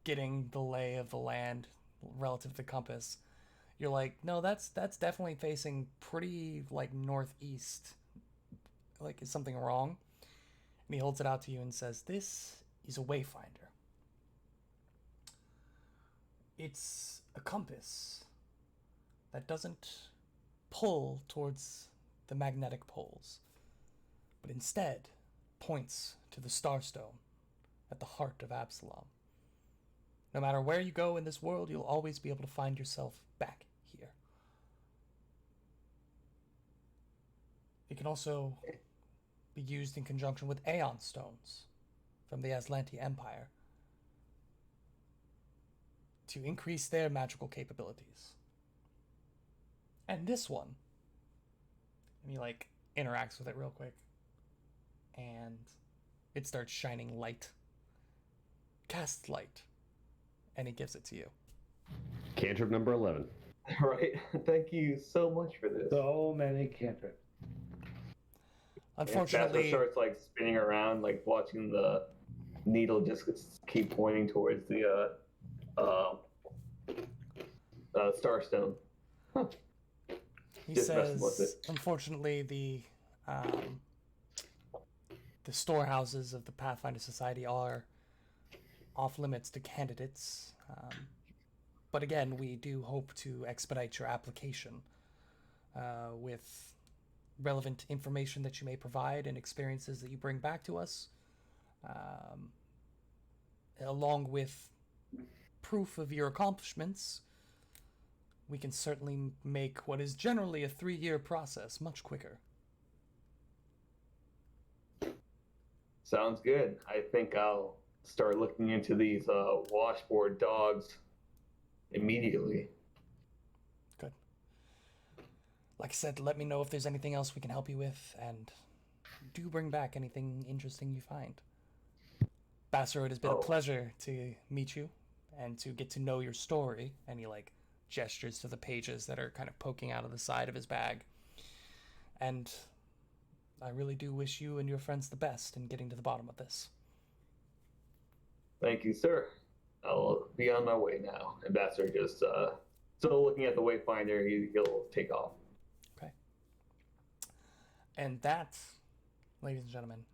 getting the lay of the land relative to the compass, you're like, no, that's definitely facing pretty like northeast. Like, is something wrong? And he holds it out to you and says, this is a wayfinder. It's a compass that doesn't pull towards the magnetic poles, but instead points to the Starstone at the heart of Absalom. No matter where you go in this world, you'll always be able to find yourself back here. It can also be used in conjunction with Aeon Stones, from the Aslanti Empire to increase their magical capabilities. And this one, and he like interacts with it real quick, and it starts shining light. Cast light, and he gives it to you. Cantrip number 11. All right. Thank you so much for this. So many cantrips. Unfortunately, Jasper starts like spinning around, like watching the needle just keep pointing towards the starstone. he just messing with says, it. unfortunately, the storehouses of the Pathfinder Society are off limits to candidates. But again, we do hope to expedite your application with relevant information that you may provide and experiences that you bring back to us, along with proof of your accomplishments. We can certainly make what is generally a 3-year process much quicker. Sounds good. I think I'll start looking into these washboard dogs immediately. Good. Like I said, let me know if there's anything else we can help you with, and do bring back anything interesting you find. Basser, it has been a pleasure to meet you and to get to know your story. And he like gestures to the pages that are kind of poking out of the side of his bag. And I really do wish you and your friends the best in getting to the bottom of this. Thank you, sir. I'll be on my way now. Ambassador just still looking at the Wayfinder. He'll take off. Okay. And that, ladies and gentlemen,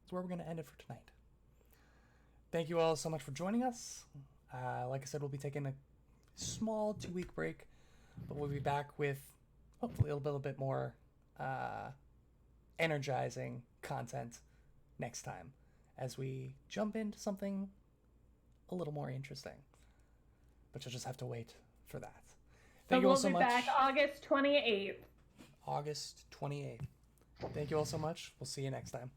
is where we're going to end it for tonight. Thank you all so much for joining us. Like I said, we'll be taking a small 2-week break, but we'll be back with hopefully a little bit more energizing content next time as we jump into something a little more interesting. But you'll just have to wait for that. Thank you all so much. We'll be back August 28th. August 28th. Thank you all so much. We'll see you next time.